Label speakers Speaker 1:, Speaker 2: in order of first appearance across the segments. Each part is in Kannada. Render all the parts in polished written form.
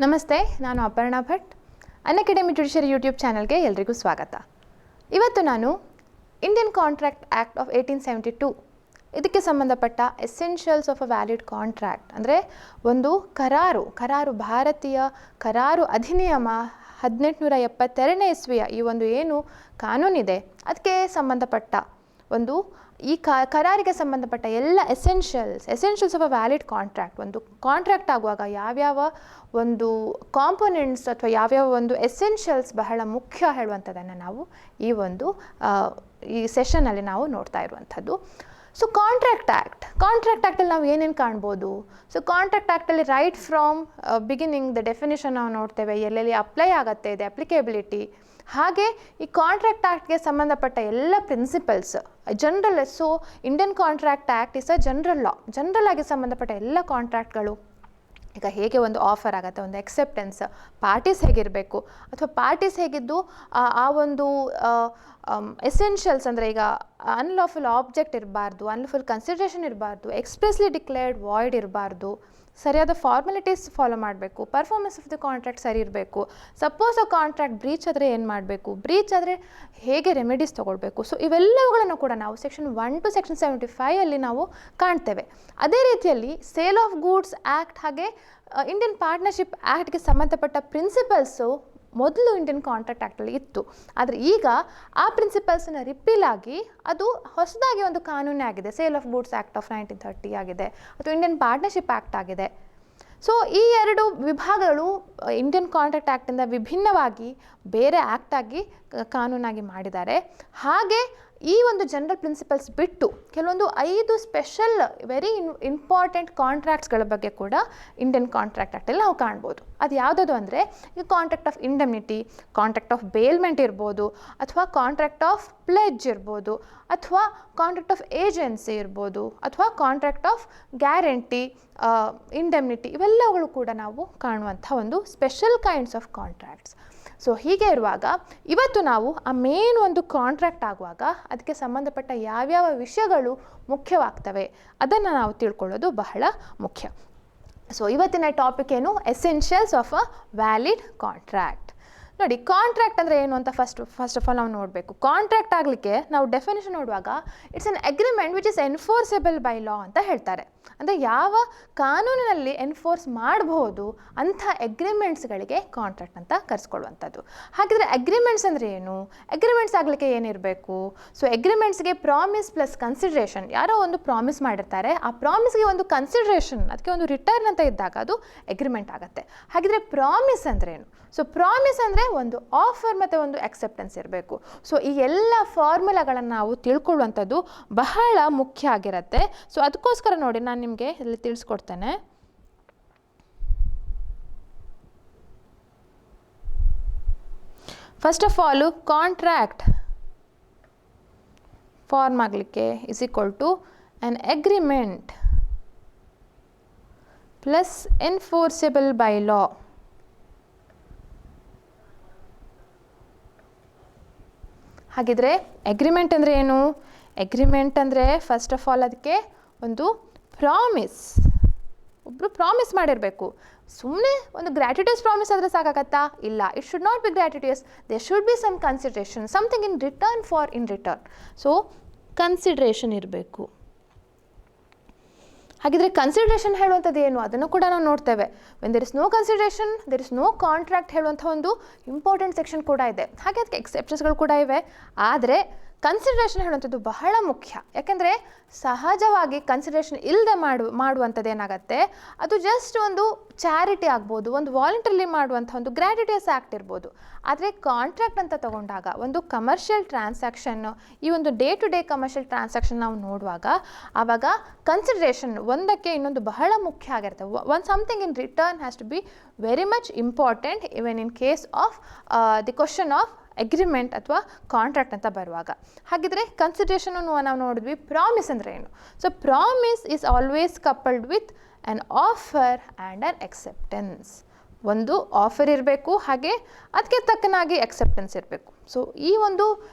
Speaker 1: ನಮಸ್ತೆ, ನಾನು ಅಪರ್ಣಾ ಭಟ್. ಅನ್ಅಕಾಡೆಮಿ ಜುಡಿಷಿಯರಿ ಯೂಟ್ಯೂಬ್ ಚಾನಲ್ಗೆ ಎಲ್ರಿಗೂ ಸ್ವಾಗತ. ಇವತ್ತು ನಾನು ಇಂಡಿಯನ್ ಕಾಂಟ್ರಾಕ್ಟ್ ಆ್ಯಕ್ಟ್ ಆಫ್ 1872 ಇದಕ್ಕೆ ಸಂಬಂಧಪಟ್ಟ essentials of a valid contract ಅಂದರೆ ಒಂದು ಕರಾರು ಭಾರತೀಯ ಕರಾರು ಅಧಿನಿಯಮ 1872ನೇ ಇಸ್ವಿಯ ಈ ಒಂದು ಏನು ಕಾನೂನಿದೆ ಅದಕ್ಕೆ ಸಂಬಂಧಪಟ್ಟ ಒಂದು ಈ ಕರಾರಿಗೆ ಸಂಬಂಧಪಟ್ಟ ಎಲ್ಲ essentials of a valid contract. ಒಂದು ಕಾಂಟ್ರಾಕ್ಟ್ ಆಗುವಾಗ ಯಾವ್ಯಾವ ಒಂದು ಕಾಂಪೊನೆಂಟ್ಸ್ ಅಥವಾ ಯಾವ್ಯಾವ ಒಂದು ಎಸೆನ್ಷಿಯಲ್ಸ್ ಬಹಳ ಮುಖ್ಯ ಹೇಳುವಂಥದ್ದನ್ನು ನಾವು ಈ ಸೆಷನ್ನಲ್ಲಿ ನಾವು ನೋಡ್ತಾ ಇರುವಂಥದ್ದು. ಸೊ ಕಾಂಟ್ರಾಕ್ಟ್ ಆ್ಯಕ್ಟಲ್ಲಿ ನಾವು ಏನೇನು ಕಾಣ್ಬೋದು? ಸೊ ಕಾಂಟ್ರಾಕ್ಟ್ ಆ್ಯಕ್ಟಲ್ಲಿ right from beginning the definition ನಾವು ನೋಡ್ತೇವೆ, ಎಲ್ಲೆಲ್ಲಿ ಅಪ್ಲೈ ಆಗುತ್ತೆ, ಇದೆ ಅಪ್ಲಿಕೇಬಿಲಿಟಿ. ಹಾಗೆ ಈ ಕಾಂಟ್ರಾಕ್ಟ್ ಆ್ಯಕ್ಟ್ಗೆ ಸಂಬಂಧಪಟ್ಟ ಎಲ್ಲ principles general. So Indian contract act is a general law. General ಆಗಿ ಸಂಬಂಧಪಟ್ಟ ಎಲ್ಲ ಕಾಂಟ್ರಾಕ್ಟ್ಗಳು, ಈಗ ಹೇಗೆ ಒಂದು ಆಫರ್ ಆಗುತ್ತೆ, ಒಂದು ಎಕ್ಸೆಪ್ಟೆನ್ಸ್, ಪಾರ್ಟೀಸ್ ಹೇಗಿರಬೇಕು ಅಥವಾ ಪಾರ್ಟೀಸ್ ಹೇಗಿದ್ದು ಆ ಒಂದು ಎಸೆನ್ಷಿಯಲ್ಸ್ ಅಂದರೆ ಈಗ ಅನ್ಲಾಫುಲ್ ಆಬ್ಜೆಕ್ಟ್ ಇರಬಾರ್ದು, ಅನ್ಲಾಫುಲ್ ಕನ್ಸಿಡರೇಷನ್ ಇರಬಾರ್ದು, ಎಕ್ಸ್ಪ್ರೆಸ್ಲಿ ಡಿಕ್ಲೇರ್ಡ್ ವಾಯ್ಡ್ ಇರಬಾರ್ದು, ಸರಿಯಾದ ಫಾರ್ಮಾಲಿಟೀಸ್ ಫಾಲೋ ಮಾಡಬೇಕು, ಪರ್ಫಾರ್ಮೆನ್ಸ್ ಆಫ್ ದಿ ಕಾಂಟ್ರಾಕ್ಟ್ ಸರಿ ಇರಬೇಕು. ಸಪೋಸ್ ಆ ಕಾಂಟ್ರಾಕ್ಟ್ ಬ್ರೀಚ್ ಆದರೆ ಏನು ಮಾಡಬೇಕು, ಬ್ರೀಚ್ ಆದರೆ ಹೇಗೆ ರೆಮಿಡೀಸ್ ತೊಗೊಳ್ಬೇಕು. ಸೊ ಇವೆಲ್ಲವುಗಳನ್ನು ಕೂಡ ನಾವು ಸೆಕ್ಷನ್ 1 to ಸೆಕ್ಷನ್ 75 ನಾವು ಕಾಣ್ತೇವೆ. ಅದೇ ರೀತಿಯಲ್ಲಿ ಸೇಲ್ ಆಫ್ ಗೂಡ್ಸ್ ಆ್ಯಕ್ಟ್ ಹಾಗೆ ಇಂಡಿಯನ್ ಪಾರ್ಟ್ನರ್ಶಿಪ್ ಆ್ಯಕ್ಟ್ಗೆ ಸಂಬಂಧಪಟ್ಟ ಪ್ರಿನ್ಸಿಪಲ್ಸು ಮೊದಲು ಇಂಡಿಯನ್ ಕಾಂಟ್ರಾಕ್ಟ್ ಆ್ಯಕ್ಟಲ್ಲಿ ಇತ್ತು. ಆದರೆ ಈಗ ಆ ಪ್ರಿನ್ಸಿಪಲ್ಸನ್ನು ರಿಪೀಲ್ ಆಗಿ ಅದು ಹೊಸದಾಗಿ ಒಂದು ಕಾನೂನೇ ಆಗಿದೆ. Sale of goods act of 1930 ಆಗಿದೆ ಅಥವಾ ಇಂಡಿಯನ್ ಪಾರ್ಟ್ನರ್ಶಿಪ್ ಆ್ಯಕ್ಟ್ ಆಗಿದೆ. ಸೊ ಈ ಎರಡು ವಿಭಾಗಗಳು ಇಂಡಿಯನ್ ಕಾಂಟ್ರಾಕ್ಟ್ ಆ್ಯಕ್ಟಿಂದ ವಿಭಿನ್ನವಾಗಿ ಬೇರೆ ಆ್ಯಕ್ಟ್ ಆಗಿ ಕಾನೂನಾಗಿ ಮಾಡಿದ್ದಾರೆ. ಹಾಗೆ ಈ ಒಂದು ಜನರಲ್ ಪ್ರಿನ್ಸಿಪಲ್ಸ್ ಬಿಟ್ಟು ಕೆಲವೊಂದು 5 ಸ್ಪೆಷಲ್ ವೆರಿ ಇಂಪಾರ್ಟೆಂಟ್ ಕಾಂಟ್ರಾಕ್ಟ್ಸ್ಗಳ ಬಗ್ಗೆ ಕೂಡ ಇಂಡಿಯನ್ ಕಾಂಟ್ರಾಕ್ಟ್ ಆ್ಯಕ್ಟಲ್ಲಿ ನಾವು ಕಾಣ್ಬೋದು. ಅದು ಯಾವುದದು ಅಂದರೆ ಈಗ contract of indemnity, contract of ಬೇಲ್ಮೆಂಟ್ ಇರ್ಬೋದು, ಅಥವಾ ಕಾಂಟ್ರಾಕ್ಟ್ ಆಫ್ ಪ್ಲೆಡ್ಜ್ ಇರ್ಬೋದು, ಅಥವಾ ಕಾಂಟ್ರಾಕ್ಟ್ ಆಫ್ ಏಜೆನ್ಸಿ ಇರ್ಬೋದು, ಅಥವಾ ಕಾಂಟ್ರಾಕ್ಟ್ ಆಫ್ ಗ್ಯಾರಂಟಿ, ಇಂಡೆಮ್ನಿಟಿ. ಇವೆಲ್ಲಗಳು ಕೂಡ ನಾವು ಕಾಣುವಂಥ ಒಂದು special kinds of contracts. So ಹೀಗೆ ಇರುವಾಗ ಇವತ್ತು ನಾವು ಆ ಮೇನ್ ಒಂದು ಕಾಂಟ್ರಾಕ್ಟ್ ಆಗುವಾಗ ಅದಕ್ಕೆ ಸಂಬಂಧಪಟ್ಟ ಯಾವ್ಯಾವ ವಿಷಯಗಳು ಮುಖ್ಯವಾಗ್ತವೆ ಅದನ್ನು ನಾವು ತಿಳ್ಕೊಳ್ಳೋದು ಬಹಳ ಮುಖ್ಯ. ಸೊ ಇವತ್ತಿನ ಟಾಪಿಕ್ ಏನು? Essentials of a valid contract. ನೋಡಿ, ಕಾಂಟ್ರಾಕ್ಟ್ ಅಂದರೆ ಏನು ಅಂತ ಫಸ್ಟ್ ಆಫ್ ಆಲ್ ನಾವು ನೋಡಬೇಕು. ಕಾಂಟ್ರಾಕ್ಟ್ ಆಗಲಿಕ್ಕೆ ನಾವು ಡೆಫಿನೇಷನ್ ನೋಡುವಾಗ it's an agreement which is enforceable by law ಅಂತ ಹೇಳ್ತಾರೆ. ಅಂದರೆ ಯಾವ ಕಾನೂನಿನಲ್ಲಿ ಎನ್ಫೋರ್ಸ್ ಮಾಡಬಹುದು ಅಂಥ ಅಗ್ರಿಮೆಂಟ್ಸ್ಗಳಿಗೆ ಕಾಂಟ್ರಾಕ್ಟ್ ಅಂತ ಕರೆಸ್ಕೊಳ್ಳುವಂಥದ್ದು. ಹಾಗಿದ್ರೆ ಅಗ್ರಿಮೆಂಟ್ಸ್ ಅಂದರೆ ಏನು? ಅಗ್ರಿಮೆಂಟ್ಸ್ ಆಗಲಿಕ್ಕೆ ಏನಿರಬೇಕು? ಸೊ ಅಗ್ರಿಮೆಂಟ್ಸ್ಗೆ ಪ್ರಾಮಿಸ್ ಪ್ಲಸ್ ಕನ್ಸಿಡ್ರೇಷನ್. ಯಾರೋ ಒಂದು ಪ್ರಾಮಿಸ್ ಮಾಡಿರ್ತಾರೆ, ಆ ಪ್ರಾಮಿಸ್ಗೆ ಒಂದು ಕನ್ಸಿಡ್ರೇಷನ್, ಅದಕ್ಕೆ ಒಂದು ರಿಟರ್ನ್ ಅಂತ ಇದ್ದಾಗ ಅದು ಅಗ್ರಿಮೆಂಟ್ ಆಗುತ್ತೆ. ಹಾಗಿದ್ರೆ ಪ್ರಾಮಿಸ್ ಅಂದರೆ ಏನು? ಸೊ ಪ್ರಾಮಿಸ್ ಅಂದರೆ ಒಂದು ಆಫರ್ ಮತ್ತು ಒಂದು ಅಕ್ಸೆಪ್ಟೆನ್ಸ್ ಇರಬೇಕು. ಸೊ ಈ ಎಲ್ಲ ಫಾರ್ಮುಲಾಗಳನ್ನು ನಾವು ತಿಳ್ಕೊಳ್ಳುವಂಥದ್ದು ಬಹಳ ಮುಖ್ಯ ಆಗಿರುತ್ತೆ. ಸೊ ಅದಕ್ಕೋಸ್ಕರ ನೋಡಿ ನಾನು ನಿಮಗೆ ಇಲ್ಲಿ ತಿಳಿಸ್ಕೊಡ್ತೇನೆ. First of all contract form ಆಗಲಿಕ್ಕೆ is equal to an agreement plus enforceable by law. ಹಾಗಿದ್ರೆ ಅಗ್ರಿಮೆಂಟ್ ಅಂದರೆ ಏನು? ಅಗ್ರಿಮೆಂಟ್ ಅಂದರೆ ಫಸ್ಟ್ ಆಫ್ ಆಲ್ ಅದಕ್ಕೆ ಒಂದು ಪ್ರಾಮಿಸ್, ಒಬ್ಬರು ಪ್ರಾಮಿಸ್ ಮಾಡಿರಬೇಕು. ಸುಮ್ಮನೆ ಒಂದು ಗ್ರ್ಯಾಟಿಟ್ಯೂಸ್ ಪ್ರಾಮಿಸ್ ಆದರೆ ಸಾಕಾಗತ್ತಾ? ಇಲ್ಲ, it should not be gratuitous. There should be some consideration, something in return. So consideration ಇರಬೇಕು. ಹಾಗಿದ್ರೆ ಕನ್ಸಿಡ್ರೇಷನ್ ಹೇಳುವಂಥದ್ದು ಏನು ಅದನ್ನು ಕೂಡ ನಾವು ನೋಡ್ತೇವೆ. When there is no consideration there is no contract ಹೇಳುವಂಥ ಒಂದು ಇಂಪಾರ್ಟೆಂಟ್ ಸೆಕ್ಷನ್ ಕೂಡ ಇದೆ. ಹಾಗೆ ಅದಕ್ಕೆ ಎಕ್ಸೆಪ್ಷನ್ಸ್ಗಳು ಕೂಡ ಇವೆ. ಆದರೆ ಕನ್ಸಿಡ್ರೇಷನ್ ಹೇಳುವಂಥದ್ದು ಬಹಳ ಮುಖ್ಯ. ಯಾಕೆಂದರೆ ಸಹಜವಾಗಿ ಕನ್ಸಿಡ್ರೇಷನ್ ಇಲ್ಲದೆ ಮಾಡುವಂಥದ್ದು ಏನಾಗುತ್ತೆ, ಅದು ಜಸ್ಟ್ ಒಂದು ಚಾರಿಟಿ ಆಗ್ಬೋದು, ಒಂದು ವಾಲಂಟರಿಲಿ ಮಾಡುವಂಥ ಒಂದು ಗ್ರ್ಯಾಟಿಟಿಯಸ್ ಆ್ಯಕ್ಟ್ ಇರ್ಬೋದು. ಆದರೆ ಕಾಂಟ್ರಾಕ್ಟ್ ಅಂತ ತಗೊಂಡಾಗ ಒಂದು ಕಮರ್ಷಿಯಲ್ ಟ್ರಾನ್ಸಾಕ್ಷನ್, ಈ ಒಂದು day to day commercial transaction ನಾವು ನೋಡುವಾಗ ಆವಾಗ ಕನ್ಸಿಡ್ರೇಷನ್ ಒಂದಕ್ಕೆ ಇನ್ನೊಂದು ಬಹಳ ಮುಖ್ಯ ಆಗಿರುತ್ತೆ. One something in return has to be very much important even in case of the question of agreement ಅಥವಾ ಕಾಂಟ್ರಾಕ್ಟ್ ಅಂತ ಬರುವಾಗ. ಹಾಗಿದ್ರೆ ಕನ್ಸಿಡ್ರೇಷನನ್ನು ನಾವು ನೋಡಿದ್ವಿ. ಪ್ರಾಮಿಸ್ ಅಂದರೆ ಏನು? So promise is always coupled with an offer and an acceptance. ಒಂದು ಆಫರ್ ಇರಬೇಕು, ಹಾಗೆ ಅದಕ್ಕೆ ತಕ್ಕನಾಗಿ ಎಕ್ಸೆಪ್ಟೆನ್ಸ್ ಇರಬೇಕು. ಸೊ ಈ ಒಂದು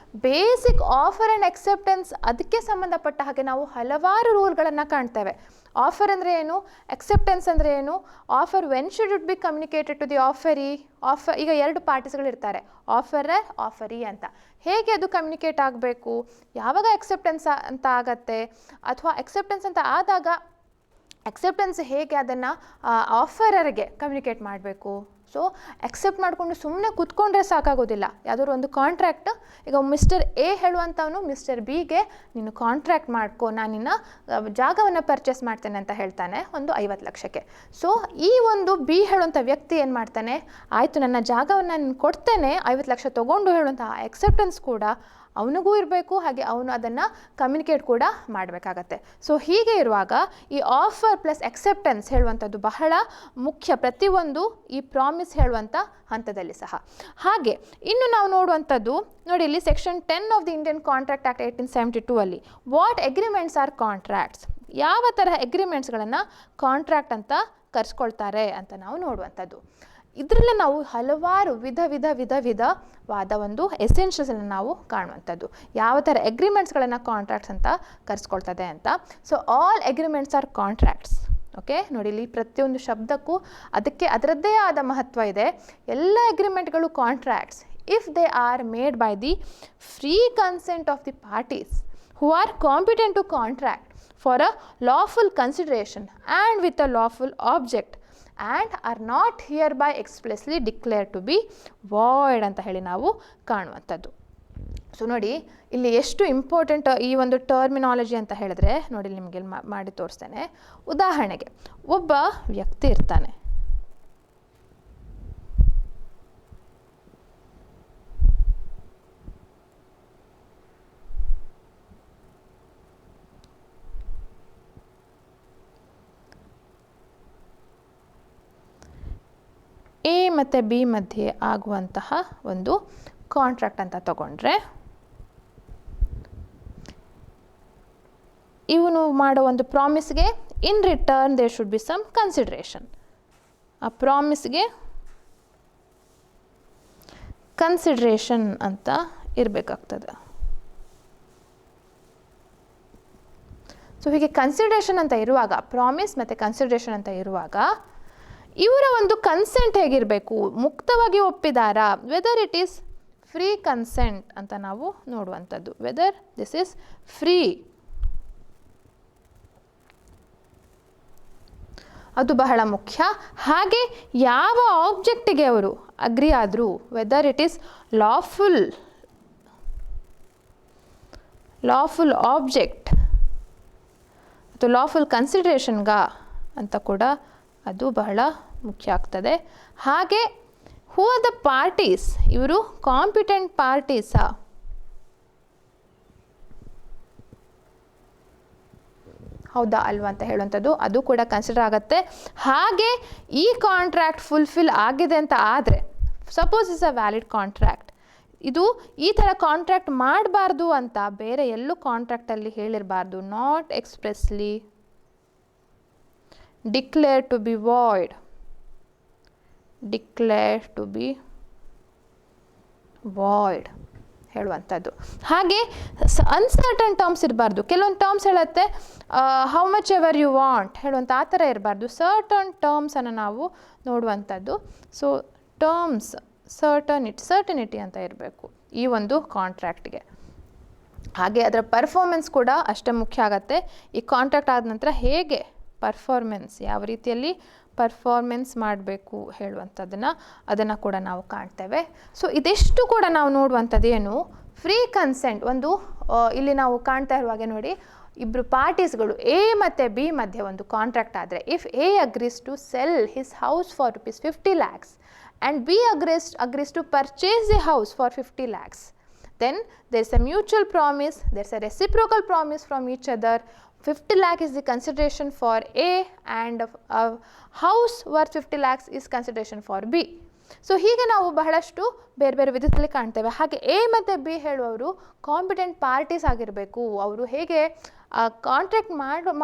Speaker 1: ಬೇಸಿಕ್ ಆಫರ್ ಆ್ಯಂಡ್ ಎಕ್ಸೆಪ್ಟೆನ್ಸ್ ಅದಕ್ಕೆ ಸಂಬಂಧಪಟ್ಟ ಹಾಗೆ ನಾವು ಹಲವಾರು ರೂಲ್ಗಳನ್ನು ಕಾಣ್ತೇವೆ. ಆಫರ್ ಅಂದರೆ ಏನು, ಎಕ್ಸೆಪ್ಟೆನ್ಸ್ ಅಂದರೆ ಏನು, offer when should it be communicated to the offeree, offer ಈಗ 2 ಪಾರ್ಟೀಸ್ಗಳಿರ್ತಾರೆ, ಆಫರರ್ ಆಫರಿ ಅಂತ. ಹೇಗೆ ಅದು ಕಮ್ಯುನಿಕೇಟ್ ಆಗಬೇಕು, ಯಾವಾಗ ಎಕ್ಸೆಪ್ಟೆನ್ಸ್ ಅಂತ ಆಗತ್ತೆ, ಅಥವಾ ಎಕ್ಸೆಪ್ಟೆನ್ಸ್ ಅಂತ ಆದಾಗ ಎಕ್ಸೆಪ್ಟೆನ್ಸ್ ಹೇಗೆ ಅದನ್ನು ಆಫರರ್ಗೆ ಕಮ್ಯುನಿಕೇಟ್ ಮಾಡಬೇಕು. ಸೊ ಎಕ್ಸೆಪ್ಟ್ ಮಾಡಿಕೊಂಡು ಸುಮ್ಮನೆ ಕೂತ್ಕೊಂಡ್ರೆ ಸಾಕಾಗೋದಿಲ್ಲ. ಯಾವುದಾದ್ರು ಒಂದು ಕಾಂಟ್ರ್ಯಾಕ್ಟ್, ಈಗ ಮಿಸ್ಟರ್ ಎ ಹೇಳುವಂಥವನು ಮಿಸ್ಟರ್ ಬಿಗೆ ನೀನು ಕಾಂಟ್ರ್ಯಾಕ್ಟ್ ಮಾಡ್ಕೊ, ನಾನು ನಿನ್ನ ಜಾಗವನ್ನು ಪರ್ಚೇಸ್ ಮಾಡ್ತೇನೆ ಅಂತ ಹೇಳ್ತಾನೆ ಒಂದು 50 ಲಕ್ಷಕ್ಕೆ. ಸೊ ಈ ಒಂದು ಬಿ ಹೇಳುವಂಥ ವ್ಯಕ್ತಿ ಏನು ಮಾಡ್ತಾನೆ, ಆಯಿತು ನನ್ನ ಜಾಗವನ್ನು ನಾನು ಕೊಡ್ತೇನೆ 50 ಲಕ್ಷ ತೊಗೊಂಡು ಹೇಳುವಂಥ ಎಕ್ಸೆಪ್ಟೆನ್ಸ್ ಕೂಡ ಅವನಿಗೂ ಇರಬೇಕು, ಹಾಗೆ ಅವನು ಅದನ್ನು ಕಮ್ಯುನಿಕೇಟ್ ಕೂಡ ಮಾಡಬೇಕಾಗತ್ತೆ. ಸೊ ಹೀಗೆ ಇರುವಾಗ ಈ ಆಫರ್ ಪ್ಲಸ್ ಎಕ್ಸೆಪ್ಟೆನ್ಸ್ ಹೇಳುವಂಥದ್ದು ಬಹಳ ಮುಖ್ಯ ಪ್ರತಿಯೊಂದು ಈ ಪ್ರಾಮಿಸ್ ಹೇಳುವಂಥ ಹಂತದಲ್ಲಿ ಸಹ. ಹಾಗೆ ಇನ್ನು ನಾವು ನೋಡುವಂಥದ್ದು ನೋಡಿ, ಇಲ್ಲಿ section 10 of the Indian contract act 1872 ಅಲ್ಲಿ ವಾಟ್ ಅಗ್ರಿಮೆಂಟ್ಸ್ ಆರ್ ಕಾಂಟ್ರಾಕ್ಟ್ಸ್, ಯಾವ ತರಹ ಅಗ್ರಿಮೆಂಟ್ಸ್ಗಳನ್ನು ಕಾಂಟ್ರಾಕ್ಟ್ ಅಂತ ಕರೆಸ್ಕೊಳ್ತಾರೆ ಅಂತ ನಾವು ನೋಡುವಂಥದ್ದು. ಇದರಲ್ಲೇ ನಾವು ಹಲವಾರು ವಿಧವಾದ ಒಂದು ಎಸೆನ್ಷಿಯಲ್ಸನ್ನು ನಾವು ಕಾಣುವಂಥದ್ದು. ಯಾವ ಥರ ಅಗ್ರಿಮೆಂಟ್ಸ್ಗಳನ್ನು ಕಾಂಟ್ರಾಕ್ಟ್ಸ್ ಅಂತ ಕರೆಸ್ಕೊಳ್ತದೆ ಅಂತ. So all agreements are contracts. Okay, ನೋಡಿ ಇಲ್ಲಿ ಪ್ರತಿಯೊಂದು ಶಬ್ದಕ್ಕೂ ಅದಕ್ಕೆ ಅದರದ್ದೇ ಆದ ಮಹತ್ವ ಇದೆ. ಎಲ್ಲ ಅಗ್ರಿಮೆಂಟ್ಗಳು contracts if they are made by the free consent of the parties who are competent to contract for a lawful consideration and with a lawful object and are not hereby expressly declare to be void ಅಂತ ಹೇಳಿ ನಾವು ಕಾಣುವಂಥದ್ದು. ಸೊ ನೋಡಿ ಇಲ್ಲಿ ಎಷ್ಟು ಇಂಪಾರ್ಟೆಂಟ್ ಈ ಒಂದು ಟರ್ಮಿನಾಲಜಿ ಅಂತ ಹೇಳಿದ್ರೆ, ನೋಡಿ ನಿಮಗೆ ಮಾಡಿ ತೋರಿಸ್ತೇನೆ. ಉದಾಹರಣೆಗೆ ಒಬ್ಬ ವ್ಯಕ್ತಿ ಇರ್ತಾನೆ, ಎ ಮತ್ತು ಬಿ ಮಧ್ಯೆ ಆಗುವಂತಹ ಒಂದು ಕಾಂಟ್ರಾಕ್ಟ್ ಅಂತ ತಗೊಂಡ್ರೆ, ಇವನು ಮಾಡೋ ಒಂದು ಪ್ರಾಮಿಸ್ಗೆ in return there should be some consideration. ಆ ಪ್ರಾಮಿಸ್ಗೆ ಕನ್ಸಿಡ್ರೇಷನ್ ಅಂತ ಇರಬೇಕಾಗ್ತದೆ. ಸೊ ಹೀಗೆ ಕನ್ಸಿಡ್ರೇಷನ್ ಅಂತ ಇರುವಾಗ, ಪ್ರಾಮಿಸ್ ಮತ್ತು ಕನ್ಸಿಡ್ರೇಷನ್ ಅಂತ ಇರುವಾಗ ಇವರ ಒಂದು ಕನ್ಸೆಂಟ್ ಹೇಗಿರಬೇಕು, ಮುಕ್ತವಾಗಿ ಒಪ್ಪಿದಾರಾ, whether it is free consent ಅಂತ ನಾವು ನೋಡುವಂಥದ್ದು. ವೆದರ್ ದಿಸ್ ಈಸ್ ಫ್ರೀ, ಅದು ಬಹಳ ಮುಖ್ಯ. ಹಾಗೆ ಯಾವ ಆಬ್ಜೆಕ್ಟಿಗೆ ಅವರು ಅಗ್ರಿ ಆದರೂ, weather it is lawful object ಅಥವಾ ಲಾಫುಲ್ ಕನ್ಸಿಡ್ರೇಷನ್ಗ ಅಂತ ಕೂಡ ಅದು ಬಹಳ ಮುಖ್ಯ ಆಗ್ತದೆ. ಹಾಗೆ ಹೂ ಆರ್ ದ ಪಾರ್ಟೀಸ್, ಇವರು ಕಾಂಪಿಟೆಂಟ್ ಪಾರ್ಟೀಸಾ, ಹೌದಾ ಅಲ್ವಾ ಅಂತ ಹೇಳುವಂಥದ್ದು ಅದು ಕೂಡ ಕನ್ಸಿಡರ್ ಆಗುತ್ತೆ. ಹಾಗೆ ಈ ಕಾಂಟ್ರಾಕ್ಟ್ ಫುಲ್ಫಿಲ್ ಆಗಿದೆ ಅಂತ ಆದರೆ, suppose is a valid contract, ಇದು ಈ ಥರ ಕಾಂಟ್ರಾಕ್ಟ್ ಮಾಡಬಾರ್ದು ಅಂತ ಬೇರೆ ಎಲ್ಲೂ ಕಾಂಟ್ರಾಕ್ಟಲ್ಲಿ ಹೇಳಿರಬಾರ್ದು. Not expressly declare to be void, declare to be void ಹೇಳುವಂಥದ್ದು. ಹಾಗೆ ಅನ್ಸರ್ಟನ್ ಟರ್ಮ್ಸ್ ಇರಬಾರ್ದು. ಕೆಲವೊಂದು ಟರ್ಮ್ಸ್ ಹೇಳುತ್ತೆ how much ever you want ಹೇಳುವಂಥ ಆ ಥರ ಇರಬಾರ್ದು. ಸರ್ಟನ್ ಟರ್ಮ್ಸನ್ನು ನಾವು ನೋಡುವಂಥದ್ದು. ಸೊ ಟರ್ಮ್ಸ್ ಸರ್ಟನಿಟಿ ಅಂತ ಇರಬೇಕು ಈ ಒಂದು ಕಾಂಟ್ರಾಕ್ಟ್ಗೆ. ಹಾಗೆ ಅದರ ಪರ್ಫಾರ್ಮೆನ್ಸ್ ಕೂಡ ಅಷ್ಟೇ ಮುಖ್ಯ ಆಗುತ್ತೆ. ಈ ಕಾಂಟ್ರಾಕ್ಟ್ ಆದ ನಂತರ ಹೇಗೆ ಪರ್ಫಾರ್ಮೆನ್ಸ್, ಯಾವ ರೀತಿಯಲ್ಲಿ ಪರ್ಫಾರ್ಮೆನ್ಸ್ ಮಾಡಬೇಕು ಅದನ್ನು ಕೂಡ ನಾವು ಕಾಣ್ತೇವೆ. ಸೊ ಇದೆಷ್ಟು ಕೂಡ ನಾವು ನೋಡುವಂಥದ್ದು ಏನು, ಫ್ರೀ ಕನ್ಸೆಂಟ್. ಒಂದು ಇಲ್ಲಿ ನಾವು ಕಾಣ್ತಾ ಇರುವಾಗೆ ನೋಡಿ, ಇಬ್ಬರು ಪಾರ್ಟೀಸ್ಗಳು ಎ ಮತ್ತು ಬಿ ಮಧ್ಯೆ ಒಂದು ಕಾಂಟ್ರಾಕ್ಟ್ ಆದರೆ, if A agrees to sell his house for ₹50 lakhs and B agrees to purchase the house for 50 lakhs, then there is a mutual promise, there is a reciprocal promise from each other. 50 lakh is the consideration for A and a house worth 50 lakhs is consideration for B. So ಹೀಗೆ ನಾವು ಬಹಳಷ್ಟು ಬೇರೆ ಬೇರೆ ವಿಧದಲ್ಲಿ ಕಾಣ್ತೇವೆ. ಹಾಗೆ ಎ ಮತ್ತು ಬಿ ಹೇಳುವವರು ಕಾಂಪಿಟೆಂಟ್ ಪಾರ್ಟೀಸ್ ಆಗಿರಬೇಕು. ಅವರು ಹೇಗೆ ಕಾಂಟ್ರಾಕ್ಟ್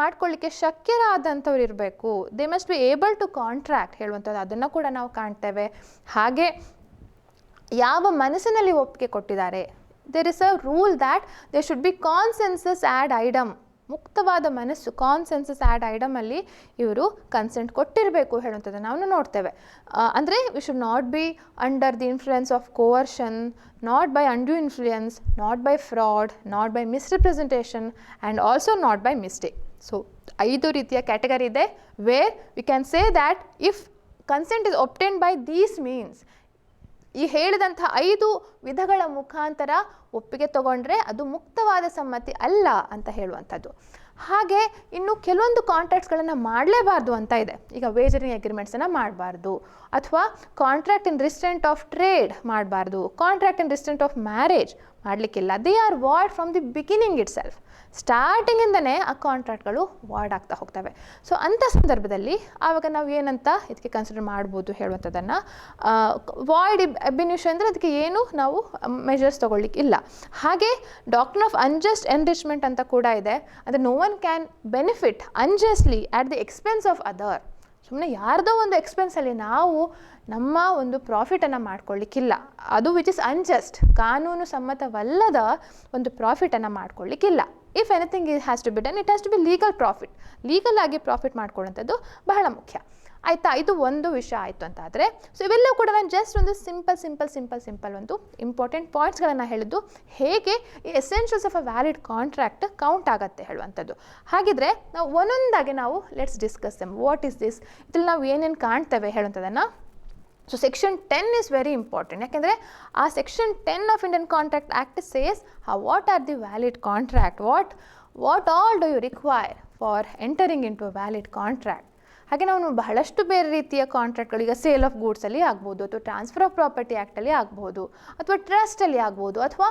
Speaker 1: ಮಾಡ್ಕೊಳ್ಳಿಕ್ಕೆ ಶಕ್ಯರಾದಂಥವ್ರು ಇರಬೇಕು. They must be able to contract ಹೇಳುವಂಥದ್ದು, ಅದನ್ನು ಕೂಡ ನಾವು ಕಾಣ್ತೇವೆ. ಹಾಗೆ ಯಾವ ಮನಸ್ಸಿನಲ್ಲಿ ಒಪ್ಪಿಗೆ ಕೊಟ್ಟಿದ್ದಾರೆ, there is a rule that they should be consensus ad idem, ಮುಕ್ತವಾದ ಮನಸ್ಸು, ಕಾನ್ಸೆನ್ಸಸ್ ಆ್ಯಡ್ ಐಡಮಲ್ಲಿ ಇವರು ಕನ್ಸೆಂಟ್ ಕೊಟ್ಟಿರಬೇಕು ಹೇಳುವಂಥದ್ದು ನಾವು ನೋಡ್ತೇವೆ. ಅಂದರೆ we should not be under the influence of coercion, not by undue influence, not by fraud, not by misrepresentation and also not by mistake. So 5 ರೀತಿಯ ಕ್ಯಾಟಗರಿ ಇದೆ where we can say that if consent is obtained by these means, ಈ ಹೇಳಿದಂಥ 5 ವಿಧಗಳ ಮುಖಾಂತರ ಒಪ್ಪಿಗೆ ತಗೊಂಡ್ರೆ ಅದು ಮುಕ್ತವಾದ ಸಮ್ಮತಿ ಅಲ್ಲ ಅಂತ ಹೇಳುವಂಥದ್ದು. ಹಾಗೆ ಇನ್ನು ಕೆಲವೊಂದು ಕಾಂಟ್ರಾಕ್ಟ್ಸ್ಗಳನ್ನು ಮಾಡಲೇಬಾರ್ದು ಅಂತ ಇದೆ. ಈಗ ವೇಜರಿಂಗ್ ಅಗ್ರಿಮೆಂಟ್ಸನ್ನು ಮಾಡಬಾರ್ದು, ಅಥವಾ contract in restraint of trade ಮಾಡಬಾರ್ದು, contract in restraint of marriage ಮಾಡಲಿಕ್ಕಿಲ್ಲ. They are void from the beginning itself. ಸ್ಟಾರ್ಟಿಂಗಿಂದನೇ ಆ ಕಾಂಟ್ರಾಕ್ಟ್ಗಳು ವಾಯ್ಡ್ ಆಗ್ತಾ ಹೋಗ್ತವೆ. ಸೊ ಅಂಥ ಸಂದರ್ಭದಲ್ಲಿ ಆವಾಗ ನಾವು ಏನಂತ ಇದಕ್ಕೆ ಕನ್ಸಿಡರ್ ಮಾಡ್ಬೋದು ಹೇಳುವಂಥದ್ದನ್ನು, ವಾಯ್ಡ್ ಅಬ್ಯುನಿಷನ್ ಅಂದರೆ ಅದಕ್ಕೆ ಏನು ನಾವು ಮೆಷರ್ಸ್ ತೊಗೊಳ್ಲಿಕ್ಕೆ ಇಲ್ಲ. ಹಾಗೆ ಡಾಕ್ಟ್ರಿನ್ ಆಫ್ ಅನ್ಜಸ್ಟ್ ಎನ್ರಿಚ್ಮೆಂಟ್ ಅಂತ ಕೂಡ ಇದೆ. ಅಂದರೆ no one can benefit unjustly at the expense of other. ಸುಮ್ಮನೆ ಯಾರ್ದೋ ಒಂದು ಎಕ್ಸ್ಪೆನ್ಸಲ್ಲಿ ನಾವು ನಮ್ಮ ಒಂದು ಪ್ರಾಫಿಟನ್ನು ಮಾಡ್ಕೊಳ್ಳಿಕ್ಕಿಲ್ಲ. ಅದು ವಿಚ್ ಇಸ್ ಅನ್ಜಸ್ಟ್, ಕಾನೂನು ಸಮ್ಮತವಲ್ಲದ ಒಂದು ಪ್ರಾಫಿಟನ್ನು ಮಾಡ್ಕೊಳ್ಳಿಕ್ಕಿಲ್ಲ. If anything has to be done, it has to be legal profit. Legal ಆಗಿ ಪ್ರಾಫಿಟ್ ಮಾಡ್ಕೊಳ್ಳೋಂಥದ್ದು ಬಹಳ ಮುಖ್ಯ. ಆಯಿತಾ, ಇದು ಒಂದು ವಿಷಯ ಆಯಿತು ಅಂತ ಆದರೆ, ಸೊ ಇವೆಲ್ಲವೂ ಕೂಡ ನಾನು ಜಸ್ಟ್ ಒಂದು ಸಿಂಪಲ್ ಒಂದು ಇಂಪಾರ್ಟೆಂಟ್ ಪಾಯಿಂಟ್ಸ್ಗಳನ್ನು ಹೇಳಿದ್ದು, ಹೇಗೆ ಈ essentials of a valid contract count ಆಗುತ್ತೆ ಹೇಳುವಂಥದ್ದು. ಹಾಗಿದ್ರೆ ನಾವು ಒಂದೊಂದಾಗಿ ನಾವು let's discuss them. What is this, ಇದ್ರಲ್ಲಿ ನಾವು ಏನೇನು ಕಾಣ್ತೇವೆ ಹೇಳುವಂಥದ್ದನ್ನು. So section 10 is very important. ಯಾಕೆಂದರೆ ಆ section 10 of Indian contract act says what are the valid contract, what all do you require for entering into a valid contract. ಹಾಗೆ ನಾವು ಬಹಳಷ್ಟು ಬೇರೆ ರೀತಿಯ ಕಾಂಟ್ರಾಕ್ಟ್ಗಳು, ಈಗ ಸೇಲ್ ಆಫ್ ಗೂಡ್ಸಲ್ಲಿ ಆಗ್ಬೋದು, ಅಥವಾ ಟ್ರಾನ್ಸ್ಫರ್ ಆಫ್ ಪ್ರಾಪರ್ಟಿ ಆ್ಯಕ್ಟಲ್ಲಿ ಆಗ್ಬೋದು, ಅಥವಾ ಟ್ರಸ್ಟಲ್ಲಿ ಆಗ್ಬೋದು, ಅಥವಾ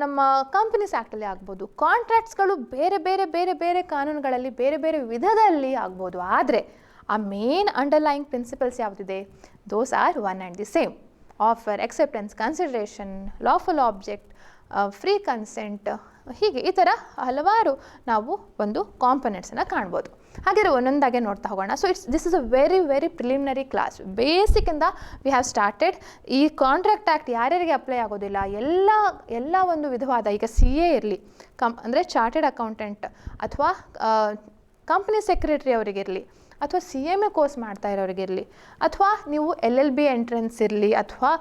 Speaker 1: ನಮ್ಮ ಕಂಪನೀಸ್ ಆ್ಯಕ್ಟಲ್ಲಿ ಆಗ್ಬೋದು. ಕಾಂಟ್ರಾಕ್ಟ್ಸ್ಗಳು ಬೇರೆ ಬೇರೆ ಬೇರೆ ಬೇರೆ ಕಾನೂನುಗಳಲ್ಲಿ ಬೇರೆ ಬೇರೆ ವಿಧದಲ್ಲಿ ಆಗ್ಬೋದು. ಆದರೆ ಆ ಮೇನ್ ಅಂಡರ್ಲೈಯಿಂಗ್ ಪ್ರಿನ್ಸಿಪಲ್ಸ್ ಯಾವುದಿದೆ, those are one and the same. Offer, acceptance, consideration, lawful object, free consent, ಹೀಗೆ ಈ ಥರ ಹಲವಾರು ನಾವು ಒಂದು ಕಾಂಪೊನೆಂಟ್ಸನ್ನು ಕಾಣ್ಬೋದು. ಹಾಗೆ ಒಂದೊಂದಾಗೆ ನೋಡ್ತಾ ಹೋಗೋಣ. So this is a very very preliminary class. ಬೇಸಿಕ್ಕಿಂದ ವಿ ಹ್ಯಾವ್ ಸ್ಟಾರ್ಟೆಡ್. ಈ ಕಾಂಟ್ರಾಕ್ಟ್ ಆ್ಯಕ್ಟ್ ಯಾರ್ಯಾರಿಗೆ ಅಪ್ಲೈ ಆಗೋದಿಲ್ಲ, ಎಲ್ಲ ಒಂದು ವಿಧವಾದ, ಈಗ CA ಇರಲಿ, ಅಂದರೆ ಚಾರ್ಟೆಡ್ ಅಕೌಂಟೆಂಟ್, ಅಥವಾ ಕಂಪ್ನಿ ಸೆಕ್ರೆಟರಿ ಅವರಿಗಿರಲಿ, ಅಥವಾ CMA ಕೋರ್ಸ್ ಮಾಡ್ತಾ ಇರೋರಿಗಿರಲಿ, ಅಥವಾ ನೀವು LLB ಎಂಟ್ರೆನ್ಸ್ ಇರಲಿ, ಅಥವಾ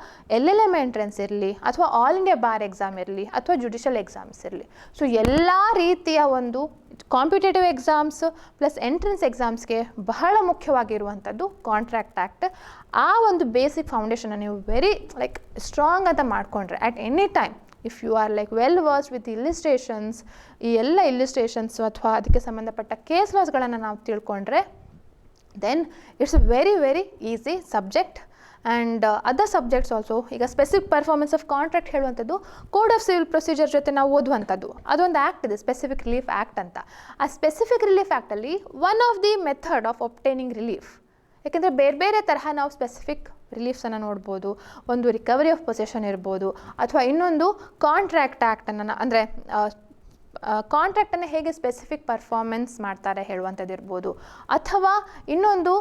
Speaker 1: LLM ಎಂಟ್ರೆನ್ಸ್ ಇರಲಿ, ಅಥವಾ ಆಲ್ ಇಂಡಿಯಾ ಬಾರ್ ಎಕ್ಸಾಮ್ ಇರಲಿ, ಅಥವಾ ಜುಡಿಷಿಯಲ್ ಎಕ್ಸಾಮ್ಸ್ ಇರಲಿ. ಸೊ ಎಲ್ಲ ರೀತಿಯ ಒಂದು ಕಾಂಪಿಟೇಟಿವ್ ಎಕ್ಸಾಮ್ಸ್ ಪ್ಲಸ್ ಎಂಟ್ರೆನ್ಸ್ ಎಕ್ಸಾಮ್ಸ್ಗೆ ಬಹಳ ಮುಖ್ಯವಾಗಿರುವಂಥದ್ದು ಕಾಂಟ್ರಾಕ್ಟ್ ಆ್ಯಕ್ಟ್. ಆ ಒಂದು ಬೇಸಿಕ್ ಫೌಂಡೇಶನ್ನ ನೀವು ವೆರಿ ಸ್ಟ್ರಾಂಗ್ ಅಂತ ಮಾಡಿಕೊಂಡ್ರೆ at any time, if you are well versed with illustrations, ಈ ಎಲ್ಲ ಇಲ್ಲಿಸ್ಟ್ರೇಷನ್ಸು ಅಥವಾ ಅದಕ್ಕೆ ಸಂಬಂಧಪಟ್ಟ ಕೇಸ್ ಲಾಸ್ಗಳನ್ನು ನಾವು ತಿಳ್ಕೊಂಡ್ರೆ, then it's a very very easy subject. and other subjects also, ಈಗ ಸ್ಪೆಸಿಫಿಕ್ ಪರ್ಫಾರ್ಮೆನ್ಸ್ ಆಫ್ ಕಾಂಟ್ರಾಕ್ಟ್ ಹೇಳುವಂಥದ್ದು ಕೋಡ್ ಆಫ್ ಸಿವಿಲ್ ಪ್ರೊಸೀಜರ್ ಜೊತೆ ನಾವು ಓದುವಂಥದ್ದು, ಅದೊಂದು ಆ್ಯಕ್ಟ್ ಇದೆ, ಸ್ಪೆಸಿಫಿಕ್ ರಿಲೀಫ್ ಆ್ಯಕ್ಟ್ ಅಂತ. ಆ ಸ್ಪೆಸಿಫಿಕ್ ರಿಲೀಫ್ ಆ್ಯಕ್ಟಲ್ಲಿ one of the method of obtaining relief, ಯಾಕೆಂದರೆ ಬೇರೆ ಬೇರೆ ತರಹ ನಾವು ಸ್ಪೆಸಿಫಿಕ್ ರಿಲೀಫ್ಸನ್ನು ನೋಡ್ಬೋದು. ಒಂದು ರಿಕವರಿ ಆಫ್ ಪೊಸೆಷನ್ ಇರ್ಬೋದು, ಅಥವಾ ಇನ್ನೊಂದು ಕಾಂಟ್ರಾಕ್ಟ್ ಆ್ಯಕ್ಟನ್ನು, ಅಂದರೆ ಕಾಂಟ್ರಾಕ್ಟನ್ನು ಹೇಗೆ ಸ್ಪೆಸಿಫಿಕ್ ಪರ್ಫಾರ್ಮೆನ್ಸ್ ಮಾಡ್ತಾರೆ ಹೇಳುವಂಥದ್ದು ಇರ್ಬೋದು, ಅಥವಾ ಇನ್ನೊಂದು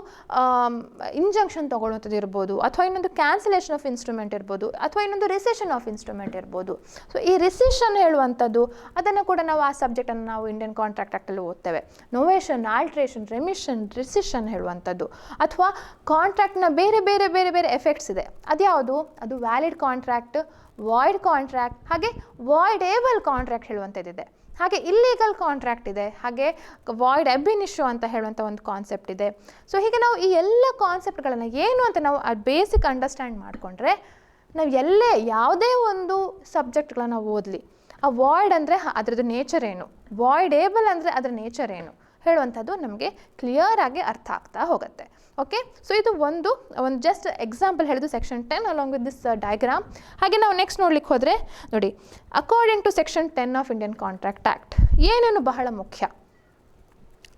Speaker 1: ಇಂಜಂಕ್ಷನ್ ತೊಗೊಳ್ಳುವಂಥದ್ದು ಇರ್ಬೋದು, ಅಥವಾ ಇನ್ನೊಂದು ಕ್ಯಾನ್ಸಲೇಷನ್ ಆಫ್ ಇನ್ಸ್ಟ್ರೂಮೆಂಟ್ ಇರ್ಬೋದು, ಅಥವಾ ಇನ್ನೊಂದು ರಿಸೆಷನ್ ಆಫ್ ಇನ್ಸ್ಟ್ರೂಮೆಂಟ್ ಇರ್ಬೋದು. ಸೊ ಈ ರಿಸೆಷನ್ ಹೇಳುವಂಥದ್ದು ಅದನ್ನು ಕೂಡ ನಾವು ಆ ಸಬ್ಜೆಕ್ಟನ್ನು ನಾವು ಇಂಡಿಯನ್ ಕಾಂಟ್ರಾಕ್ಟ್ ಆ್ಯಕ್ಟಲ್ಲಿ ಓದ್ತೇವೆ. ನೋವೇಷನ್, ಆಲ್ಟ್ರೇಷನ್, ರೆಮಿಷನ್, ರಿಸೆಷನ್ ಹೇಳುವಂಥದ್ದು, ಅಥವಾ ಕಾಂಟ್ರಾಕ್ಟ್ನ ಬೇರೆ ಬೇರೆ ಬೇರೆ ಬೇರೆ ಎಫೆಕ್ಟ್ಸ್ ಇದೆ. ಅದ್ಯಾವುದು, ಅದು ವ್ಯಾಲಿಡ್ ಕಾಂಟ್ರಾಕ್ಟ್, ವಾಯ್ಡ್ ಕಾಂಟ್ರಾಕ್ಟ್, ಹಾಗೆ ವಾಯ್ಡೇಬಲ್ ಕಾಂಟ್ರಾಕ್ಟ್ ಹೇಳುವಂಥದ್ದಿದೆ. ಹಾಗೆ ಇಲ್ಲೀಗಲ್ ಕಾಂಟ್ರಾಕ್ಟ್ ಇದೆ, ಹಾಗೆ ವಾಯ್ಡ್ ಅಬ್ ಇನಿಷಿಯೋ ಅಂತ ಹೇಳುವಂಥ ಒಂದು ಕಾನ್ಸೆಪ್ಟ್ ಇದೆ. ಸೊ ಹೀಗೆ ನಾವು ಈ ಎಲ್ಲ ಕಾನ್ಸೆಪ್ಟ್ಗಳನ್ನು ಏನು ಅಂತ ನಾವು ಆ ಬೇಸಿಕ್ ಅಂಡರ್ಸ್ಟ್ಯಾಂಡ್ ಮಾಡಿಕೊಂಡ್ರೆ, ನಾವು ಯಾವುದೇ ಒಂದು ಸಬ್ಜೆಕ್ಟ್ಗಳನ್ನು ಓದಲಿ, ಆ ವಾಯ್ಡ್ ಅಂದರೆ ಅದರದ್ದು ನೇಚರ್ ಏನು, ವಾಯ್ಡೇಬಲ್ ಅಂದರೆ ಅದರ ನೇಚರ್ ಏನು ಹೇಳುವಂಥದ್ದು ನಮಗೆ ಕ್ಲಿಯರ್ ಆಗಿ ಅರ್ಥ ಆಗ್ತಾ ಹೋಗುತ್ತೆ. ಓಕೆ, ಸೊ ಇದು ಒಂದು ಜಸ್ಟ್ ಎಕ್ಸಾಂಪಲ್ ಹೇಳಿದ್ದು section 10 along with this diagram. ಹಾಗೆ ನಾವು ನೆಕ್ಸ್ಟ್ ನೋಡ್ಲಿಕ್ಕೆ ಹೋದರೆ ನೋಡಿ, according to section 10 of Indian contract act ಏನೇನು ಬಹಳ ಮುಖ್ಯ.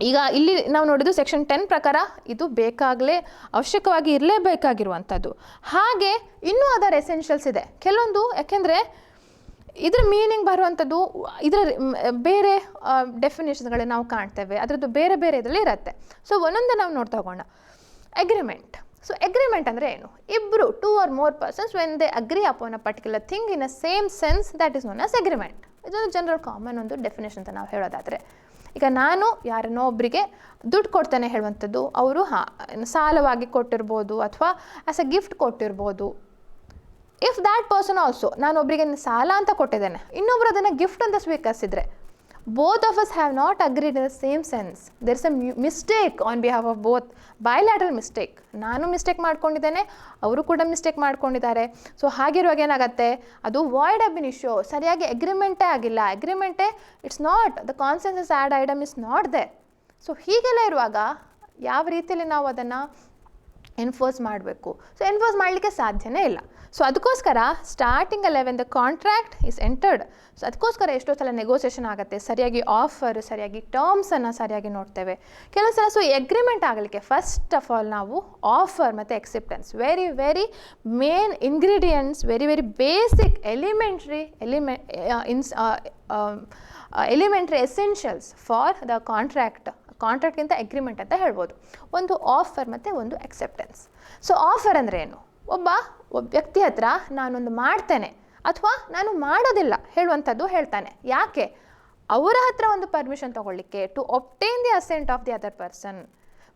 Speaker 1: ಈಗ ಇಲ್ಲಿ ನಾವು ನೋಡಿದ್ದು ಸೆಕ್ಷನ್ 10 ಪ್ರಕಾರ ಇದು ಬೇಕಾಗಲೇ ಅವಶ್ಯಕವಾಗಿ ಇರಲೇಬೇಕಾಗಿರುವಂಥದ್ದು. ಹಾಗೆ ಇನ್ನೂ ಅದರ ಎಸೆನ್ಷಿಯಲ್ಸ್ ಇದೆ ಕೆಲವೊಂದು, ಯಾಕೆಂದರೆ ಇದರ ಮೀನಿಂಗ್ ಬರುವಂಥದ್ದು ಇದರ ಬೇರೆ ಡೆಫಿನೇಷನ್ಗಳನ್ನ ನಾವು ಕಾಣ್ತೇವೆ, ಅದರದ್ದು ಬೇರೆ ಬೇರೆ ಇದರಲ್ಲಿ ಇರುತ್ತೆ. ಸೊ ಒಂದೊಂದು ನಾವು ನೋಡ್ತಾ ಹೋಗೋಣ. ಅಗ್ರಿಮೆಂಟ್. ಸೊ ಅಗ್ರಿಮೆಂಟ್ ಅಂದರೆ ಏನು? ಇಬ್ಬರು 2 or more persons when they agree upon a particular thing in a same sense that is known as agreement. ಇದೊಂದು ಜನರಲ್ ಕಾಮನ್ ಒಂದು ಡೆಫಿನೇಷನ್ ಅಂತ ನಾವು ಹೇಳೋದಾದರೆ, ಈಗ ನಾನು ಯಾರನ್ನೋ ಒಬ್ಬರಿಗೆ ದುಡ್ಡು ಕೊಡ್ತಾನೆ ಹೇಳುವಂಥದ್ದು, ಅವರು ಸಾಲವಾಗಿ ಕೊಟ್ಟಿರ್ಬೋದು ಅಥವಾ ಆ್ಯಸ್ ಅ ಗಿಫ್ಟ್ ಕೊಟ್ಟಿರ್ಬೋದು. ಇಫ್ ದ್ಯಾಟ್ ಪರ್ಸನ್ ಆಲ್ಸೋ, ನಾನು ಒಬ್ಬರಿಗೆ ಸಾಲ ಅಂತ ಕೊಟ್ಟಿದ್ದೇನೆ, ಇನ್ನೊಬ್ರು ಅದನ್ನು ಗಿಫ್ಟ್ ಅಂತ ಸ್ವೀಕರಿಸಿದರೆ, both of us have not agreed in the same sense, there is a mistake on behalf of both, bilateral mistake. ನಾನು ಮಿಸ್ಟೇಕ್ ಮಾಡ್ಕೊಂಡಿದ್ದೇನೆ, ಅವರು ಕೂಡ ಮಿಸ್ಟೇಕ್ ಮಾಡ್ಕೊಂಡಿದ್ದಾರೆ. ಸೊ ಹಾಗಿರುವಾಗ ಏನಾಗುತ್ತೆ, ಅದು ವಾಯ್ಡ್ ಅಬ್ ಇನ್ ಇಶ್ಯೂ, ಸರಿಯಾಗಿ ಅಗ್ರಿಮೆಂಟೇ ಆಗಿಲ್ಲ. ಅಗ್ರಿಮೆಂಟೇ it's not, the consensus ad idem is not there. So ಹೀಗೆಲ್ಲ ಇರುವಾಗ ಯಾವ ರೀತಿಯಲ್ಲಿ ನಾವು ಅದನ್ನು ಎನ್ಫೋರ್ಸ್ ಮಾಡಬೇಕು? ಸೊ ಎನ್ಫೋರ್ಸ್ ಮಾಡಲಿಕ್ಕೆ ಸಾಧ್ಯನೇ ಇಲ್ಲ. ಸೊ ಅದಕ್ಕೋಸ್ಕರ ಸ್ಟಾರ್ಟಿಂಗಲ್ಲೇ when the contract is entered, so ಅದಕ್ಕೋಸ್ಕರ ಎಷ್ಟೋ ಸಲ ನೆಗೋಸಿಯೇಷನ್ ಆಗುತ್ತೆ, ಸರಿಯಾಗಿ ಆಫರ್, ಸರಿಯಾಗಿ ಟರ್ಮ್ಸನ್ನು ಸರಿಯಾಗಿ ನೋಡ್ತೇವೆ ಕೆಲವು ಸಲ. ಸೊ ಎಗ್ರಿಮೆಂಟ್ ಆಗಲಿಕ್ಕೆ ಫಸ್ಟ್ ಆಫ್ ಆಲ್ ನಾವು ಆಫರ್ ಮತ್ತು acceptance, very very main ingredients, very very basic elementary essentials for the ಕಾಂಟ್ರಾಕ್ಟ್ಗಿಂತ ಅಗ್ರಿಮೆಂಟ್ ಅಂತ ಹೇಳ್ಬೋದು. ಒಂದು ಆಫರ್ ಮತ್ತು ಒಂದು ಎಕ್ಸೆಪ್ಟೆನ್ಸ್. ಸೊ ಆಫರ್ ಅಂದರೆ ಏನು? ಒಬ್ಬ ವ್ಯಕ್ತಿ ಹತ್ರ ನಾನೊಂದು ಮಾಡ್ತೇನೆ ಅಥವಾ ನಾನು ಮಾಡೋದಿಲ್ಲ ಹೇಳುವಂಥದ್ದು ಹೇಳ್ತಾನೆ. ಯಾಕೆ? ಅವರ ಹತ್ರ ಒಂದು ಪರ್ಮಿಷನ್ ತೊಗೊಳ್ಳಿಕ್ಕೆ, to obtain the assent of the other person.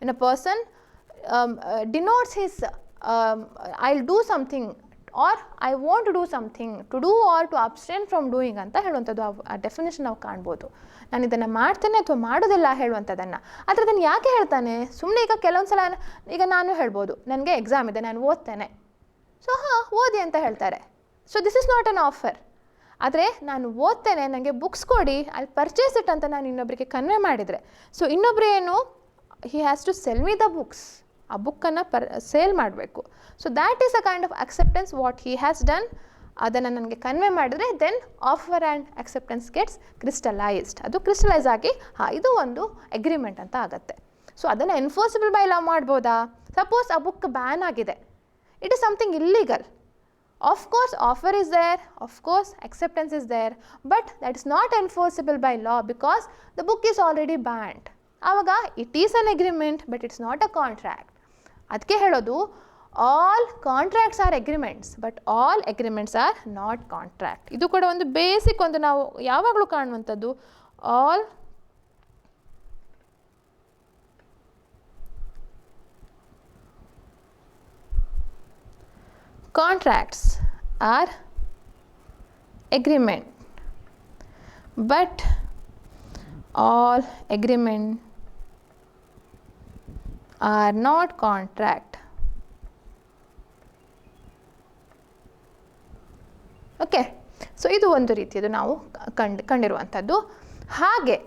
Speaker 1: When a person denotes his I will do something or I want to do something, to do or to abstain from doing ಅಂತ ಹೇಳುವಂಥದ್ದು ಆ ಡೆಫಿನೇಷನ್ ನಾವು ಕಾಣ್ಬೋದು. ನಾನು ಇದನ್ನು ಮಾಡ್ತೇನೆ ಅಥವಾ ಮಾಡೋದಿಲ್ಲ ಹೇಳುವಂಥದ್ದನ್ನು. ಆದರೆ ಅದನ್ನು ಯಾಕೆ ಹೇಳ್ತಾನೆ? ಸುಮ್ಮನೆ ಈಗ ಕೆಲವೊಂದು ಸಲ ಈಗ ನಾನು ಹೇಳ್ಬೋದು, ನನಗೆ ಎಕ್ಸಾಮ್ ಇದೆ, ನಾನು ಓದ್ತೇನೆ, ಸೊ ಓದಿ ಅಂತ ಹೇಳ್ತಾರೆ. So this is not an offer. ಆದರೆ ನಾನು ಓದ್ತೇನೆ, ನನಗೆ ಬುಕ್ಸ್ ಕೊಡಿ, ಅಲ್ಲಿ ಪರ್ಚೇಸ್ ಇಟ್ ಅಂತ ನಾನು ಇನ್ನೊಬ್ಬರಿಗೆ ಕನ್ವೆ ಮಾಡಿದರೆ, ಸೊ ಇನ್ನೊಬ್ಬರು ಏನು, he has to sell me the books, ಆ ಬುಕ್ಕನ್ನು ಸೇಲ್ ಮಾಡಬೇಕು. So that is a kind of acceptance what he has done. ಅದನ್ನು ನನಗೆ ಕನ್ವೆ ಮಾಡಿದ್ರೆ then offer and acceptance gets crystallized. ಅದು ಕ್ರಿಸ್ಟಲೈಸ್ ಆಗಿ ಇದು ಒಂದು ಅಗ್ರಿಮೆಂಟ್ ಅಂತ ಆಗುತ್ತೆ. ಸೊ ಅದನ್ನು ಎನ್ಫೋರ್ಸಿಬಲ್ ಬೈ ಲಾ ಮಾಡ್ಬೋದಾ? ಸಪೋಸ್ ಆ ಬುಕ್ ಬ್ಯಾನ್ ಆಗಿದೆ, it is something illegal. Of course offer is there, of course acceptance is there, but that is not enforceable by law because the book is already banned. ಆವಾಗ it is an agreement but it's not a contract. ಅದಕ್ಕೆ ಹೇಳೋದು all contracts are agreements but all agreements are not contract. ಇದು ಕೂಡ ಒಂದು ಬೇಸಿಕ್ ಒಂದು ನಾವು ಯಾವಾಗಲೂ ಕಾಣುವಂಥದ್ದು. all contracts are agreement but all agreement are not contract. Okay, so ಇದು ಒಂದು ರೀತಿಯದು ನಾವು ಕಂಡಿರುವಂಥದ್ದು. ಹಾಗೆ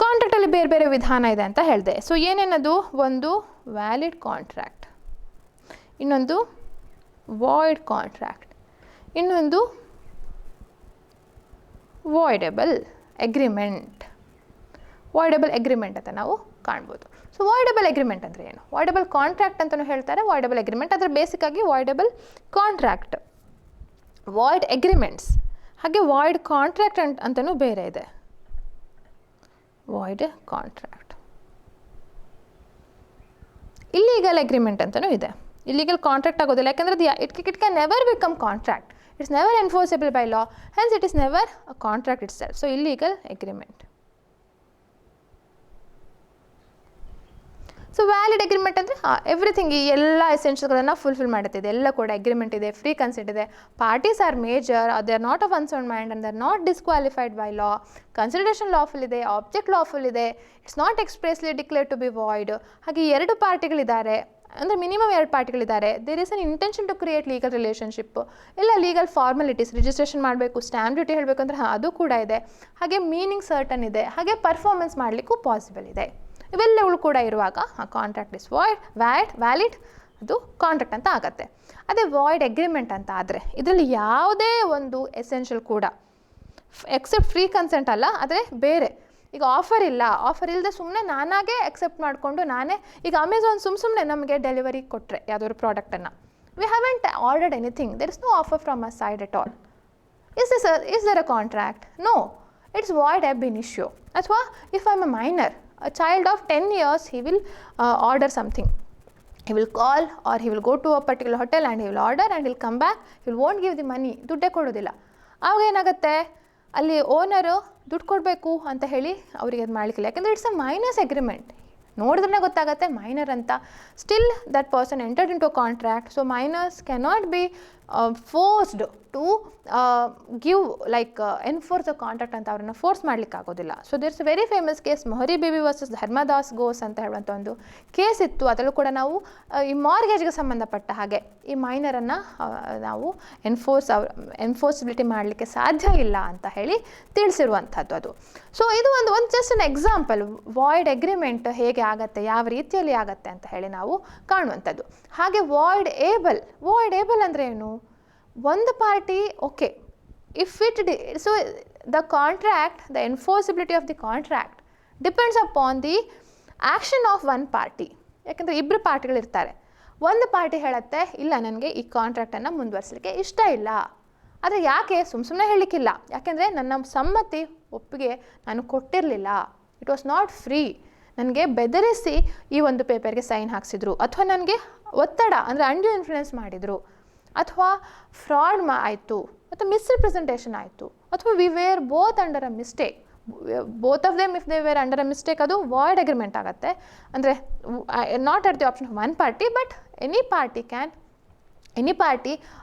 Speaker 1: ಕಾಂಟ್ರಾಕ್ಟಲ್ಲಿ ಬೇರೆ ಬೇರೆ ವಿಧಾನ ಇದೆ ಅಂತ ಹೇಳಿದೆ. ಸೊ ಏನೇನದು? ಒಂದು ವ್ಯಾಲಿಡ್ ಕಾಂಟ್ರಾಕ್ಟ್, ಇನ್ನೊಂದು ವಾಯ್ಡ್ ಕಾಂಟ್ರಾಕ್ಟ್, ಇನ್ನೊಂದು ವಾಯ್ಡಬಲ್ ಅಗ್ರಿಮೆಂಟ್. ವಾಯ್ಡಬಲ್ ಅಗ್ರಿಮೆಂಟ್ ಅಂತ ನಾವು ಕಾಣ್ಬೋದು. ಸೊ ವಾಯ್ಡಬಲ್ ಅಗ್ರಿಮೆಂಟ್ ಅಂದರೆ ಏನು? ವಾಯ್ಡಬಲ್ ಕಾಂಟ್ರಾಕ್ಟ್ ಅಂತಲೂ ಹೇಳ್ತಾರೆ, ವಾಯ್ಡಬಲ್ ಅಗ್ರಿಮೆಂಟ್. ಅದರ ಬೇಸಿಕ್ಕಾಗಿ ವಾಯ್ಡಬಲ್ ಕಾಂಟ್ರಾಕ್ಟ್, ವಾಯ್ಡ್ ಅಗ್ರಿಮೆಂಟ್ಸ್, ಹಾಗೆ ವಾಯ್ಡ್ ಕಾಂಟ್ರಾಕ್ಟ್ ಅಂತಲೂ ಬೇರೆ ಇದೆ. ವಾಯ್ಡ್ ಕಾಂಟ್ರಾಕ್ಟ್, ಇಲ್ಲೀಗಲ್ ಅಗ್ರಿಮೆಂಟ್ ಅಂತಲೂ ಇದೆ. ಇಲ್ಲೀಗಲ್ ಕಾಂಟ್ರಾಕ್ಟ್ ಆಗೋದಿಲ್ಲ, ಯಾಕಂದರೆ it can never become contract. It's never enforceable by law, hence it is never a contract itself. So illegal agreement. So valid agreement ಅಂದರೆ ಎವ್ರಿಥಿಂಗ್, ಈ ಎಲ್ಲ ಎಸೆನ್ಷಿಯಲ್ಗಳನ್ನು ಫುಲ್ಫಿಲ್ ಮಾಡುತ್ತಿದೆ. ಎಲ್ಲ ಕೂಡ ಅಗ್ರಿಮೆಂಟ್ ಇದೆ, ಫ್ರೀ ಕನ್ಸೆಂಟ್ ಇದೆ, parties are major, they are not of unsound mind and they are not disqualified by law, consideration lawful ಇದೆ, ಆಬ್ಜೆಕ್ಟ್ ಲಾಫುಲ್ ಇದೆ, it's not expressly declare to be void. ಹಾಗೆ 2 ಪಾರ್ಟಿಗಳಿದ್ದಾರೆ, ಅಂದರೆ ಮಿನಿಮಮ್ 2 ಪಾರ್ಟಿಗಳಿದ್ದಾರೆ. There is an intention to create legal relationship, ಇಲ್ಲ ಲೀಗಲ್ ಫಾರ್ಮಾಲಿಟೀಸ್, ರಿಜಿಸ್ಟ್ರೇಷನ್ ಮಾಡಬೇಕು, ಸ್ಟ್ಯಾಂಪ್ ಡ್ಯೂಟಿ ಹೇಳಬೇಕು ಅಂದರೆ ಅದು ಕೂಡ ಇದೆ. ಹಾಗೆ ಮೀನಿಂಗ್ ಸರ್ಟನ್ ಇದೆ, ಹಾಗೆ ಪರ್ಫಾರ್ಮೆನ್ಸ್ ಮಾಡಲಿಕ್ಕೂ ಪಾಸಿಬಲ್ ಇದೆ. ಇವೆಲ್ಲಗಳು ಕೂಡ ಇರುವಾಗ ಕಾಂಟ್ರಾಕ್ಟ್ ಇಸ್ ವ್ಯಾಲಿಡ್, ಅದು ಕಾಂಟ್ರಾಕ್ಟ್ ಅಂತ ಆಗುತ್ತೆ. ಅದೇ ವಾಯ್ಡ್ ಅಗ್ರಿಮೆಂಟ್ ಅಂತ ಆದರೆ ಇದರಲ್ಲಿ ಯಾವುದೇ ಒಂದು ಎಸೆನ್ಷಿಯಲ್ ಕೂಡ ಎಕ್ಸೆಪ್ಟ್ ಫ್ರೀ ಕನ್ಸೆಂಟ್ ಅಲ್ಲ, ಆದರೆ ಬೇರೆ. ಈಗ ಆಫರ್ ಇಲ್ಲ, ಆಫರ್ ಇಲ್ಲದೆ ಸುಮ್ಮನೆ ನಾನಾಗೆ ಎಕ್ಸೆಪ್ಟ್ ಮಾಡಿಕೊಂಡು ನಾನೇ, ಈಗ ಅಮೆಝಾನ್ ಸುಮ್ಮನೆ ನಮಗೆ ಡೆಲಿವರಿ ಕೊಟ್ಟರೆ ಯಾವುದಾದ್ರು ಪ್ರಾಡಕ್ಟನ್ನು, we haven't ordered anything, there is no offer from a side at all. Is there a contract? No, it's void ab initio. Athwa if I'm a minor, a child of 10 years, he will order something. He will call or he will go to a particular hotel and he will order and he'll come back. He won't give the money. ದುಡ್ಡೇ ಕೊಡೋದಿಲ್ಲ. ಆವಾಗ ಏನಾಗುತ್ತೆ, ಅಲ್ಲಿ ಓನರು ದುಡ್ಡು ಕೊಡಬೇಕು ಅಂತ ಹೇಳಿ ಅವರಿಗೆ ಅದು ಮಾಡಲಿಕ್ಕಿಲ್ಲ. ಯಾಕೆಂದರೆ ಇಟ್ಸ್ ಅ ಮೈನಸ್ ಅಗ್ರಿಮೆಂಟ್. ನೋಡಿದ್ರೆ ಗೊತ್ತಾಗುತ್ತೆ ಮೈನರ್ ಅಂತ. Still that person entered into contract. So minors cannot be forced to give like enforce the contract ಅಂತ ಅವ್ರನ್ನ ಫೋರ್ಸ್ ಮಾಡಲಿಕ್ಕೆ ಆಗೋದಿಲ್ಲ. So there's a very famous case Mohori Bibee versus Dharmodas Ghose ಅಂತ ಹೇಳುವಂಥ ಒಂದು ಕೇಸ್ ಇತ್ತು. ಅದರಲ್ಲೂ ಕೂಡ ನಾವು ಈ ಮಾರ್ಗೇಜ್ಗೆ ಸಂಬಂಧಪಟ್ಟ ಹಾಗೆ ಈ ಮೈನರನ್ನು ನಾವು ಎನ್ಫೋರ್ಸಿಬಿಲಿಟಿ ಮಾಡಲಿಕ್ಕೆ ಸಾಧ್ಯ ಇಲ್ಲ ಅಂತ ಹೇಳಿ ತಿಳಿಸಿರುವಂಥದ್ದು ಅದು. ಸೊ ಇದು ಒಂದು just an example void agreement ಹೇಗೆ ಆಗತ್ತೆ, ಯಾವ ರೀತಿಯಲ್ಲಿ ಆಗತ್ತೆ ಅಂತ ಹೇಳಿ ನಾವು ಕಾಣುವಂಥದ್ದು. ಹಾಗೆ ವಾಯ್ಡ್ ಏಬಲ್ ಅಂದರೆ ಏನು? ಒಂದು party okay if so the contract, the enforceability of the contract depends upon the action of one party. ಯಾಕೆಂದರೆ ಇಬ್ಬರು ಪಾರ್ಟಿಗಳಿರ್ತಾರೆ. ಒಂದು ಪಾರ್ಟಿ ಹೇಳುತ್ತೆ ಇಲ್ಲ ನನಗೆ ಈ ಕಾಂಟ್ರಾಕ್ಟನ್ನು ಮುಂದುವರಿಸಲಿಕ್ಕೆ ಇಷ್ಟ ಇಲ್ಲ. ಆದರೆ ಯಾಕೆ ಸುಮ್ಮನೆ ಹೇಳಲಿಕ್ಕಿಲ್ಲ, ಯಾಕೆಂದರೆ ನನ್ನ ಸಮ್ಮತಿ ಒಪ್ಪಿಗೆ ನಾನು ಕೊಟ್ಟಿರಲಿಲ್ಲ. It was not free. ನನಗೆ ಬೆದರಿಸಿ ಈ ಒಂದು ಪೇಪರ್ಗೆ ಸೈನ್ ಹಾಕ್ಸಿದ್ರು, ಅಥವಾ ನನಗೆ ಒತ್ತಡ ಅಂದರೆ ಅಂಡ್ಯೂ ಇನ್ಫ್ಲುಯೆನ್ಸ್ ಮಾಡಿದರು, ಅಥವಾ ಫ್ರಾಡ್ ಆಯಿತು, ಅಥವಾ ಮಿಸ್ರಿಪ್ರೆಸೆಂಟೇಷನ್ ಆಯಿತು, ಅಥವಾ we were both under a mistake. Both of them if they were under a mistake, ಅದು ವಾಯ್ಡ್ ಅಗ್ರಿಮೆಂಟ್ ಆಗುತ್ತೆ. ಅಂದರೆ not at the option of one party but any party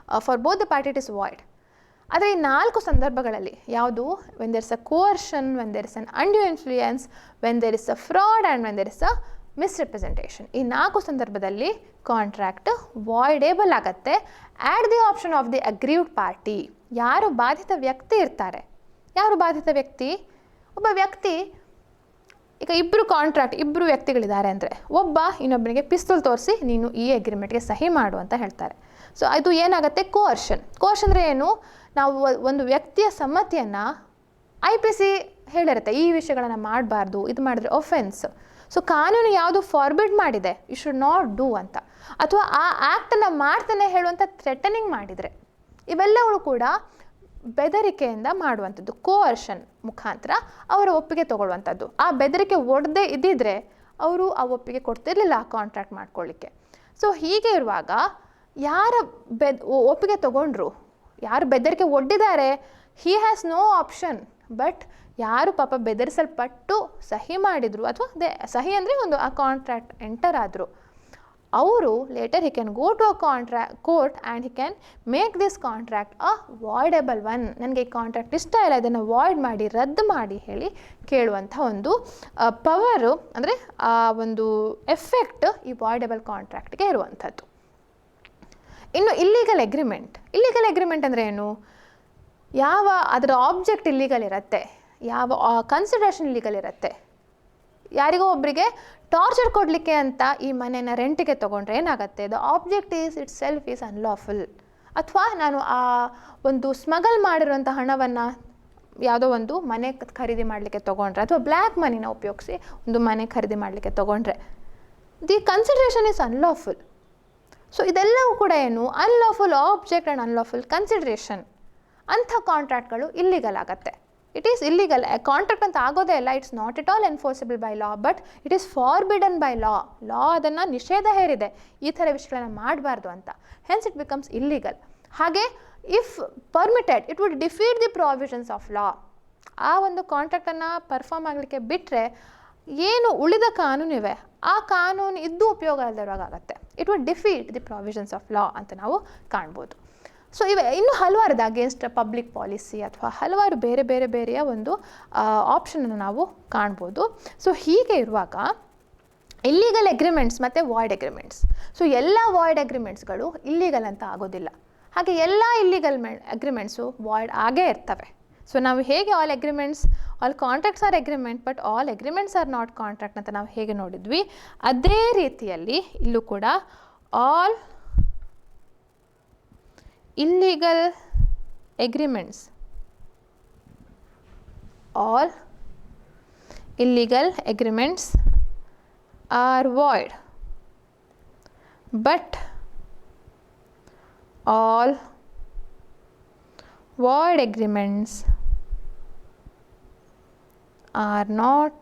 Speaker 1: for both the party it is void. ಆದರೆ ಈ 4 ಸಂದರ್ಭಗಳಲ್ಲಿ ಯಾವುದು? When there is a coercion, when there is an undue influence, when there is a fraud and when there is a misrepresentation. ಈ 4 ಸಂದರ್ಭದಲ್ಲಿ ಕಾಂಟ್ರಾಕ್ಟ್ ವಾಯ್ಡೇಬಲ್ ಆಗುತ್ತೆ at the option of the aggrieved party. ಯಾರು ಬಾಧಿತ ವ್ಯಕ್ತಿ ಇರ್ತಾರೆ, ಯಾರು ಬಾಧಿತ ವ್ಯಕ್ತಿ? ಒಬ್ಬ ವ್ಯಕ್ತಿ, ಈಗ ಇಬ್ಬರು ವ್ಯಕ್ತಿಗಳಿದ್ದಾರೆ ಅಂದರೆ ಒಬ್ಬ ಇನ್ನೊಬ್ಬನಿಗೆ ಪಿಸ್ತೂಲ್ ತೋರಿಸಿ ನೀನು ಈ ಅಗ್ರಿಮೆಂಟ್ಗೆ ಸಹಿ ಮಾಡು ಅಂತ ಹೇಳ್ತಾರೆ. ಸೊ ಅದು ಏನಾಗುತ್ತೆ? ಕೋರ್ಷನ್ ಅಂದರೆ ಏನು? ನಾವು ಒಂದು ವ್ಯಕ್ತಿಯ ಸಮ್ಮತಿಯನ್ನು IPC ಹೇಳಿರುತ್ತೆ, ಈ ವಿಷಯಗಳನ್ನು ಮಾಡಬಾರ್ದು, ಇದು ಮಾಡಿದ್ರೆ ಒಫೆನ್ಸ್. ಸೊ ಕಾನೂನು ಯಾವುದು ಫಾರ್ಬಿಡ್ ಮಾಡಿದೆ, ಯು ಶುಡ್ ನಾಟ್ ಡೂ ಅಂತ, ಅಥವಾ ಆ ಆ್ಯಕ್ಟನ್ನು ಮಾಡ್ತಾನೆ ಹೇಳುವಂಥ ಥ್ರೆಟನಿಂಗ್ ಮಾಡಿದರೆ, ಇವೆಲ್ಲವೂ ಕೂಡ ಬೆದರಿಕೆಯಿಂದ ಮಾಡುವಂಥದ್ದು. ಕೋರ್ಷನ್ ಮುಖಾಂತರ ಅವರ ಒಪ್ಪಿಗೆ ತಗೊಳ್ಳುವಂಥದ್ದು. ಆ ಬೆದರಿಕೆ ಒಡೆದೇ ಇದ್ದಿದ್ರೆ ಅವರು ಆ ಒಪ್ಪಿಗೆ ಕೊಡ್ತಿರ್ಲಿಲ್ಲ ಆ ಕಾಂಟ್ರಾಕ್ಟ್ ಮಾಡ್ಕೊಳ್ಳಿಕ್ಕೆ. ಸೊ ಹೀಗೆ ಇರುವಾಗ ಯಾರ ಒಪ್ಪಿಗೆ ತಗೊಂಡ್ರು, ಯಾರು ಬೆದರಿಕೆ ಒಡ್ಡಿದ್ದಾರೆ, he has no option. But ಯಾರು ಪಾಪ ಬೆದರಿಸಲ್ಪಟ್ಟು ಸಹಿ ಮಾಡಿದರು, ಅಥವಾ ಸಹಿ ಅಂದರೆ ಒಂದು ಆ ಕಾಂಟ್ರಾಕ್ಟ್ ಎಂಟರ್ ಆದರು, ಅವರು later he can go to a court and he can make this contract a voidable one. ನನಗೆ ಈ ಕಾಂಟ್ರಾಕ್ಟ್ ಇಷ್ಟ ಇಲ್ಲ, ಇದನ್ನು ವಾಯ್ಡ್ ಮಾಡಿ, ರದ್ದು ಮಾಡಿ ಹೇಳಿ ಕೇಳುವಂಥ ಒಂದು ಪವರು, ಅಂದರೆ ಆ ಒಂದು ಎಫೆಕ್ಟ್ ಈ ವಾಯ್ಡೇಬಲ್ ಕಾಂಟ್ರಾಕ್ಟ್ಗೆ ಇರುವಂಥದ್ದು. ಇನ್ನು ಇಲ್ಲೀಗಲ್ ಅಗ್ರಿಮೆಂಟ್ ಅಂದರೆ ಏನು? ಯಾವ ಅದರ ಆಬ್ಜೆಕ್ಟ್ ಇಲ್ಲೀಗಲ್ ಇರುತ್ತೆ, ಯಾವ ಕನ್ಸಿಡರೇಷನ್ ಇಲ್ಲೀಗಲ್ ಇರುತ್ತೆ. ಯಾರಿಗೋ ಒಬ್ಬರಿಗೆ ಟಾರ್ಚರ್ ಕೊಡಲಿಕ್ಕೆ ಅಂತ ಈ ಮನೆನ ರೆಂಟಿಗೆ ತೊಗೊಂಡ್ರೆ ಏನಾಗುತ್ತೆ? The object it self is unlawful. ಅಥವಾ ನಾನು ಆ ಒಂದು ಸ್ಮಗಲ್ ಮಾಡಿರುವಂಥ ಹಣವನ್ನು ಯಾವುದೋ ಒಂದು ಮನೆ ಖರೀದಿ ಮಾಡಲಿಕ್ಕೆ ತೊಗೊಂಡ್ರೆ, ಅಥವಾ ಬ್ಲ್ಯಾಕ್ ಮನಿನ ಉಪಯೋಗಿಸಿ ಒಂದು ಮನೆ ಖರೀದಿ ಮಾಡಲಿಕ್ಕೆ ತೊಗೊಂಡ್ರೆ, the consideration is unlawful. So ಇದೆಲ್ಲವೂ ಕೂಡ ಏನು? Unlawful object and unlawful consideration. ಅಂಥ ಕಾಂಟ್ರಾಕ್ಟ್ಗಳು ಇಲ್ಲಿಗಲ್ ಆಗುತ್ತೆ. It is illegal. ಕಾಂಟ್ರಾಕ್ಟ್ ಅಂತ ಆಗೋದೇ ಇಲ್ಲ. It's not at all enforceable by law, but it is forbidden by law. ಅದನ್ನು ನಿಷೇಧ ಹೇರಿದೆ, ಈ ಥರ ವಿಷಯಗಳನ್ನು ಮಾಡಬಾರ್ದು ಅಂತ. Hence it becomes illegal. ಹಾಗೆ if permitted it would defeat the provisions of law. ಆ ಒಂದು ಕಾಂಟ್ರಾಕ್ಟನ್ನು ಪರ್ಫಾರ್ಮ್ ಆಗಲಿಕ್ಕೆ ಬಿಟ್ಟರೆ ಏನು ಉಳಿದ ಕಾನೂನಿವೆ ಆ ಕಾನೂನು ಇದ್ದು ಉಪಯೋಗ ಇಲ್ಲದಿರುವಾಗತ್ತೆ. It would defeat the provisions of law ಅಂತ ನಾವು ಕಾಣ್ಬೋದು. ಸೊ ಇನ್ನೂ ಹಲವಾರು ಅಗೇನ್ಸ್ಟ್ ಪಬ್ಲಿಕ್ ಪಾಲಿಸಿ ಅಥವಾ ಹಲವಾರು ಬೇರೆಯ ಒಂದು ಆಪ್ಷನನ್ನು ನಾವು ಕಾಣ್ಬೋದು. ಸೊ ಹೀಗೆ ಇರುವಾಗ ಇಲ್ಲೀಗಲ್ ಅಗ್ರಿಮೆಂಟ್ಸ್ ಮತ್ತು ವಾಯ್ಡ್ ಅಗ್ರಿಮೆಂಟ್ಸ್. ಸೊ ಎಲ್ಲ ವಾಯ್ಡ್ ಅಗ್ರಿಮೆಂಟ್ಸ್ಗಳು ಇಲ್ಲೀಗಲ್ ಅಂತ ಆಗೋದಿಲ್ಲ. ಹಾಗೆ ಎಲ್ಲ ಇಲ್ಲೀಗಲ್ ಅಗ್ರಿಮೆಂಟ್ಸು ವಾಯ್ಡ್ ಆಗೇ ಇರ್ತವೆ. ಸೊ ನಾವು ಹೇಗೆ all contracts are agreement but all agreements are not contract ಅಂತ ನಾವು ಹೇಗೆ ನೋಡಿದ್ವಿ, ಅದೇ ರೀತಿಯಲ್ಲಿ ಇಲ್ಲೂ ಕೂಡ all illegal agreements are void, but all void agreements are not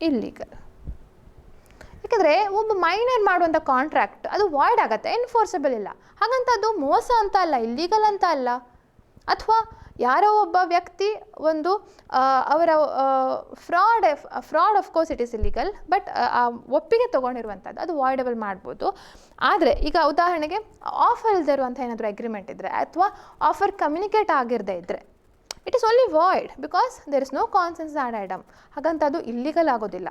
Speaker 1: illegal. ಯಾಕಂದರೆ ಒಬ್ಬ ಮೈನರ್ ಮಾಡುವಂಥ ಕಾಂಟ್ರಾಕ್ಟ್ ಅದು ವಾಯ್ಡ್ ಆಗುತ್ತೆ, ಎನ್ಫೋರ್ಸಬಲ್ ಇಲ್ಲ. ಹಾಗಂತ ಅದು ಮೋಸ ಅಂತ ಅಲ್ಲ, ಇಲ್ಲೀಗಲ್ ಅಂತ ಅಲ್ಲ. ಅಥವಾ ಯಾರೋ ಒಬ್ಬ ವ್ಯಕ್ತಿ ಒಂದು ಅವರ fraud of course it is illegal, but ಒಪ್ಪಿಗೆ ತೊಗೊಂಡಿರುವಂಥದ್ದು ಅದು ವಾಯ್ಡಬಲ್ ಮಾಡ್ಬೋದು. ಆದರೆ ಈಗ ಉದಾಹರಣೆಗೆ ಆಫರ್ ಇಲ್ಲದೆ ಇರುವಂಥ ಏನಾದರೂ ಅಗ್ರಿಮೆಂಟ್ ಇದ್ದರೆ ಅಥವಾ ಆಫರ್ ಕಮ್ಯುನಿಕೇಟ್ ಆಗಿರದೇ ಇದ್ದರೆ it is only void because there is no consensus ad idem. ಹಾಗಂತ ಅದು ಇಲ್ಲೀಗಲ್ ಆಗೋದಿಲ್ಲ.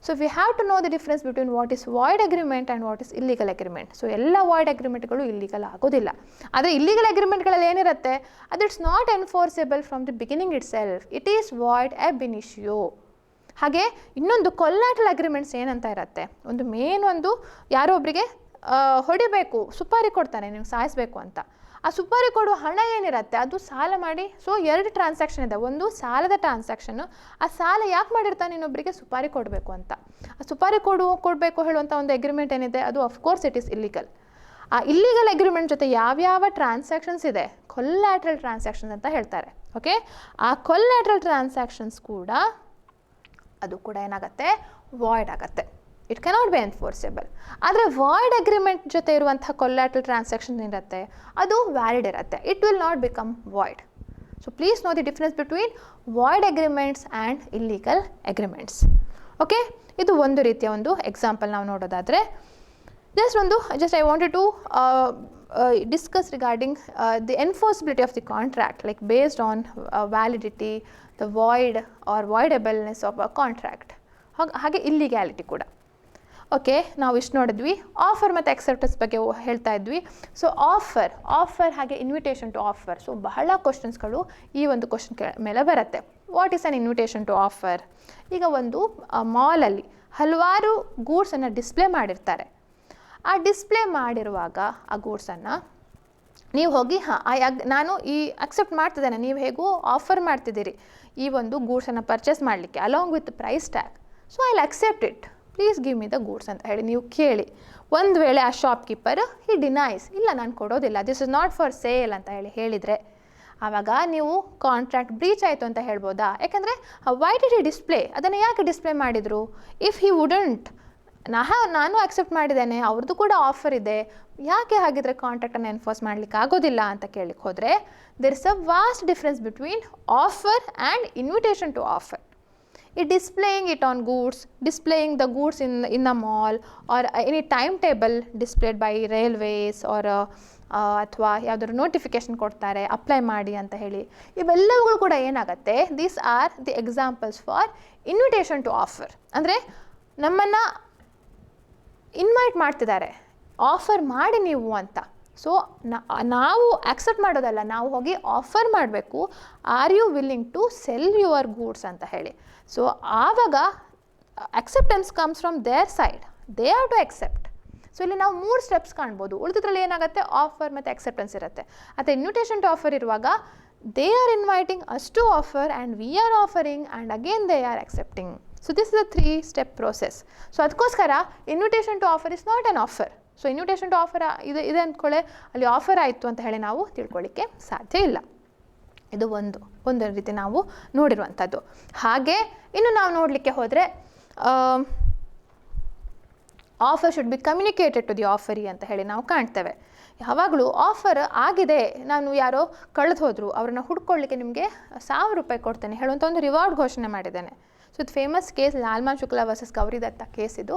Speaker 1: So we have to know the difference between what is void agreement and what is illegal agreement. So ಎಲ್ಲ ವಾಯ್ಡ್ ಅಗ್ರಿಮೆಂಟ್ಗಳು ಇಲ್ಲೀಗಲ್ ಆಗೋದಿಲ್ಲ. ಆದರೆ ಇಲ್ಲೀಗಲ್ ಅಗ್ರಿಮೆಂಟ್ಗಳಲ್ಲಿ ಏನಿರುತ್ತೆ ಅದು it's not enforceable from the beginning itself, it is void ab initio. ಹಾಗೆ ಇನ್ನೊಂದು ಕೊಲ್ಯಾಟ್ರಲ್ ಅಗ್ರಿಮೆಂಟ್ಸ್ ಏನಂತ ಇರುತ್ತೆ, ಒಂದು ಮೇನ್ ಒಂದು ಯಾರೋ ಒಬ್ಬರಿಗೆ ಹೊಡಿಬೇಕು, ಸುಪಾರಿ ಕೊಡ್ತಾನೆ ನೀವು ಸಾಯಿಸಬೇಕು ಅಂತ. ಆ ಸುಪಾರಿ ಕೊಡುವ ಹಣ ಏನಿರುತ್ತೆ ಅದು ಸಾಲ ಮಾಡಿ. ಸೊ 2 ಟ್ರಾನ್ಸಾಕ್ಷನ್ ಇದೆ. ಒಂದು ಸಾಲದ ಟ್ರಾನ್ಸಾಕ್ಷನ್ನು, ಆ ಸಾಲ ಯಾಕೆ ಮಾಡಿರ್ತಾನೆ ಇನ್ನೊಬ್ಬರಿಗೆ ಸುಪಾರಿ ಕೊಡಬೇಕು ಅಂತ. ಆ ಸುಪಾರಿ ಕೊಡಬೇಕು ಹೇಳುವಂಥ ಒಂದು ಅಗ್ರಿಮೆಂಟ್ ಏನಿದೆ ಅದು ಅಫ್ಕೋರ್ಸ್ ಇಟ್ ಈಸ್ ಇಲ್ಲಿಗಲ್. ಆ ಇಲ್ಲಿಗಲ್ ಅಗ್ರಿಮೆಂಟ್ ಜೊತೆ ಯಾವ್ಯಾವ ಟ್ರಾನ್ಸಾಕ್ಷನ್ಸ್ ಇದೆ, ಕೊಲ್ಯಾಟ್ರಲ್ ಟ್ರಾನ್ಸಾಕ್ಷನ್ಸ್ ಅಂತ ಹೇಳ್ತಾರೆ. ಓಕೆ, ಆ ಕೊಲ್ಯಾಟ್ರಲ್ ಟ್ರಾನ್ಸಾಕ್ಷನ್ಸ್ ಕೂಡ ಅದು ಕೂಡ ಏನಾಗುತ್ತೆ, ವಾಯ್ಡ್ ಆಗುತ್ತೆ. It cannot be enforceable. ಆದರೆ ವಾಯ್ಡ್ ಅಗ್ರಿಮೆಂಟ್ ಜೊತೆ ಇರುವಂಥ ಕೊಲ್ಯಾಟ್ರಲ್ ಟ್ರಾನ್ಸಾಕ್ಷನ್ ಇರುತ್ತೆ ಅದು ವ್ಯಾಲಿಡ್ ಇರುತ್ತೆ, it will not become void. So please know the difference between void agreements and illegal agreements. Okay, ಇದು ಒಂದು ರೀತಿಯ ಒಂದು ಎಕ್ಸಾಂಪಲ್ ನಾವು ನೋಡೋದಾದರೆ. Just I wanted to discuss regarding the enforceability of the contract, like based on validity, the void or voidableness of a contract. ಹಾಗೆ ಇಲ್ಲಿಗ್ಯಾಲಿಟಿ ಕೂಡ. ಓಕೆ, ನಾವು ಇಷ್ಟು ನೋಡಿದ್ವಿ. ಆಫರ್ ಮತ್ತು ಅಕ್ಸೆಪ್ಟೆನ್ಸ್ ಬಗ್ಗೆ ಹೇಳ್ತಾ ಇದ್ವಿ. ಸೊ ಆಫರ್ ಹಾಗೆ ಇನ್ವಿಟೇಷನ್ ಟು ಆಫರ್. ಸೊ ಬಹಳ ಕ್ವಶನ್ಸ್ಗಳು ಈ ಒಂದು ಕ್ವಶನ್ ಮೇಲೆ ಬರುತ್ತೆ. What is an invitation to offer? ಈಗ ಒಂದು ಮಾಲಲ್ಲಿ ಹಲವಾರು ಗೂಡ್ಸನ್ನು ಡಿಸ್ಪ್ಲೇ ಮಾಡಿರ್ತಾರೆ. ಆ ಡಿಸ್ಪ್ಲೇ ಮಾಡಿರುವಾಗ ಆ ಗೂಡ್ಸನ್ನು ನೀವು ಹೋಗಿ ನಾನು ಈ ಅಕ್ಸೆಪ್ಟ್ ಮಾಡ್ತಿದ್ದೇನೆ, ನೀವು ಹೇಗೂ ಆಫರ್ ಮಾಡ್ತಿದ್ದೀರಿ ಈ ಒಂದು ಗೂಡ್ಸನ್ನು ಪರ್ಚೇಸ್ ಮಾಡಲಿಕ್ಕೆ along with price tag. So I will accept it, please give me the goods ಅಂತ ಹೇಳಿ ನೀವು ಕೇಳಿ. ಒಂದು ವೇಳೆ ಆ ಶಾಪ್ಕೀಪರ್ ಹಿ ಡಿನೈಸ್, ಇಲ್ಲ ನಾನು ಕೊಡೋದಿಲ್ಲ, this is not for sale ಅಂತ ಹೇಳಿದರೆ ಆವಾಗ ನೀವು ಕಾಂಟ್ರಾಕ್ಟ್ ಬ್ರೀಚ್ ಆಯಿತು ಅಂತ ಹೇಳ್ಬೋದಾ? ಯಾಕಂದರೆ ವೈ ಡಿಡ್ ಹಿ ಡಿಸ್ಪ್ಲೇ, ಅದನ್ನು ಯಾಕೆ ಡಿಸ್ಪ್ಲೇ ಮಾಡಿದರು? ಇಫ್ ಹಿ ವುಡಂಟ್, ನಾನು ಅಕ್ಸೆಪ್ಟ್ ಮಾಡಿದ್ದೇನೆ, ಅವ್ರದ್ದು ಕೂಡ ಆಫರ್ ಇದೆ, ಯಾಕೆ ಹಾಗಿದ್ರೆ ಕಾಂಟ್ರಾಕ್ಟನ್ನು ಎನ್ಫೋರ್ಸ್ ಮಾಡಲಿಕ್ಕೆ ಆಗೋದಿಲ್ಲ ಅಂತ ಕೇಳಲಿಕ್ಕೆ ಹೋದರೆ there is a vast difference between offer and invitation to offer. Displaying it on goods, displaying the goods in a mall or any timetable displayed by railways or ಅಥವಾ ಯಾವುದಾದ್ರು ನೋಟಿಫಿಕೇಶನ್ ಕೊಡ್ತಾರೆ ಅಪ್ಲೈ ಮಾಡಿ ಅಂತ ಹೇಳಿ, ಇವೆಲ್ಲವುಗಳು ಕೂಡ ಏನಾಗುತ್ತೆ, these are the examples for invitation to offer. ಅಂದರೆ ನಮ್ಮನ್ನು ಇನ್ವೈಟ್ ಮಾಡ್ತಿದ್ದಾರೆ, ಆಫರ್ ಮಾಡಿ ನೀವು ಅಂತ. ಸೊ ನಾವು ಆಕ್ಸೆಪ್ಟ್ ಮಾಡೋದಲ್ಲ, ನಾವು ಹೋಗಿ ಆಫರ್ ಮಾಡಬೇಕು, are you willing to sell your goods ಅಂತ ಹೇಳಿ. ಸೊ ಆವಾಗ acceptance comes from their side, they have to accept. So ಇಲ್ಲಿ ನಾವು 3 ಸ್ಟೆಪ್ಸ್ ಕಾಣ್ಬೋದು. ಉಳಿದಿದ್ರಲ್ಲಿ ಏನಾಗುತ್ತೆ, ಆಫರ್ ಮತ್ತು ಅಕ್ಸೆಪ್ಟೆನ್ಸ್ ಇರುತ್ತೆ. ಅಥವಾ ಇನ್ವಿಟೇಷನ್ ಟು ಆಫರ್ ಇರುವಾಗ they are inviting us to offer and we are offering and again they are accepting. So this is a 3-step process. So ಅದಕ್ಕೋಸ್ಕರ invitation to offer is not an offer. So invitation to offer ಇದೆ ಅಂದ್ಕೊಳ್ಳೆ ಅಲ್ಲಿ ಆಫರ್ ಆಯಿತು ಅಂತ ಹೇಳಿ ನಾವು ತಿಳ್ಕೊಳ್ಳಿಕ್ಕೆ ಸಾಧ್ಯ ಇಲ್ಲ. ಇದು ಒಂದು ರೀತಿ ನಾವು ನೋಡಿರುವಂಥದ್ದು. ಹಾಗೆ ಇನ್ನು ನಾವು ನೋಡಲಿಕ್ಕೆ ಹೋದರೆ offer should be communicated to the offeree ಅಂತ ಹೇಳಿ ನಾವು ಕಾಣ್ತೇವೆ. ಯಾವಾಗಲೂ ಆಫರ್ ಆಗಿದೆ, ನಾನು ಯಾರೋ ಕಳೆದು ಹೋದರು, ಅವ್ರನ್ನ ಹುಡ್ಕೊಳ್ಳಿಕ್ಕೆ ನಿಮಗೆ 1000 ರೂಪಾಯಿ ಕೊಡ್ತೇನೆ ಹೇಳುವಂಥ ಒಂದು ರಿವಾರ್ಡ್ ಘೋಷಣೆ ಮಾಡಿದ್ದೇನೆ. ಸೊ ಇದು famous case Lalman Shukla versus Gauri Datt case ಇದು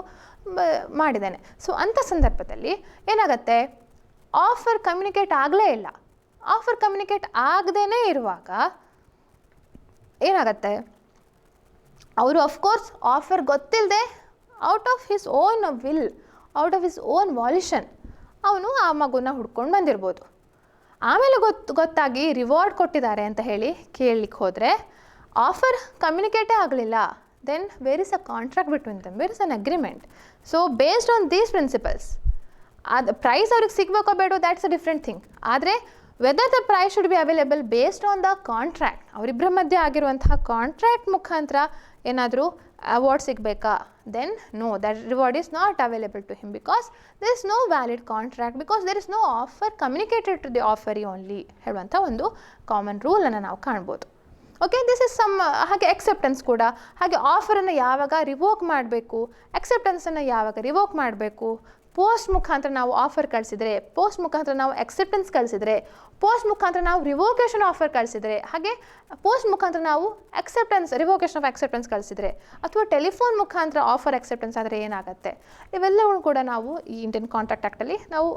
Speaker 1: ಮಾಡಿದ್ದೇನೆ. ಸೊ ಅಂಥ ಸಂದರ್ಭದಲ್ಲಿ ಏನಾಗುತ್ತೆ, ಆಫರ್ ಕಮ್ಯುನಿಕೇಟ್ ಆಗಲೇ ಇಲ್ಲ. ಆಫರ್ ಕಮ್ಯುನಿಕೇಟ್ ಆಗದೇ ಇರುವಾಗ ಏನಾಗುತ್ತೆ, ಅವರು ಅಫ್ಕೋರ್ಸ್ ಆಫರ್ ಗೊತ್ತಿಲ್ಲದೆ out of his own will, out of his own volition ಅವನು ಆ ಮಗುನ ಹುಡ್ಕೊಂಡು ಬಂದಿರ್ಬೋದು. ಆಮೇಲೆ ಗೊತ್ತಾಗಿ ರಿವಾರ್ಡ್ ಕೊಟ್ಟಿದ್ದಾರೆ ಅಂತ ಹೇಳಿ ಕೇಳಲಿಕ್ಕೆ ಹೋದರೆ ಆಫರ್ ಕಮ್ಯುನಿಕೇಟೇ ಆಗಲಿಲ್ಲ. Then where is a contract between them, where is an agreement. So based on these principles ಅದು ಪ್ರೈಸ್ ಅವ್ರಿಗೆ ಸಿಗಬೇಕೋ ಬೇಡೋ ದ್ಯಾಟ್ಸ್ ಅ ಡಿಫ್ರೆಂಟ್ ಥಿಂಗ್. ಆದರೆ whether the prize should be available based on the contract, ಅವರಿಬ್ಬರ ಮಧ್ಯೆ ಆಗಿರುವಂತಹ ಕಾಂಟ್ರಾಕ್ಟ್ ಮುಖಾಂತರ ಏನಾದರೂ ಅವಾರ್ಡ್ ಸಿಗಬೇಕಾ, then no, that reward is not available to him because there is no valid contract, because there is no offer communicated to the offeree only ಹೇಳುವಂಥ ಒಂದು ಕಾಮನ್ ರೂಲನ್ನು ನಾವು ಕಾಣ್ಬೋದು. Okay, this is some. ಹಾಗೆ ಎಕ್ಸೆಪ್ಟೆನ್ಸ್ ಕೂಡ ಹಾಗೆ, ಆಫರನ್ನು ಯಾವಾಗ ರಿವೋಕ್ ಮಾಡಬೇಕು, ಎಕ್ಸೆಪ್ಟೆನ್ಸನ್ನು ಯಾವಾಗ ರಿವೋಕ್ ಮಾಡಬೇಕು, ಪೋಸ್ಟ್ ಮುಖಾಂತರ ನಾವು ಆಫರ್ ಕಳಿಸಿದರೆ, ಪೋಸ್ಟ್ ಮುಖಾಂತರ ನಾವು ಎಕ್ಸೆಪ್ಟೆನ್ಸ್ ಕಳಿಸಿದರೆ, ಪೋಸ್ಟ್ ಮುಖಾಂತರ ನಾವು ರಿವೋಕೇಷನ್ ಆಫರ್ ಕಳಿಸಿದರೆ, ಹಾಗೆ ಪೋಸ್ಟ್ ಮುಖಾಂತರ ನಾವು ರಿವೋಕೇಷನ್ ಆಫ್ ಎಕ್ಸೆಪ್ಟೆನ್ಸ್ ಕಳಿಸಿದರೆ, ಅಥವಾ ಟೆಲಿಫೋನ್ ಮುಖಾಂತರ ಆಫರ್ ಎಕ್ಸೆಪ್ಟೆನ್ಸ್ ಆದರೆ ಏನಾಗುತ್ತೆ, ಇವೆಲ್ಲವೂ ಕೂಡ ನಾವು ಈ ಇಂಡಿಯನ್ ಕಾಂಟ್ರಾಕ್ಟ್ ಆ್ಯಕ್ಟಲ್ಲಿ ನಾವು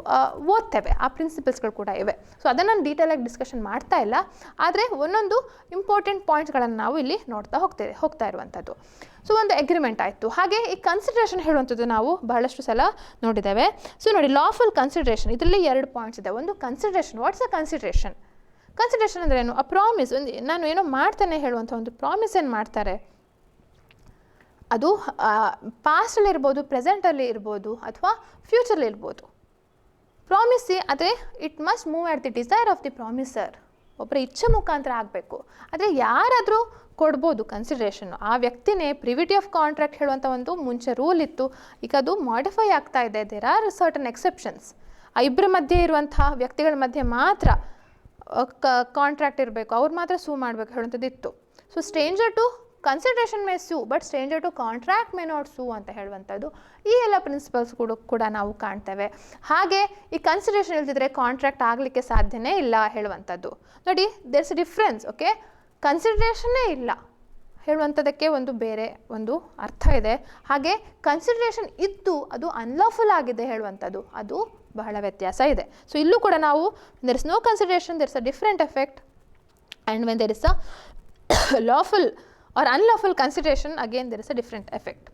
Speaker 1: ಓದ್ತೇವೆ. ಆ ಪ್ರಿನ್ಸಿಪಲ್ಸ್ಗಳು ಕೂಡ ಇವೆ. ಸೊ ಅದನ್ನು ನಾನು ಡೀಟೇಲಾಗಿ ಡಿಸ್ಕಷನ್ ಮಾಡ್ತಾ ಇಲ್ಲ, ಆದರೆ ಒಂದೊಂದು ಇಂಪಾರ್ಟೆಂಟ್ ಪಾಯಿಂಟ್ಸ್ಗಳನ್ನು ನಾವು ಇಲ್ಲಿ ನೋಡ್ತಾ ಹೋಗ್ತಾ ಇರುವಂಥದ್ದು. ಸೊ ಒಂದು ಅಗ್ರಿಮೆಂಟ್ ಆಯಿತು. ಹಾಗೆ ಈ ಕನ್ಸಿಡ್ರೇಷನ್ ಹೇಳುವಂಥದ್ದು ನಾವು ಬಹಳಷ್ಟು ಸಲ ನೋಡಿದ್ದೇವೆ. ಸೊ ನೋಡಿ, ಲಾಫುಲ್ ಕನ್ಸಿಡ್ರೇಷನ್, ಇದರಲ್ಲಿ 2 ಪಾಯಿಂಟ್ಸ್ ಇದೆ. ಒಂದು consideration. What's a consideration? Consideration ಅಂದರೆ ಏನು? ಅ ಪ್ರಾಮಿಸ್, ನಾನು ಏನೋ ಮಾಡ್ತೇನೆ ಹೇಳುವಂಥ ಒಂದು ಪ್ರಾಮಿಸ್ ಏನು ಮಾಡ್ತಾರೆ, ಅದು ಪಾಸ್ಟಲ್ಲಿ ಇರ್ಬೋದು, ಪ್ರೆಸೆಂಟಲ್ಲಿ ಇರ್ಬೋದು, ಅಥವಾ ಫ್ಯೂಚರಲ್ಲಿ ಇರ್ಬೋದು. ಪ್ರಾಮಿಸಿ ಆದರೆ it must move at the desire of the promisor, ಒಬ್ಬರ ಇಚ್ಛೆ ಮುಖಾಂತರ ಆಗಬೇಕು. ಆದರೆ ಯಾರಾದರೂ ಕೊಡ್ಬೋದು ಕನ್ಸಿಡ್ರೇಷನ್ನು, ಆ ವ್ಯಕ್ತಿನೇ. ಪ್ರಿವಿಟಿ ಆಫ್ ಕಾಂಟ್ರಾಕ್ಟ್ ಹೇಳುವಂಥ ಒಂದು ಮುಂಚೆ ರೂಲ್ ಇತ್ತು, ಈಗ ಅದು ಮಾಡಿಫೈ ಆಗ್ತಾ ಇದೆ. There are certain exceptions. ಆ ಇಬ್ಬರ ಮಧ್ಯೆ ಇರುವಂಥ ವ್ಯಕ್ತಿಗಳ ಮಧ್ಯೆ ಮಾತ್ರ ಕಾಂಟ್ರಾಕ್ಟ್ ಇರಬೇಕು, ಅವ್ರು ಮಾತ್ರ ಸೂ ಮಾಡಬೇಕು ಹೇಳುವಂಥದ್ದು ಇತ್ತು. So stranger to consideration may sue, but stranger to contract may not sue ಅಂತ ಹೇಳುವಂಥದ್ದು ಈ ಎಲ್ಲ ಪ್ರಿನ್ಸಿಪಲ್ಸ್ ಕೂಡ ನಾವು ಕಾಣ್ತೇವೆ. ಹಾಗೆ ಈ ಕನ್ಸಿಡ್ರೇಷನ್ ಇಲ್ದಿದ್ರೆ ಕಾಂಟ್ರಾಕ್ಟ್ ಆಗಲಿಕ್ಕೆ ಸಾಧ್ಯನೇ ಇಲ್ಲ ಹೇಳುವಂಥದ್ದು. ನೋಡಿ, ದೇರ್ಸ್ ಎ ಡಿಫ್ರೆನ್ಸ್. ಓಕೆ, ಕನ್ಸಿಡ್ರೇಷನ್ನೇ ಇಲ್ಲ ಹೇಳುವಂಥದ್ದಕ್ಕೆ ಒಂದು ಬೇರೆ ಒಂದು ಅರ್ಥ ಇದೆ. ಹಾಗೆ ಕನ್ಸಿಡ್ರೇಷನ್ ಇದ್ದು ಅದು ಅನ್ಲಾಫುಲ್ ಆಗಿದೆ ಹೇಳುವಂಥದ್ದು, ಅದು ಬಹಳ ವ್ಯತ್ಯಾಸ ಇದೆ. ಸೊ ಇಲ್ಲೂ ಕೂಡ ನಾವು there is no consideration, there is a different effect, and when there is a lawful or unlawful consideration, again there is a different effect.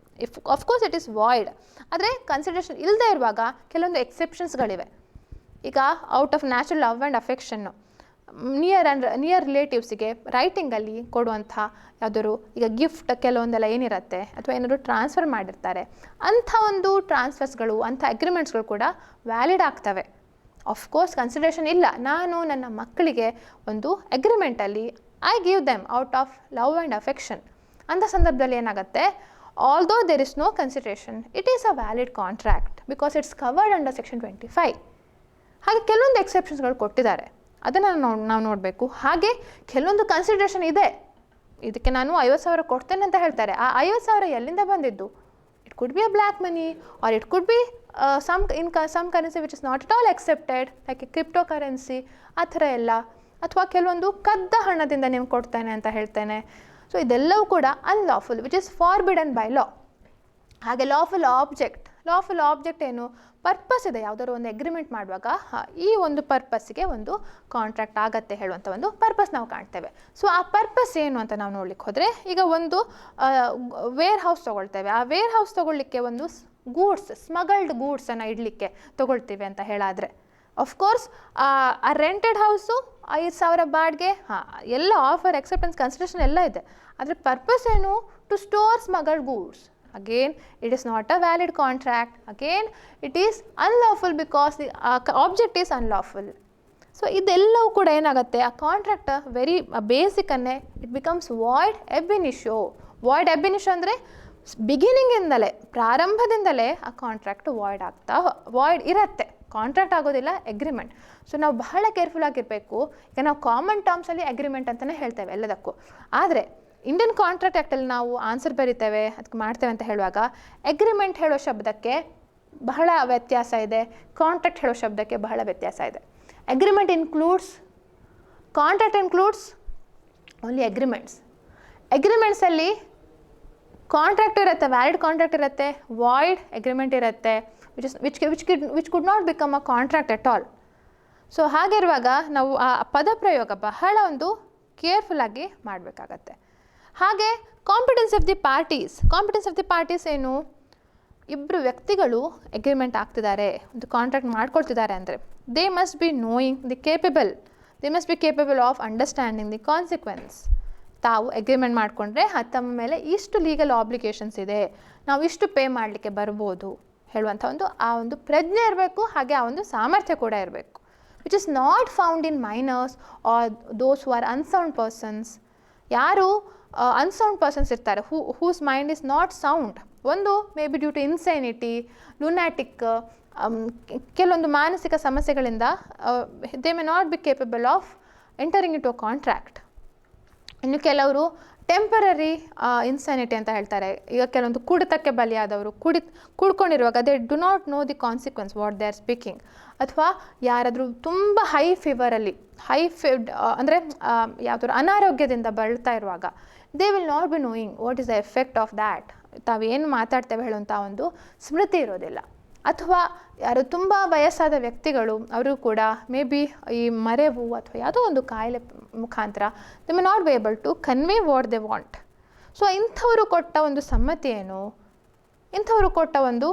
Speaker 1: Of course it is void. ಆದರೆ ಕನ್ಸಿಡ್ರೇಷನ್ ಇಲ್ಲದೆ ಇರುವಾಗ ಕೆಲವೊಂದು ಎಕ್ಸೆಪ್ಷನ್ಸ್ಗಳಿವೆ. ಈಗ out of natural love and affection near ರಿಲೇಟಿವ್ಸಿಗೆ ರೈಟಿಂಗಲ್ಲಿ ಕೊಡುವಂಥ ಯಾವುದಾದ್ರು ಈಗ ಗಿಫ್ಟ್ ಕೆಲವೊಂದೆಲ್ಲ ಏನಿರುತ್ತೆ, ಅಥವಾ ಏನಾದರೂ ಟ್ರಾನ್ಸ್ಫರ್ ಮಾಡಿರ್ತಾರೆ, ಅಂಥ ಒಂದು ಟ್ರಾನ್ಸ್ಫರ್ಸ್ಗಳು, ಅಂಥ ಅಗ್ರಿಮೆಂಟ್ಸ್ಗಳು ಕೂಡ ವ್ಯಾಲಿಡ್ ಆಗ್ತವೆ. ಆಫ್ಕೋರ್ಸ್ ಕನ್ಸಿಡ್ರೇಷನ್ ಇಲ್ಲ, ನಾನು ನನ್ನ ಮಕ್ಕಳಿಗೆ ಒಂದು ಅಗ್ರಿಮೆಂಟಲ್ಲಿ I give them out of love and affection, ಅಂಥ ಸಂದರ್ಭದಲ್ಲಿ ಏನಾಗುತ್ತೆ, although there is no consideration, it is a valid contract because it's covered under section 25. ಹಾಗೆ ಕೆಲವೊಂದು ಎಕ್ಸೆಪ್ಷನ್ಸ್ಗಳು ಕೊಟ್ಟಿದ್ದಾರೆ, ಅದನ್ನು ನಾವು ನೋಡಬೇಕು. ಹಾಗೆ ಕೆಲವೊಂದು ಕನ್ಸಿಡ್ರೇಷನ್ ಇದೆ, ಇದಕ್ಕೆ ನಾನು 50,000 ಕೊಡ್ತೇನೆ ಅಂತ ಹೇಳ್ತಾರೆ. ಆ 50,000 ಎಲ್ಲಿಂದ ಬಂದಿದ್ದು? It could be a black money, or it could be some currency which is not at all accepted, like crypto currency, ಆ ಥರ ಎಲ್ಲ. ಅಥವಾ ಕೆಲವೊಂದು ಕದ್ದ ಹಣದಿಂದ ನೀವು ಕೊಡ್ತೇನೆ ಅಂತ ಹೇಳ್ತೇನೆ. ಸೊ ಇದೆಲ್ಲವೂ ಕೂಡ unlawful, which is forbidden by ಲಾ. ಹಾಗೆ ಲಾಫುಲ್ ಆಬ್ಜೆಕ್ಟ್ ಏನು? ಪರ್ಪಸ್ ಇದೆ. ಯಾವುದಾದ್ರು ಒಂದು ಅಗ್ರಿಮೆಂಟ್ ಮಾಡುವಾಗ ಈ ಒಂದು ಪರ್ಪಸ್ಸಿಗೆ ಒಂದು ಕಾಂಟ್ರಾಕ್ಟ್ ಆಗತ್ತೆ ಹೇಳುವಂಥ ಒಂದು ಪರ್ಪಸ್ ನಾವು ಕಾಣ್ತೇವೆ. ಸೊ ಆ ಪರ್ಪಸ್ ಏನು ಅಂತ ನಾವು ನೋಡ್ಲಿಕ್ಕೆ ಹೋದರೆ, ಈಗ ಒಂದು ವೇರ್ ಹೌಸ್ ತೊಗೊಳ್ತೇವೆ. ಆ ವೇರ್ ಹೌಸ್ ತೊಗೊಳ್ಲಿಕ್ಕೆ ಒಂದು ಸ್ಮಗಲ್ಡ್ ಗೂಡ್ಸನ್ನು ಇಡಲಿಕ್ಕೆ ತೊಗೊಳ್ತೀವಿ ಅಂತ ಹೇಳಾದರೆ, ಆಫ್ಕೋರ್ಸ್ ಆ ರೆಂಟೆಡ್ ಹೌಸು 5,000 ಬಾಡಿಗೆ, ಎಲ್ಲ ಆಫರ್, ಎಕ್ಸೆಪ್ಟೆನ್ಸ್, ಕನ್ಸಿಡರೇಷನ್ ಎಲ್ಲ ಇದೆ. ಆದರೆ ಪರ್ಪಸ್ ಏನು? To store smuggled goods. Again, it is not a valid contract. Again, it is unlawful because the object is unlawful. So, ಇದೆಲ್ಲವೂ ಕೂಡ ಏನಾಗುತ್ತೆ, ಆ ಕಾಂಟ್ರಾಕ್ಟ್ ವೆರಿ ಬೇಸಿಕನ್ನೇ it becomes void ab initio. Void ab initio ಅಂದರೆ ಬಿಗಿನಿಂಗಿಂದಲೇ, ಪ್ರಾರಂಭದಿಂದಲೇ ಆ ಕಾಂಟ್ರಾಕ್ಟ್ ವಾಯ್ಡ್ ಇರುತ್ತೆ. ಕಾಂಟ್ರಾಕ್ಟ್ ಆಗೋದಿಲ್ಲ, ಅಗ್ರಿಮೆಂಟ್. ಸೊ ನಾವು ಬಹಳ ಕೇರ್ಫುಲ್ ಆಗಿರಬೇಕು. ಈಗ ನಾವು ಕಾಮನ್ ಟರ್ಮ್ಸಲ್ಲಿ ಅಗ್ರಿಮೆಂಟ್ ಅಂತಲೇ ಹೇಳ್ತೇವೆ ಎಲ್ಲದಕ್ಕೂ. ಆದರೆ ಇಂಡಿಯನ್ ಕಾಂಟ್ರಾಕ್ಟ್ ಆ್ಯಕ್ಟಲ್ಲಿ ನಾವು ಆನ್ಸರ್ ಬರಿತೇವೆ, ಅದಕ್ಕೆ ಮಾಡ್ತೇವೆ ಅಂತ ಹೇಳುವಾಗ ಅಗ್ರಿಮೆಂಟ್ ಹೇಳೋ ಶಬ್ದಕ್ಕೆ ಬಹಳ ವ್ಯತ್ಯಾಸ ಇದೆ, ಕಾಂಟ್ರಾಕ್ಟ್ ಹೇಳೋ ಶಬ್ದಕ್ಕೆ ಬಹಳ ವ್ಯತ್ಯಾಸ ಇದೆ. ಅಗ್ರಿಮೆಂಟ್ ಕಾಂಟ್ರಾಕ್ಟ್ ಇನ್ಕ್ಲೂಡ್ಸ್ ಓನ್ಲಿ ಅಗ್ರಿಮೆಂಟ್ಸಲ್ಲಿ ಕಾಂಟ್ರಾಕ್ಟ್ ಇರುತ್ತೆ, ವ್ಯಾಲಿಡ್ ಕಾಂಟ್ರಾಕ್ಟ್ ಇರುತ್ತೆ, ವಾಯ್ಡ್ ಅಗ್ರಿಮೆಂಟ್ ಇರುತ್ತೆ, which could not become a contract at all. So ಹಾಗಿರುವಾಗ ನಾವು ಆ ಪದಪ್ರಯೋಗ ಬಹಳ ಒಂದು ಕೇರ್ಫುಲ್ಲಾಗಿ ಮಾಡಬೇಕಾಗತ್ತೆ. ಹಾಗೆ ಕಾಂಪಿಟೆನ್ಸ್ ಆಫ್ ದಿ ಪಾರ್ಟೀಸ್ ಏನು? ಇಬ್ಬರು ವ್ಯಕ್ತಿಗಳು ಅಗ್ರಿಮೆಂಟ್ ಆಗ್ತಿದ್ದಾರೆ, ಒಂದು ಕಾಂಟ್ರಾಕ್ಟ್ ಮಾಡ್ಕೊಳ್ತಿದ್ದಾರೆ ಅಂದರೆ they must B capable of understanding the consequence. ತಾವು ಅಗ್ರಿಮೆಂಟ್ ಮಾಡಿಕೊಂಡ್ರೆ ತಮ್ಮ ಮೇಲೆ ಇಷ್ಟು ಲೀಗಲ್ ಆಬ್ಲಿಗೇಷನ್ಸ್ ಇದೆ, ನಾವು ಇಷ್ಟು ಪೇ ಮಾಡಲಿಕ್ಕೆ ಬರ್ಬೋದು ಹೇಳುವಂಥ ಆ ಒಂದು ಪ್ರಜ್ಞೆ ಇರಬೇಕು. ಹಾಗೆ ಆ ಒಂದು ಸಾಮರ್ಥ್ಯ ಕೂಡ ಇರಬೇಕು, which is not found in minors are those who are unsound persons. ಯಾರು ಅನ್ಸೌಂಡ್ ಪರ್ಸನ್ಸ್ ಇರ್ತಾರೆ, whose mind is not sound, ಒಂದು may be due to insanity, lunatic, ಕೆಲವೊಂದು ಮಾನಸಿಕ ಸಮಸ್ಯೆಗಳಿಂದ they may not be capable of entering into a contract. ಇನ್ನು ಕೆಲವರು ಟೆಂಪರರಿ ಇನ್ಸೈನಿಟಿ ಅಂತ ಹೇಳ್ತಾರೆ. ಈಗ ಕೆಲವೊಂದು ಕುಡಿತಕ್ಕೆ ಬಲಿಯಾದವರು ಕುಡ್ಕೊಂಡಿರುವಾಗ they do not know the consequence what they are speaking. ಅಥವಾ ಯಾರಾದರೂ ತುಂಬ ಹೈ ಫೀವರಲ್ಲಿ ಅಂದರೆ ಯಾವುದಾದ್ರು ಅನಾರೋಗ್ಯದಿಂದ ಬಳಲ್ತಾ ಇರುವಾಗ they will not be knowing what is the effect of that. ತಾವೇನು ಮಾತಾಡ್ತೇವೆ ಹೇಳುವಂಥ ಒಂದು ಸ್ಮೃತಿ ಇರೋದಿಲ್ಲ. ಅಥವಾ ಯಾರು ತುಂಬ ವಯಸ್ಸಾದ ವ್ಯಕ್ತಿಗಳು, ಅವರು ಕೂಡ ಮೇ ಬಿ ಈ ಮರೆವು ಅಥವಾ ಯಾವುದೋ ಒಂದು ಕಾಯಿಲೆ ಮುಖಾಂತರ they may not be able to convey what they want. So ಇಂಥವರು ಕೊಟ್ಟ ಒಂದು ಸಮ್ಮತಿ ಏನು, ಇಂಥವರು ಕೊಟ್ಟ ಒಂದು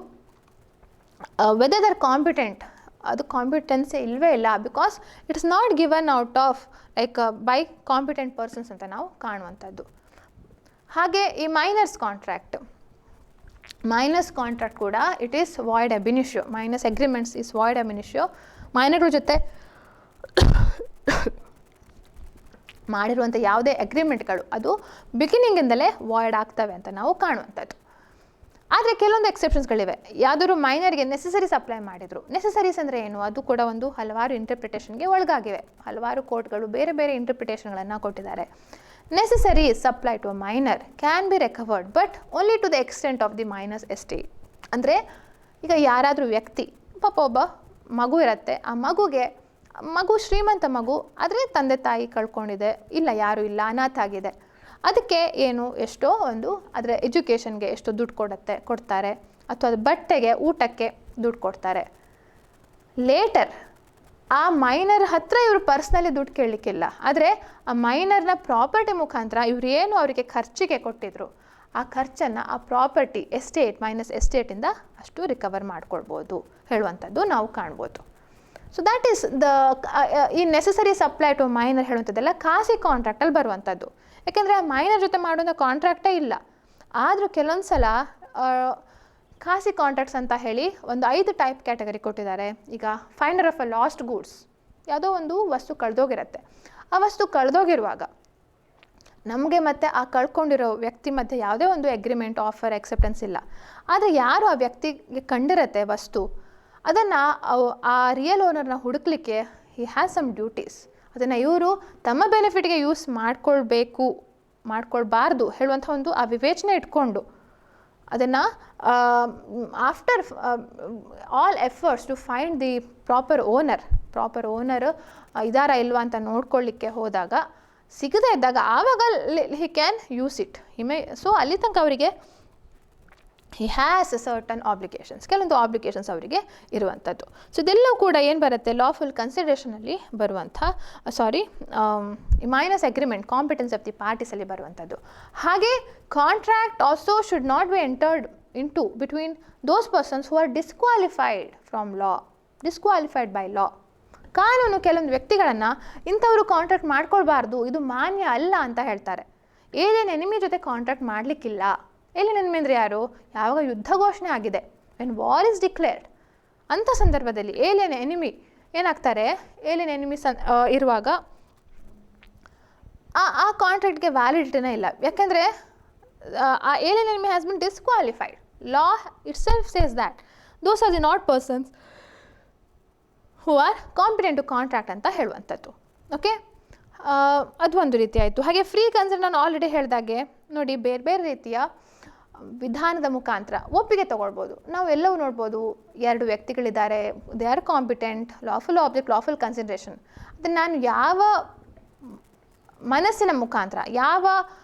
Speaker 1: ವೆದರ್ ದರ್ ಕಾಂಪಿಟೆಂಟ್, ಅದು ಕಾಂಪಿಟೆನ್ಸಿ ಇಲ್ಲವೇ ಇಲ್ಲ, because it's not given out of like by competent persons ಅಂತ ನಾವು ಕಾಣುವಂಥದ್ದು. ಹಾಗೆ ಈ ಮೈನರ್ಸ್ ಕಾಂಟ್ರಾಕ್ಟ್ ಕೂಡ it is void ab initio. Minors agreements is void ab initio. ಮೈನರ್ಗಳ ಜೊತೆ ಮಾಡಿರುವಂಥ ಯಾವುದೇ ಅಗ್ರಿಮೆಂಟ್ಗಳು ಅದು ಬಿಗಿನಿಂಗಿಂದಲೇ ವಾಯ್ಡ್ ಆಗ್ತವೆ ಅಂತ ನಾವು ಕಾಣುವಂಥದ್ದು. ಆದರೆ ಕೆಲವೊಂದು ಎಕ್ಸೆಪ್ಷನ್ಸ್ಗಳಿವೆ. ಯಾವುದಾದ್ರು ಮೈನರ್ಗೆ ನೆಸೆಸರೀಸ್ ಅಪ್ಲೈ ಮಾಡಿದರು. ನೆಸೆಸರೀಸ್ ಅಂದರೆ ಏನು, ಅದು ಕೂಡ ಒಂದು ಹಲವಾರು ಇಂಟರ್ಪ್ರಿಟೇಷನ್ಗೆ ಒಳಗಾಗಿವೆ. ಹಲವಾರು ಕೋರ್ಟ್ಗಳು ಬೇರೆ ಬೇರೆ ಇಂಟರ್ಪ್ರಿಟೇಷನ್ಗಳನ್ನು ಕೊಟ್ಟಿದ್ದಾರೆ. Necessaries applied to a minor can be recovered but only to the extent of the minor's estate. ಅಂದರೆ ಈಗ ಯಾರಾದರೂ ವ್ಯಕ್ತಿ ಪಾಪ ಒಬ್ಬ ಮಗು ಇರುತ್ತೆ, ಆ ಮಗು ಶ್ರೀಮಂತ ಮಗು, ಆದರೆ ತಂದೆ ತಾಯಿ ಕಳ್ಕೊಂಡಿದೆ, ಇಲ್ಲ ಯಾರೂ ಇಲ್ಲ, ಅನಾಥ ಆಗಿದೆ. ಅದಕ್ಕೆ ಏನು ಎಷ್ಟೋ ಒಂದು ಅದರ ಎಜುಕೇಷನ್ಗೆ ಎಷ್ಟು ದುಡ್ಡು ಕೊಡ್ತಾರೆ, ಅಥವಾ ಅದು ಬಟ್ಟೆಗೆ ಊಟಕ್ಕೆ ದುಡ್ಡು ಕೊಡ್ತಾರೆ. ಲೇಟರ್ ಆ ಮೈನರ್ ಹತ್ರ ಇವರು ಪರ್ಸ್ನಲಿ ದುಡ್ಡು ಕೇಳಲಿಕ್ಕಿಲ್ಲ, ಆದರೆ ಆ ಮೈನರ್ನ ಪ್ರಾಪರ್ಟಿ ಮುಖಾಂತರ ಇವರು ಏನು ಅವರಿಗೆ ಖರ್ಚಿಗೆ ಕೊಟ್ಟಿದ್ರು ಆ ಖರ್ಚನ್ನು ಆ ಪ್ರಾಪರ್ಟಿ ಮೈನಸ್ ಎಸ್ಟೇಟಿಂದ ಅಷ್ಟು ರಿಕವರ್ ಮಾಡ್ಕೊಳ್ಬೋದು ಹೇಳುವಂಥದ್ದು ನಾವು ಕಾಣ್ಬೋದು. ಸೊ ದ್ಯಾಟ್ ಈಸ್ ಈ ನೆಸೆಸರೀಸ್ ಅಪ್ಲೈ ಟು ಮೈನರ್ ಹೇಳುವಂಥದ್ದೆಲ್ಲ ಖಾಸಿ ಕಾಂಟ್ರಾಕ್ಟಲ್ಲಿ ಬರುವಂಥದ್ದು. ಯಾಕೆಂದರೆ ಆ ಮೈನರ್ ಜೊತೆ ಮಾಡುವಂಥ ಕಾಂಟ್ರಾಕ್ಟೇ ಇಲ್ಲ. ಆದರೂ ಕೆಲವೊಂದು ಸಲ ಖಾಸಿ ಕಾಂಟ್ರಾಕ್ಟ್ಸ್ ಅಂತ ಹೇಳಿ ಒಂದು 5 ಟೈಪ್ ಕ್ಯಾಟಗರಿ ಕೊಟ್ಟಿದ್ದಾರೆ. ಈಗ finder of a last goods, ಯಾವುದೋ ಒಂದು ವಸ್ತು ಕಳೆದೋಗಿರುತ್ತೆ. ಆ ವಸ್ತು ಕಳೆದೋಗಿರುವಾಗ ನಮಗೆ ಮತ್ತು ಆ ಕಳ್ಕೊಂಡಿರೋ ವ್ಯಕ್ತಿ ಮಧ್ಯೆ ಯಾವುದೇ ಒಂದು ಅಗ್ರಿಮೆಂಟ್, ಆಫರ್, ಎಕ್ಸೆಪ್ಟೆನ್ಸ್ ಇಲ್ಲ. ಆದರೆ ಯಾರು ಆ ವ್ಯಕ್ತಿಗೆ ಕಂಡಿರತ್ತೆ ವಸ್ತು, ಅದನ್ನು ಆ ರಿಯಲ್ ಓನರ್ನ ಹುಡುಕ್ಲಿಕ್ಕೆ ಹಿ ಹ್ಯಾಸ್ ಸಮ್ ಡ್ಯೂಟೀಸ್. ಅದನ್ನು ಇವರು ತಮ್ಮ ಬೆನಿಫಿಟ್ಗೆ ಯೂಸ್ ಮಾಡ್ಕೊಳ್ಬಾರ್ದು ಹೇಳುವಂಥ ಒಂದು ಆ ವಿವೇಚನೆ ಇಟ್ಕೊಂಡು ಅದನ್ನು after all efforts to find the proper owner ಇದಾರಾ ಇಲ್ವಾ ಅಂತ ನೋಡ್ಕೊಳ್ಳಿಕ್ಕೆ ಹೋದಾಗ ಸಿಗದೇ ಇದ್ದಾಗ ಆವಾಗ he can use it. So ಅಲ್ಲಿ ತನಕ ಅವರಿಗೆ ಹಿ ಹ್ಯಾಸ್ ಸರ್ಟನ್ ಆಬ್ಲಿಗೇಷನ್ಸ್, ಕೆಲವೊಂದು ಆಬ್ಲಿಗೇಷನ್ಸ್ ಅವರಿಗೆ ಇರುವಂಥದ್ದು. ಸೊ ಇದೆಲ್ಲವೂ ಕೂಡ ಏನು ಬರುತ್ತೆ, ಲಾಫುಲ್ ಕನ್ಸಿಡರೇಷನಲ್ಲಿ ಬರುವಂಥ minors agreement, competence of the ಪಾರ್ಟೀಸಲ್ಲಿ ಬರುವಂಥದ್ದು. ಹಾಗೆ contract also should not be entered into between those persons who are disqualified by law. ಕಾನೂನು ಕೆಲವೊಂದು ವ್ಯಕ್ತಿಗಳನ್ನು ಇಂಥವರು ಕಾಂಟ್ರಾಕ್ಟ್ ಮಾಡ್ಕೊಳ್ಬಾರ್ದು, ಇದು ಮಾನ್ಯ ಅಲ್ಲ ಅಂತ ಹೇಳ್ತಾರೆ. ಏಲಿಯನ್ ಎನಿಮಿ ಜೊತೆ ಕಾಂಟ್ರಾಕ್ಟ್ ಮಾಡಲಿಕ್ಕಿಲ್ಲ. ಏಲಿಯನ್ ಎನಿಮಿ ಅಂದರೆ ಯಾರು, ಯಾವಾಗ ಯುದ್ಧ ಘೋಷಣೆ ಆಗಿದೆ, ವೆನ್ ವಾರ್ ಇಸ್ ಡಿಕ್ಲೇರ್ಡ್, ಅಂಥ ಸಂದರ್ಭದಲ್ಲಿ ಏಲಿಯನ್ ಎನಿಮಿ ಏನಾಗ್ತಾರೆ, ಏಲಿಯನ್ ಎನಿಮಿ ಇರುವಾಗ ಆ ಕಾಂಟ್ರಾಕ್ಟ್ಗೆ ವ್ಯಾಲಿಡಿಟಿನೇ ಇಲ್ಲ. ಯಾಕೆಂದರೆ alien enemy has been disqualified. Law itself says that those are the not persons who are competent to contract ಅಂತ ಹೇಳುವಂಥದ್ದು. ಓಕೆ, ಅದು ಒಂದು ರೀತಿ ಆಯಿತು. ಹಾಗೆ ಫ್ರೀ ಕನ್ಸೆಂಟ್ ನಾನು ಆಲ್ರೆಡಿ ಹೇಳಿದಾಗೆ ನೋಡಿ, ಬೇರೆ ಬೇರೆ ರೀತಿಯ ವಿಧಾನದ ಮುಖಾಂತರ ಒಪ್ಪಿಗೆ ತೊಗೊಳ್ಬೋದು. ನಾವು ಎಲ್ಲವೂ ನೋಡ್ಬೋದು, 2 ವ್ಯಕ್ತಿಗಳಿದ್ದಾರೆ, they are competent, lawful object, lawful consideration. ಅದನ್ನು ನಾನು ಯಾವ ಮನಸ್ಸಿನ ಮುಖಾಂತರ, ಯಾವ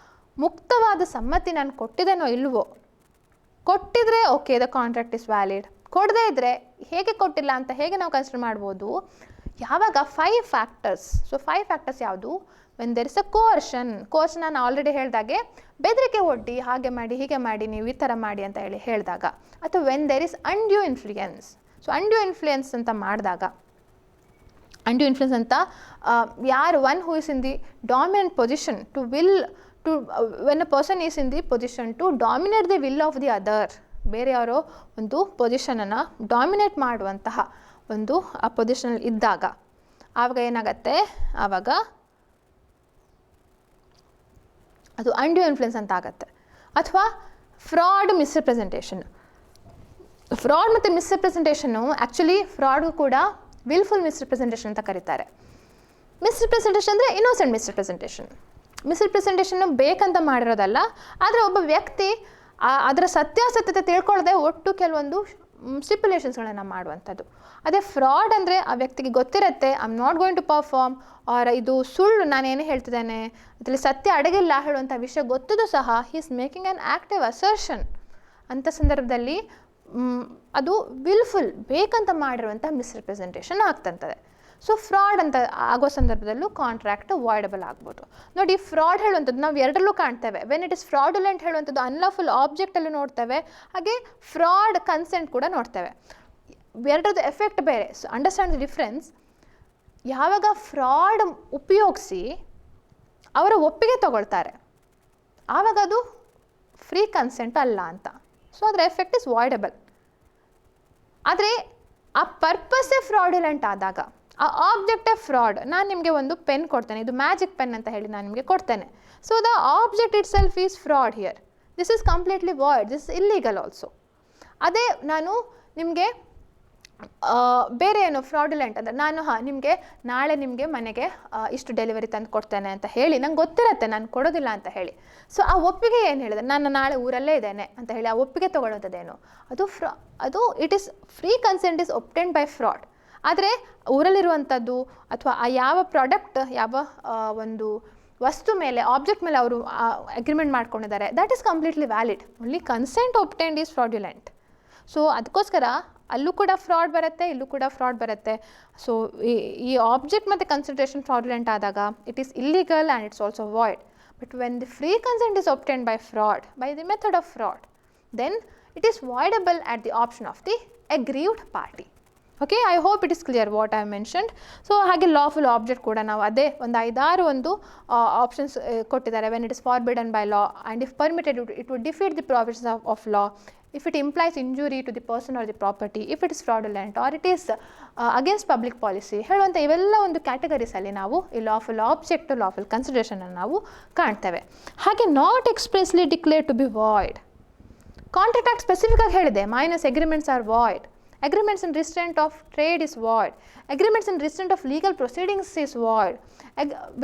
Speaker 1: ಮುಕ್ತವಾದ ಸಮ್ಮತಿ ನಾನು ಕೊಟ್ಟಿದ್ದೇನೋ ಇಲ್ವೋ, ಕೊಟ್ಟಿದ್ರೆ okay the contract is valid, ಕೊಡದೇ ಇದ್ದರೆ ಹೇಗೆ ಕೊಟ್ಟಿಲ್ಲ ಅಂತ ಹೇಗೆ ನಾವು ಕನ್ಸಿಡರ್ ಮಾಡ್ಬೋದು. ಯಾವಾಗ 5 ಫ್ಯಾಕ್ಟರ್ಸ್. ಸೊ 5 ಫ್ಯಾಕ್ಟರ್ಸ್ ಯಾವುದು, ವೆನ್ ದೆರ್ ಇಸ್ ಅ ಕೋರ್ಷನ್ ನಾನು ಆಲ್ರೆಡಿ ಹೇಳಿದಾಗೆ ಬೆದರಿಕೆ ಒಡ್ಡಿ ಹಾಗೆ ಮಾಡಿ ಹೀಗೆ ಮಾಡಿ ನೀವು ಈ ಥರ ಮಾಡಿ ಅಂತ ಹೇಳಿದಾಗ, ಅಥವಾ when there is undue influence. So undue influence ಅಂತ ಮಾಡಿದಾಗ, ಅನ್ಡ್ಯೂ ಇನ್ಫ್ಲೂಯೆನ್ಸ್ ಅಂತ ಯಾರು one who is in the dominant position when a person is in the position to dominate the will of the other, ಬೇರೆ ಯಾರೋ ಒಂದು ಪೊಸಿಷನನ್ನು ಡಾಮಿನೇಟ್ ಮಾಡುವಂತಹ ಒಂದು ಆ ಪೊಸಿಷನಲ್ಲಿ ಇದ್ದಾಗ ಆವಾಗ ಏನಾಗತ್ತೆ, ಆವಾಗ ಅದು ಅಂಡ್ಯೂ ಇನ್ಫ್ಲುಯೆನ್ಸ್ ಅಂತ ಆಗುತ್ತೆ. ಅಥವಾ ಫ್ರಾಡ್ ಮಿಸ್ರೆಪ್ರೆಸೆಂಟೇಷನ್. ಫ್ರಾಡ್ ಮತ್ತು ಮಿಸ್ರೆಪ್ರೆಸೆಂಟೇಷನ್ನು ಆ್ಯಕ್ಚುಲಿ ಫ್ರಾಡ್ಗೂ ಕೂಡ ವಿಲ್ಫುಲ್ ಮಿಸ್ರೆಪ್ರೆಸೆಂಟೇಷನ್ ಅಂತ ಕರೀತಾರೆ. ಮಿಸ್ರೆಪ್ರೆಸೆಂಟೇಷನ್ ಅಂದರೆ ಇನ್ನೋಸೆಂಟ್ ಮಿಸ್ರೆಪ್ರೆಸೆಂಟೇಷನ್. ಮಿಸ್ರೆಪ್ರೆಸೆಂಟೇಷನ್ನು ಬೇಕಂತ ಮಾಡಿರೋದಲ್ಲ, ಆದರೆ ಒಬ್ಬ ವ್ಯಕ್ತಿ ಅದರ ಸತ್ಯಾಸತ್ಯತೆ ತಿಳ್ಕೊಳ್ಳದೆ ಒಟ್ಟು ಕೆಲವೊಂದು ಸ್ಟಿಪ್ಯುಲೇಷನ್ಸ್ಗಳನ್ನು ಮಾಡುವಂಥದ್ದು. ಅದೇ ಫ್ರಾಡ್ ಅಂದರೆ ಆ ವ್ಯಕ್ತಿಗೆ ಗೊತ್ತಿರುತ್ತೆ I am not going to perform, or ಇದು ಸುಳ್ಳು, ನಾನೇನು ಹೇಳ್ತಿದ್ದೇನೆ, ಇದರಲ್ಲಿ ಸತ್ಯ ಅಡಗಿಲ್ಲ ಹೇಳುವಂಥ ವಿಷಯ ಗೊತ್ತಿದ್ದು ಸಹ he is making an active assertion. ಅಂಥ ಸಂದರ್ಭದಲ್ಲಿ ಅದು ವಿಲ್ಫುಲ್ ಬೇಕಂತ ಮಾಡಿರುವಂಥ ಮಿಸ್ರೆಪ್ರೆಸೆಂಟೇಷನ್ ಆಗ್ತಂತದೆ. ಸೊ ಫ್ರಾಡ್ ಅಂತ ಆಗೋ ಸಂದರ್ಭದಲ್ಲೂ ಕಾಂಟ್ರಾಕ್ಟ್ ವಾಯ್ಡಬಲ್ ಆಗ್ಬೋದು. ನೋಡಿ, ಫ್ರಾಡ್ ಹೇಳುವಂಥದ್ದು ನಾವು ಎರಡರಲ್ಲೂ ಕಾಣ್ತೇವೆ. ವೆನ್ ಇಟ್ ಇಸ್ ಫ್ರಾಡುಲೆಂಟ್ ಹೇಳುವಂಥದ್ದು ಅನ್ಲಾಫುಲ್ ಆಬ್ಜೆಕ್ಟಲ್ಲೂ ನೋಡ್ತೇವೆ, ಹಾಗೆ ಫ್ರಾಡ್ ಕನ್ಸೆಂಟ್ ಕೂಡ ನೋಡ್ತೇವೆ. ಎರಡರದ್ದು ಎಫೆಕ್ಟ್ ಬೇರೆ. So understand the difference. ಯಾವಾಗ ಫ್ರಾಡ್ ಉಪಯೋಗಿಸಿ ಅವರ ಒಪ್ಪಿಗೆ ತಗೊಳ್ತಾರೆ ಆವಾಗ ಅದು ಫ್ರೀ ಕನ್ಸೆಂಟ್ ಅಲ್ಲ ಅಂತ. ಸೊ ಅದರ ಎಫೆಕ್ಟ್ ಇಸ್ ವಾಯ್ಡಬಲ್. ಆದರೆ ಆ ಪರ್ಪಸ್ಸೇ ಫ್ರಾಡ್ಯುಲೆಂಟ್ ಆದಾಗ, ಆ ಆಬ್ಜೆಕ್ಟೇ ಫ್ರಾಡ್. ನಾನು ನಿಮಗೆ ಒಂದು ಪೆನ್ ಕೊಡ್ತೇನೆ, ಇದು ಮ್ಯಾಜಿಕ್ ಪೆನ್ ಅಂತ ಹೇಳಿ ನಾನು ನಿಮಗೆ ಕೊಡ್ತೇನೆ. So the object it self is fraud here. This is completely void, this is illegal also. ಅದೇ ನಾನು ನಿಮಗೆ ಬೇರೆ ಏನು ಫ್ರಾಡ್ಯುಲೆಂಟ್ ಅಂದರೆ ನಾನು ನಿಮಗೆ ನಾಳೆ ನಿಮಗೆ ಮನೆಗೆ ಇಷ್ಟು ಡೆಲಿವರಿ ತಂದು ಕೊಡ್ತೇನೆ ಅಂತ ಹೇಳಿ ನಂಗೆ ಗೊತ್ತಿರುತ್ತೆ ನಾನು ಕೊಡೋದಿಲ್ಲ ಅಂತ ಹೇಳಿ. ಸೊ ಆ ಒಪ್ಪಿಗೆ ಏನು ಹೇಳಿದೆ, ನಾನು ನಾಳೆ ಊರಲ್ಲೇ ಇದ್ದೇನೆ ಅಂತ ಹೇಳಿ ಆ ಒಪ್ಪಿಗೆ ತೊಗೊಳ್ಳೋಂಥದ್ದೇನು ಅದು it is free consent is obtained by fraud. ಆದರೆ ಊರಲ್ಲಿರುವಂಥದ್ದು ಅಥವಾ ಆ ಯಾವ ಪ್ರಾಡಕ್ಟ್, ಯಾವ ಒಂದು ವಸ್ತು ಮೇಲೆ, ಆಬ್ಜೆಕ್ಟ್ ಮೇಲೆ ಅವರು ಅಗ್ರಿಮೆಂಟ್ ಮಾಡ್ಕೊಂಡಿದ್ದಾರೆ, that is completely valid. Only consent obtained is fraudulent. So ಅದಕ್ಕೋಸ್ಕರ ಅಲ್ಲೂ ಕೂಡ ಫ್ರಾಡ್ ಬರುತ್ತೆ, ಇಲ್ಲೂ ಕೂಡ ಫ್ರಾಡ್ ಬರುತ್ತೆ. ಸೊ ಈ ಆಬ್ಜೆಕ್ಟ್ ಮತ್ತು ಕನ್ಸಿಡರೇಷನ್ ಫ್ರಾಡ್ಯುಲೆಂಟ್ ಆದಾಗ it is illegal and it's also void. But when the free consent is obtained by fraud, by the method of fraud, then it is voidable at the option of the aggrieved party. Okay, I hope it is clear what I mentioned. So ಹಾಗೆ ಲಾಫುಲ್ ಆಬ್ಜೆಕ್ಟ್ ಕೂಡ ನಾವು ಅದೇ ಒಂದು 5-6 ಆಪ್ಷನ್ಸ್ ಕೊಟ್ಟಿದ್ದಾರೆ. When it is forbidden by law and if permitted it would defeat the provisions of law, if it implies injury to the person or the property, if it is fraudulent or it is against public policy ಹೇಳುವಂಥ ಇವೆಲ್ಲ ಒಂದು ಕ್ಯಾಟಗರೀಸಲ್ಲಿ ನಾವು ಈ ಲಾಫುಲ್ ಆಬ್ಜೆಕ್ಟ್, ಲಾಫುಲ್ ಕನ್ಸಿಡರೇಷನನ್ನು ನಾವು ಕಾಣ್ತೇವೆ. ಹಾಗೆ not expressly declare to be void. Contract act specific ಆಗಿ ಹೇಳಿದೆ minors agreements are void, agreements in restraint of trade is void, agreements in restraint of legal proceedings is void,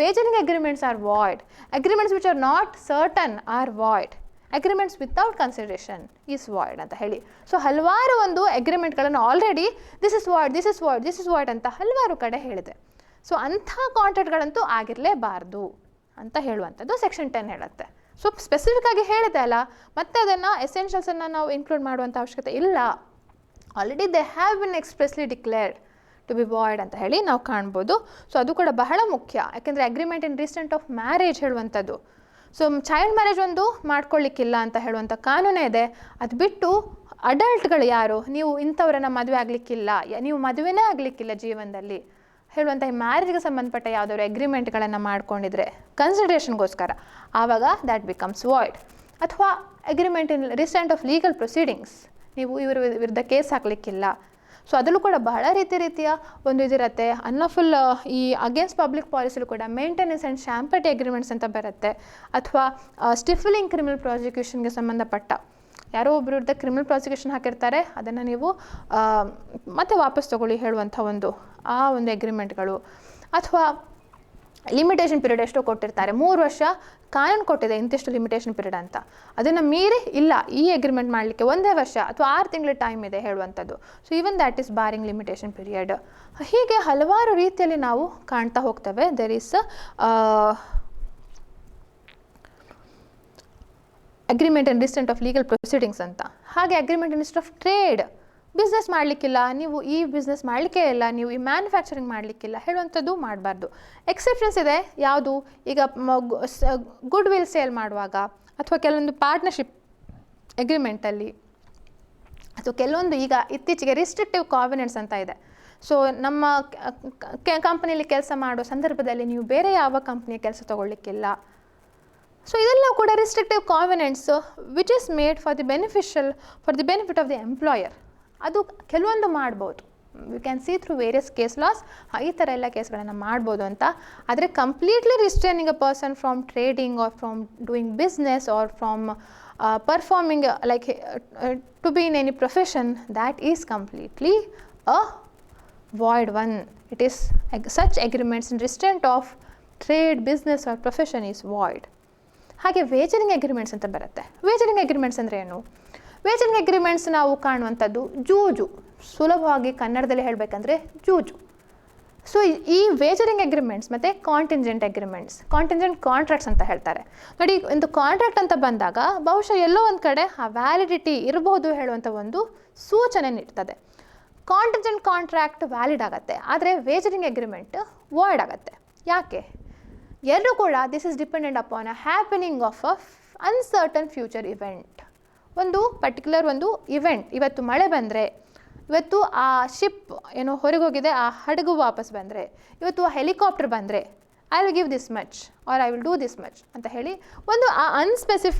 Speaker 1: wagering agreements are void, agreements which are not certain are void, agreements without consideration is void ಅಂತ ಹೇಳಿ. ಸೊ ಹಲವಾರು ಒಂದು ಅಗ್ರಿಮೆಂಟ್ಗಳನ್ನು already this is void, this is void, this is void ಅಂತ ಹಲವಾರು ಕಡೆ ಹೇಳಿದೆ. ಸೊ ಅಂಥ ಕಾಂಟ್ರಾಕ್ಟ್ಗಳಂತೂ ಆಗಿರಲೇಬಾರ್ದು ಅಂತ ಹೇಳುವಂಥದ್ದು ಸೆಕ್ಷನ್ 10 ಹೇಳುತ್ತೆ. ಸೊ ಸ್ಪೆಸಿಫಿಕ್ ಆಗಿ ಹೇಳಿದೆ ಅಲ್ಲ, ಮತ್ತೆ ಅದನ್ನು ಎಸೆನ್ಷಿಯಲ್ಸನ್ನು ನಾವು ಇನ್ಕ್ಲೂಡ್ ಮಾಡುವಂಥ ಅವಶ್ಯಕತೆ ಇಲ್ಲ. Already they have been expressly declared to be void ಅಂತ ಹೇಳಿ ನಾವು ಕಾಣ್ಬೋದು. ಸೊ ಅದು ಕೂಡ ಬಹಳ ಮುಖ್ಯ, ಯಾಕೆಂದರೆ agreement in restraint of marriage ಹೇಳುವಂಥದ್ದು. ಸೊ ಚೈಲ್ಡ್ ಮ್ಯಾರೇಜ್ ಒಂದು ಮಾಡ್ಕೊಳ್ಳಿಕ್ಕಿಲ್ಲ ಅಂತ ಹೇಳುವಂಥ ಕಾನೂನೇ ಇದೆ. ಅದು ಬಿಟ್ಟು ಅಡಲ್ಟ್ಗಳು ಯಾರು, ನೀವು ಇಂಥವ್ರನ್ನ ಮದುವೆ ಆಗಲಿಕ್ಕಿಲ್ಲ, ನೀವು ಮದುವೆನೇ ಆಗಲಿಕ್ಕಿಲ್ಲ ಜೀವನದಲ್ಲಿ ಹೇಳುವಂಥ ಈ ಮ್ಯಾರೇಜ್ಗೆ ಸಂಬಂಧಪಟ್ಟ ಯಾವುದಾದ್ರು ಅಗ್ರಿಮೆಂಟ್ಗಳನ್ನು ಮಾಡ್ಕೊಂಡಿದ್ರೆ ಕನ್ಸಿಡರೇಷನ್ಗೋಸ್ಕರ, ಆವಾಗ ದ್ಯಾಟ್ ಬಿಕಮ್ಸ್ ವಾಯ್ಡ್. ಅಥವಾ agreement in recent of legal proceedings, ನೀವು ಇವರ ವಿರುದ್ಧ ಕೇಸ್ ಹಾಕಲಿಕ್ಕಿಲ್ಲ. ಸೊ ಅದರಲ್ಲೂ ಕೂಡ ಬಹಳ ರೀತಿಯ ಒಂದು ಇದಿರುತ್ತೆ. ಅನ್ಲಾಫುಲ್ ಈ ಅಗೇನ್ಸ್ಟ್ ಪಬ್ಲಿಕ್ ಪಾಲಿಸಿಲೂ ಕೂಡ ಮೇಂಟೆನೆನ್ಸ್ ಆ್ಯಂಡ್ ಶಾಂಪಟಿ ಅಗ್ರಿಮೆಂಟ್ಸ್ ಅಂತ ಬರುತ್ತೆ. ಅಥವಾ ಸ್ಟಿಫಲಿಂಗ್ ಕ್ರಿಮಿನಲ್ ಪ್ರಾಸಿಕ್ಯೂಷನ್ಗೆ ಸಂಬಂಧಪಟ್ಟ ಯಾರೋ ಒಬ್ಬರ ವಿರುದ್ಧ ಕ್ರಿಮಿನಲ್ ಪ್ರಾಸಿಕ್ಯೂಷನ್ ಹಾಕಿರ್ತಾರೆ, ಅದನ್ನು ನೀವು ಮತ್ತೆ ವಾಪಸ್ ತಗೊಳ್ಳಿ ಹೇಳುವಂಥ ಒಂದು ಅಗ್ರಿಮೆಂಟ್ಗಳು. ಅಥವಾ ಲಿಮಿಟೇಷನ್ ಪೀರಿಯಡ್ ಎಷ್ಟೋ ಕೊಟ್ಟಿರ್ತಾರೆ, 3 ವರ್ಷ ಕಾನೂನು ಕೊಟ್ಟಿದೆ ಇಂತಿಷ್ಟು ಲಿಮಿಟೇಷನ್ ಪೀರಿಯಡ್ ಅಂತ, ಅದನ್ನು ಮೀರಿ ಇಲ್ಲ ಈ ಅಗ್ರಿಮೆಂಟ್ ಮಾಡಲಿಕ್ಕೆ 1 ವರ್ಷ ಅಥವಾ 6 ತಿಂಗಳ ಟೈಮ್ ಇದೆ ಹೇಳುವಂಥದ್ದು. So even that is barring limitation period. ಹೀಗೆ ಹಲವಾರು ರೀತಿಯಲ್ಲಿ ನಾವು ಕಾಣ್ತಾ ಹೋಗ್ತೇವೆ. There is agreement in restraint of legal proceedings ಅಂತ. ಹಾಗೆ agreement in restraint of trade, business ಮಾಡಲಿಕ್ಕಿಲ್ಲ, ನೀವು ಈ ಬಿಸ್ನೆಸ್ ಮಾಡಲಿಕ್ಕೇ ಇಲ್ಲ, ನೀವು ಈ ಮ್ಯಾನುಫ್ಯಾಕ್ಚರಿಂಗ್ ಮಾಡಲಿಕ್ಕಿಲ್ಲ ಹೇಳುವಂಥದ್ದು ಮಾಡಬಾರ್ದು. ಎಕ್ಸೆಪ್ಷನ್ಸ್ ಇದೆ. ಯಾವುದು, ಈಗ ಗುಡ್ ವಿಲ್ ಸೇಲ್ ಮಾಡುವಾಗ, ಅಥವಾ ಕೆಲವೊಂದು ಪಾರ್ಟ್ನರ್ಶಿಪ್ ಅಗ್ರಿಮೆಂಟಲ್ಲಿ, ಅಥವಾ ಕೆಲವೊಂದು ಈಗ ಇತ್ತೀಚೆಗೆ ರಿಸ್ಟ್ರಿಕ್ಟಿವ್ ಕಾವೆನೆಂಟ್ಸ್ ಅಂತ ಇದೆ. ಸೊ ನಮ್ಮ ಕಂಪನಿಯಲ್ಲಿ ಕೆಲಸ ಮಾಡೋ ಸಂದರ್ಭದಲ್ಲಿ ನೀವು ಬೇರೆ ಯಾವ ಕಂಪ್ನಿಯ ಕೆಲಸ ತೊಗೊಳ್ಳಿಕ್ಕಿಲ್ಲ. ಸೊ ಇದೆಲ್ಲ ಕೂಡ restrictive covenants which is made for the benefit of the employer. ಅದು ಕೆಲವೊಂದು ಮಾಡ್ಬೋದು, you can see through various case laws ಈ ಥರ ಎಲ್ಲ ಕೇಸ್ಗಳನ್ನು ಮಾಡ್ಬೋದು ಅಂತ. ಆದರೆ completely restraining a person from trading or from doing business or from performing like to be in any profession, that is completely a void one. It is such agreements in restraint of trade, business or profession is void. ಹಾಗೆ ವೇಜರಿಂಗ್ ಅಗ್ರಿಮೆಂಟ್ಸ್ ಅಂತ ಬರುತ್ತೆ. ವೇಜರಿಂಗ್ ಅಗ್ರಿಮೆಂಟ್ಸ್ ಅಂದರೆ ಏನು? ವೇಜರಿಂಗ್ ಅಗ್ರಿಮೆಂಟ್ಸ್ ನಾವು ಕಾಣುವಂಥದ್ದು ಜೂಜು, ಸುಲಭವಾಗಿ ಕನ್ನಡದಲ್ಲಿ ಹೇಳಬೇಕಂದ್ರೆ ಜೂಜು. ಸೊ ಈ ವೇಜರಿಂಗ್ ಅಗ್ರಿಮೆಂಟ್ಸ್ ಮತ್ತು ಕಾಂಟಿಂಜೆಂಟ್ ಅಗ್ರಿಮೆಂಟ್ಸ್, ಕಾಂಟಿಂಜೆಂಟ್ ಕಾಂಟ್ರಾಕ್ಟ್ಸ್ ಅಂತ ಹೇಳ್ತಾರೆ ನೋಡಿ. ಒಂದು ಕಾಂಟ್ರಾಕ್ಟ್ ಅಂತ ಬಂದಾಗ ಬಹುಶಃ ಎಲ್ಲೋ ಒಂದು ಕಡೆ ಆ ವ್ಯಾಲಿಡಿಟಿ ಇರ್ಬೋದು ಹೇಳುವಂಥ ಒಂದು ಸೂಚನೆ ನೀಡ್ತದೆ. ಕಾಂಟಿಂಜೆಂಟ್ ಕಾಂಟ್ರಾಕ್ಟ್ ವ್ಯಾಲಿಡ್ ಆಗುತ್ತೆ, ಆದರೆ ವೇಜರಿಂಗ್ ಅಗ್ರಿಮೆಂಟ್ ವಾಯ್ಡ್ ಆಗುತ್ತೆ. ಯಾಕೆ? ಎರಡೂ ಕೂಡ this is dependent upon a happening of a uncertain future event. ಒಂದು ಪರ್ಟಿಕ್ಯುಲರ್ ಒಂದು ಇವೆಂಟ್, ಇವತ್ತು ಮಳೆ ಬಂದರೆ, ಇವತ್ತು ಆ ಶಿಪ್ ಏನೋ ಹೊರಗೆ ಹೋಗಿದೆ ಆ ಹಡಗು ವಾಪಸ್ ಬಂದರೆ, ಇವತ್ತು ಆ ಹೆಲಿಕಾಪ್ಟರ್ ಬಂದರೆ I will give this much or I will do this much ಅಂತ ಹೇಳಿ ಒಂದು ಆ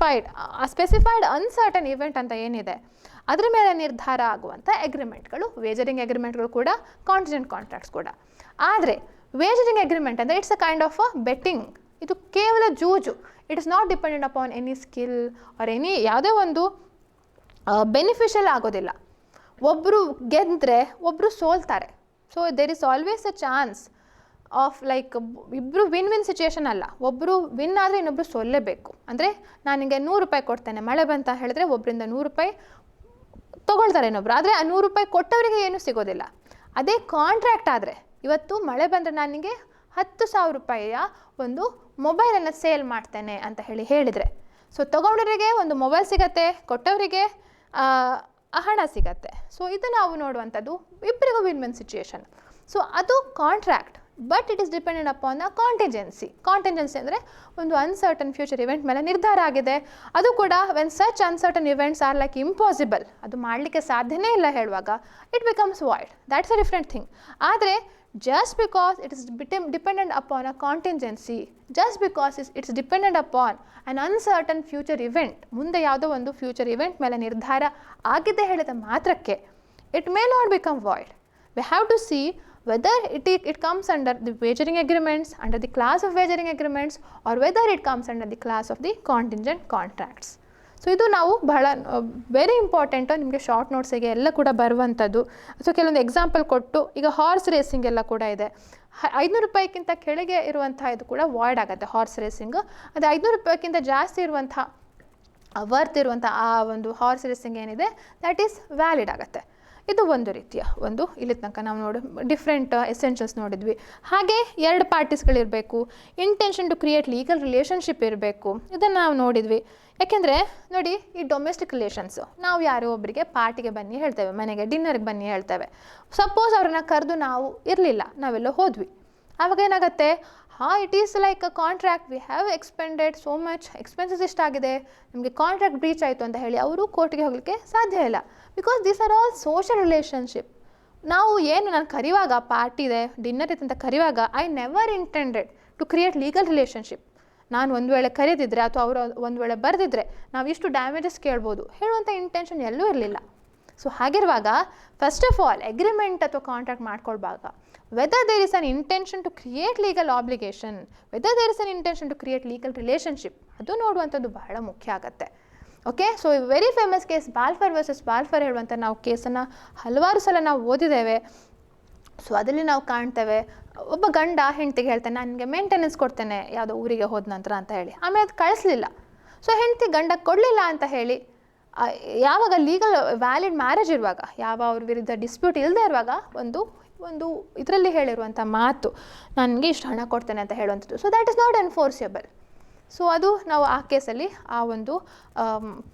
Speaker 1: ಸ್ಪೆಸಿಫೈಡ್ ಅನ್ಸರ್ಟನ್ ಇವೆಂಟ್ ಅಂತ ಏನಿದೆ ಅದರ ಮೇಲೆ ನಿರ್ಧಾರ ಆಗುವಂಥ ಅಗ್ರಿಮೆಂಟ್ಗಳು ವೇಜರಿಂಗ್ ಅಗ್ರಿಮೆಂಟ್ಗಳು ಕೂಡ, ಕಾಂಟಿಂಜೆಂಟ್ ಕಾಂಟ್ರಾಕ್ಟ್ಸ್ ಕೂಡ. ಆದರೆ ವೇಜರಿಂಗ್ ಅಗ್ರಿಮೆಂಟ್ ಅಂದರೆ it's a kind of a betting. ಇದು ಕೇವಲ ಜೂಜು. It is not dependent upon any skill or any ಯಾವುದೇ ಒಂದು ಬೆನಿಫಿಷಿಯಲ್ ಆಗೋದಿಲ್ಲ. ಒಬ್ಬರು ಗೆದ್ದರೆ ಒಬ್ಬರು ಸೋಲ್ತಾರೆ. So there is always a chance of like ಇಬ್ಬರು ವಿನ್ ಸಿಚುಯೇಷನ್ ಅಲ್ಲ, ಒಬ್ಬರು ವಿನ್ ಆದರೆ ಇನ್ನೊಬ್ಬರು ಸೋಲ್ಲೇಬೇಕು. ಅಂದರೆ ನಾನು ನಿಮಗೆ 100 ರೂಪಾಯಿ ಕೊಡ್ತೇನೆ, ಮಳೆ ಬಂತ ಹೇಳಿದ್ರೆ ಒಬ್ಬರಿಂದ 100 ರೂಪಾಯಿ ತೊಗೊಳ್ತಾರೆ ಇನ್ನೊಬ್ರು, ಆದರೆ ಆ 100 ರೂಪಾಯಿ ಕೊಟ್ಟವರಿಗೆ ಏನೂ ಸಿಗೋದಿಲ್ಲ. ಅದೇ ಕಾಂಟ್ರಾಕ್ಟ್ ಆದರೆ ಇವತ್ತು ಮಳೆ ಬಂದರೆ ನನಗೆ 10,000 ರೂಪಾಯಿಯ ಒಂದು ಮೊಬೈಲನ್ನು ಸೇಲ್ ಮಾಡ್ತೇನೆ ಅಂತ ಹೇಳಿದರೆ, ಸೊ ತೊಗೊಂಡವರಿಗೆ ಒಂದು ಮೊಬೈಲ್ ಸಿಗತ್ತೆ, ಕೊಟ್ಟವರಿಗೆ ಹಣ ಸಿಗತ್ತೆ. ಸೊ ಇದು ನಾವು ನೋಡುವಂಥದ್ದು ಇಬ್ಬರಿಗೂ ವಿನ್ ಸಿಚುಯೇಷನ್. ಸೊ ಅದು contract, but it is dependent upon the contingency. Contingency ಅಂದರೆ ಒಂದು ಅನ್ಸರ್ಟನ್ ಫ್ಯೂಚರ್ ಇವೆಂಟ್ ಮೇಲೆ ನಿರ್ಧಾರ ಆಗಿದೆ. ಅದು ಕೂಡ when such uncertain events are like impossible, ಅದು ಮಾಡಲಿಕ್ಕೆ ಸಾಧ್ಯನೇ ಇಲ್ಲ ಹೇಳುವಾಗ it becomes void. That's a different thing. ಆದರೆ just because it is dependent upon a contingency, just because it's dependent upon an uncertain future event, ಮುಂದೆ ಯಾವುದೋ ಒಂದು ಫ್ಯೂಚರ್ ಇವೆಂಟ್ ಮೇಲೆ ನಿರ್ಧಾರ ಆಗಿದೆ ಹೇಳಿದ ಮಾತ್ರಕ್ಕೆ it may not become void. We have to see whether it comes under the wagering agreements, under the class of wagering agreements, or whether it comes under the class of the contingent contracts. So ಇದು ನಾವು ಬಹಳ ವೆರಿ ಇಂಪಾರ್ಟೆಂಟು, ನಿಮಗೆ ಶಾರ್ಟ್ ನೋಟ್ಸಿಗೆ ಎಲ್ಲ ಕೂಡ ಬರುವಂಥದ್ದು. ಸೊ ಕೆಲವೊಂದು ಎಕ್ಸಾಂಪಲ್ ಕೊಟ್ಟು, ಈಗ ಹಾರ್ಸ್ ರೇಸಿಂಗ್ ಎಲ್ಲ ಕೂಡ ಇದೆ. 500 ರೂಪಾಯಿಗಿಂತ ಕೆಳಗೆ ಇರುವಂಥ ಇದು ಕೂಡ ವಾಯ್ಡ್ ಆಗುತ್ತೆ ಹಾರ್ಸ್ ರೇಸಿಂಗ್. ಅದು 500 ರೂಪಾಯಿಗಿಂತ ಜಾಸ್ತಿ ಇರುವಂಥ ವರ್ತ್ ಇರುವಂಥ ಆ ಒಂದು ಹಾರ್ಸ್ ರೇಸಿಂಗ್ ಏನಿದೆ ದ್ಯಾಟ್ ಈಸ್ ವ್ಯಾಲಿಡ್ ಆಗುತ್ತೆ. ಇದು ಒಂದು ರೀತಿಯ ಒಂದು ಇಲ್ಲಿ ತನಕ ನಾವು ಡಿಫ್ರೆಂಟ್ ಎಸೆನ್ಷಿಯಲ್ಸ್ ನೋಡಿದ್ವಿ. ಹಾಗೆ 2 ಪಾರ್ಟೀಸ್ಗಳಿರಬೇಕು, intention to create legal relationship ಇರಬೇಕು, ಇದನ್ನು ನಾವು ನೋಡಿದ್ವಿ. ಯಾಕೆಂದರೆ ನೋಡಿ, ಈ ಡೊಮೆಸ್ಟಿಕ್ ರಿಲೇಷನ್ಸು, ನಾವು ಯಾರೋ ಒಬ್ಬರಿಗೆ ಪಾರ್ಟಿಗೆ ಬನ್ನಿ ಹೇಳ್ತೇವೆ, ಮನೆಗೆ ಡಿನ್ನರ್ಗೆ ಬನ್ನಿ ಹೇಳ್ತೇವೆ. ಸಪೋಸ್ ಅವ್ರನ್ನ ಕರೆದು ನಾವು ಇರಲಿಲ್ಲ, ನಾವೆಲ್ಲ ಹೋದ್ವಿ, ಆವಾಗ ಏನಾಗುತ್ತೆ, it is like a contract, we have expended so much, expenses ಇಷ್ಟಾಗಿದೆ, ನಿಮಗೆ ಕಾಂಟ್ರಾಕ್ಟ್ ಬ್ರೀಚ್ ಆಯಿತು ಅಂತ ಹೇಳಿ ಅವರು ಕೋರ್ಟ್ಗೆ ಹೋಗಲಿಕ್ಕೆ ಸಾಧ್ಯ ಇಲ್ಲ. Because these are all social relationship. ನಾವು ಏನು ನಾನು ಕರೆಯುವಾಗ ಪಾರ್ಟಿ ಇದೆ, ಡಿನ್ನರ್ ಇದೆ ಅಂತ ಕರೆಯುವಾಗ I never intended to create legal relationship. ನಾನು ಒಂದು ವೇಳೆ ಕರೆದಿದ್ದರೆ ಅಥವಾ ಅವರು ಒಂದು ವೇಳೆ ಬರೆದಿದ್ದರೆ ನಾವು ಇಷ್ಟು ಡ್ಯಾಮೇಜಸ್ ಕೇಳ್ಬೋದು ಹೇಳುವಂಥ ಇಂಟೆನ್ಷನ್ ಎಲ್ಲೂ ಇರಲಿಲ್ಲ. ಸೊ ಹಾಗಿರುವಾಗ ಫಸ್ಟ್ ಆಫ್ ಆಲ್ ಅಗ್ರಿಮೆಂಟ್ ಅಥವಾ ಕಾಂಟ್ರಾಕ್ಟ್ ಮಾಡ್ಕೊಳ್ವಾಗ whether there is an intention to create legal obligation, whether there is an intention to create legal relationship, ಅದು ನೋಡುವಂಥದ್ದು ಬಹಳ ಮುಖ್ಯ ಆಗುತ್ತೆ. Okay, so very famous case Balfour versus Balfour ಹೇಳುವಂಥ ನಾವು ಕೇಸನ್ನು ಹಲವಾರು ಸಲ ನಾವು ಓದಿದ್ದೇವೆ. ಸೊ ಅದರಲ್ಲಿ ನಾವು ಕಾಣ್ತೇವೆ, ಒಬ್ಬ ಗಂಡ ಹೆಂಡ್ತಿಗೆ ಹೇಳ್ತಾನೆ, ನಾನು ನಿಮಗೆ ಮೇಂಟೆನೆನ್ಸ್ ಕೊಡ್ತೇನೆ ಯಾವುದೋ ಊರಿಗೆ ಹೋದ ನಂತರ ಅಂತ ಹೇಳಿ, ಆಮೇಲೆ ಅದು ಕಳಿಸ್ಲಿಲ್ಲ. ಸೊ ಹೆಂಡ್ತಿ ಗಂಡ ಕೊಡಲಿಲ್ಲ ಅಂತ ಹೇಳಿ ಯಾವಾಗ ಲೀಗಲ್ ವ್ಯಾಲಿಡ್ ಮ್ಯಾರೇಜ್ ಇರುವಾಗ, ಯಾವ ಅವ್ರ ವಿರುದ್ಧ ಡಿಸ್ಪ್ಯೂಟ್ ಇಲ್ಲದೆ ಇರುವಾಗ ಒಂದು ಇದರಲ್ಲಿ ಹೇಳಿರುವಂಥ ಮಾತು, ನನಗೆ ಇಷ್ಟು ಹಣ ಕೊಡ್ತೇನೆ ಅಂತ ಹೇಳುವಂಥದ್ದು. So that is not enforceable. So ಅದು ನಾವು ಆ ಕೇಸಲ್ಲಿ ಆ ಒಂದು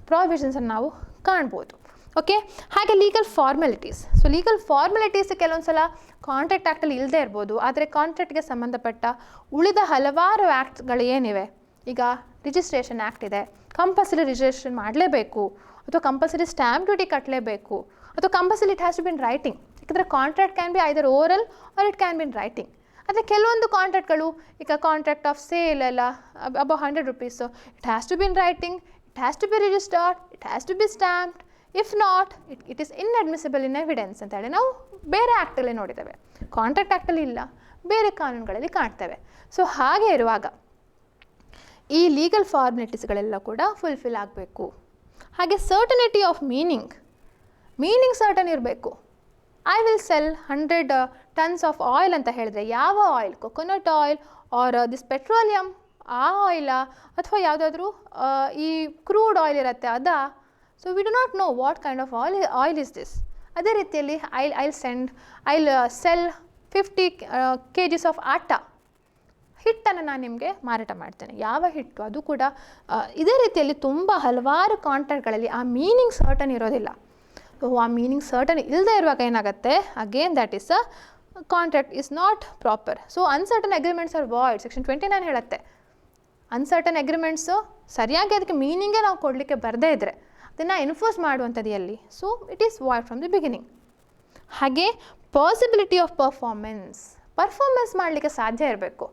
Speaker 1: ಪ್ರಾವಿಷನ್ಸನ್ನು ನಾವು ಕಾಣ್ಬೋದು. ಓಕೆ, ಹಾಗೆ legal formalities. So legal formalities ಕೆಲವೊಂದು ಸಲ ಕಾಂಟ್ರಾಕ್ಟ್ ಆ್ಯಕ್ಟಲ್ಲಿ ಇಲ್ಲದೆ ಇರ್ಬೋದು, ಆದರೆ ಕಾಂಟ್ರಾಕ್ಟ್ಗೆ ಸಂಬಂಧಪಟ್ಟ ಉಳಿದ ಹಲವಾರು ಆ್ಯಕ್ಟ್ಗಳು ಏನಿವೆ, ಈಗ ರಿಜಿಸ್ಟ್ರೇಷನ್ ಆ್ಯಕ್ಟ್ ಇದೆ, ಕಂಪಲ್ಸರಿ ರಿಜಿಸ್ಟ್ರೇಷನ್ ಮಾಡಲೇಬೇಕು, ಅಥವಾ ಕಂಪಲ್ಸರಿ ಸ್ಟ್ಯಾಂಪ್ ಡ್ಯೂಟಿ ಕಟ್ಟಲೇಬೇಕು, ಅಥವಾ compulsory it has to be in writing. ಯಾಕಂದರೆ contract can be either oral or it can be in writing. ಆದರೆ ಕೆಲವೊಂದು ಕಾಂಟ್ರಾಕ್ಟ್ಗಳು, ಈಗ ಕಾಂಟ್ರಾಕ್ಟ್ ಆಫ್ ಸೇಲ್ ಎಲ್ಲ above 100 rupees, it has to be in writing, it has to be registered, it has to be stamped, if not it is inadmissible in evidence ಅಂತ ಹೇಳಿ ನಾವು ಬೇರೆ ಆ್ಯಕ್ಟಲ್ಲಿ ನೋಡಿದ್ದೇವೆ. ಕಾಂಟ್ರಾಕ್ಟ್ ಆ್ಯಕ್ಟಲ್ಲಿ ಇಲ್ಲ, ಬೇರೆ ಕಾನೂನುಗಳಲ್ಲಿ ಕಾಣ್ತೇವೆ. ಸೊ ಹಾಗೆ ಇರುವಾಗ ಈ ಲೀಗಲ್ ಫಾರ್ಮಾಲಿಟೀಸ್ಗಳೆಲ್ಲ ಕೂಡ ಫುಲ್ಫಿಲ್ ಆಗಬೇಕು. ಹಾಗೆ ಸರ್ಟನಿಟಿ ಆಫ್ ಮೀನಿಂಗ್ ಸರ್ಟನ್ ಇರಬೇಕು. I will sell 100 tons of oil ಅಂತ ಹೇಳಿದ್ರೆ ಯಾವ oil, coconut oil or this petroleum ಆ ಆಯಿಲ ಅಥವಾ ಯಾವುದಾದ್ರೂ ಈ ಕ್ರೂಡ್ ಆಯಿಲ್ ಇರುತ್ತೆ ಅದಾ. So we do not know what kind of oil is this. ಅದೇ ರೀತಿಯಲ್ಲಿ ಐಲ್ ಸೆಲ್ 50 kgs ಆಫ್ ಆಟ, ಹಿಟ್ಟನ್ನು ನಾನು ನಿಮಗೆ ಮಾರಾಟ ಮಾಡ್ತೇನೆ. ಯಾವ ಹಿಟ್ಟು ಅದು ಕೂಡ ಇದೇ ರೀತಿಯಲ್ಲಿ ತುಂಬ ಹಲವಾರು ಕಾಂಟ್ರಾಕ್ಟ್ಗಳಲ್ಲಿ ಆ ಮೀನಿಂಗ್ ಸರ್ಟನ್ ಇರೋದಿಲ್ಲ. ಆ ಮೀನಿಂಗ್ ಸರ್ಟನ್ ಇಲ್ಲದೆ ಇರುವಾಗ ಏನಾಗುತ್ತೆ, again that is a contract is not proper. So uncertain agreements are void. Section 29 ಹೇಳುತ್ತೆ ಅನ್ಸರ್ಟನ್ ಅಗ್ರಿಮೆಂಟ್ಸು ಸರಿಯಾಗಿ ಅದಕ್ಕೆ ಮೀನಿಂಗೇ ನಾವು ಕೊಡಲಿಕ್ಕೆ ಬರದೇ ಇದ್ದರೆ ಅದನ್ನು ಎನ್ಫೋರ್ಸ್ ಮಾಡುವಂಥದ್ದು ಎಲ್ಲಿ. So it is void from the beginning. ಹಾಗೆ ಪಾಸಿಬಿಲಿಟಿ ಆಫ್ ಪರ್ಫಾರ್ಮೆನ್ಸ್ ಮಾಡಲಿಕ್ಕೆ ಸಾಧ್ಯ ಇರಬೇಕು.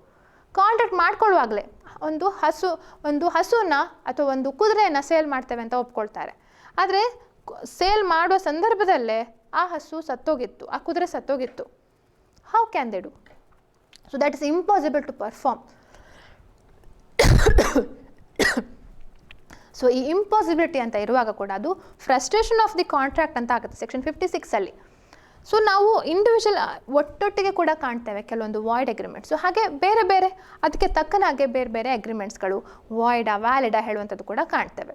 Speaker 1: ಕಾಂಟ್ರಾಕ್ಟ್ ಮಾಡ್ಕೊಳ್ಳುವಾಗಲೇ ಒಂದು ಹಸುನ ಅಥವಾ ಒಂದು ಕುದುರೆಯನ್ನು ಸೇಲ್ ಮಾಡ್ತೇವೆ ಅಂತ ಒಪ್ಕೊಳ್ತಾರೆ. ಆದರೆ ಸೇಲ್ ಮಾಡುವ ಸಂದರ್ಭದಲ್ಲೇ ಆ ಹಸು ಸತ್ತೋಗಿತ್ತು, ಆ ಕುದುರೆ ಸತ್ತೋಗಿತ್ತು. How can they do? So that is impossible to perform. So ಈ ಇಂಪಾಸಿಬಿಲಿಟಿ ಅಂತ ಇರುವಾಗ ಕೂಡ ಅದು ಫ್ರಸ್ಟ್ರೇಷನ್ ಆಫ್ ದಿ ಕಾಂಟ್ರಾಕ್ಟ್ ಅಂತ ಆಗುತ್ತೆ ಸೆಕ್ಷನ್ 56 ಸೊ ನಾವು ಇಂಡಿವಿಜುವಲ್ ಒಟ್ಟೊಟ್ಟಿಗೆ ಕೂಡ ಕಾಣ್ತೇವೆ ಕೆಲವೊಂದು ವಾಯ್ಡ್ ಅಗ್ರಿಮೆಂಟ್ಸು. ಹಾಗೆ ಬೇರೆ ಬೇರೆ ಅದಕ್ಕೆ ತಕ್ಕನಾಗೆ ಬೇರೆ ಬೇರೆ ಅಗ್ರಿಮೆಂಟ್ಸ್ಗಳು ವಾಯ್ಡಾ ವ್ಯಾಲಿಡಾ ಹೇಳುವಂಥದ್ದು ಕೂಡ ಕಾಣ್ತೇವೆ.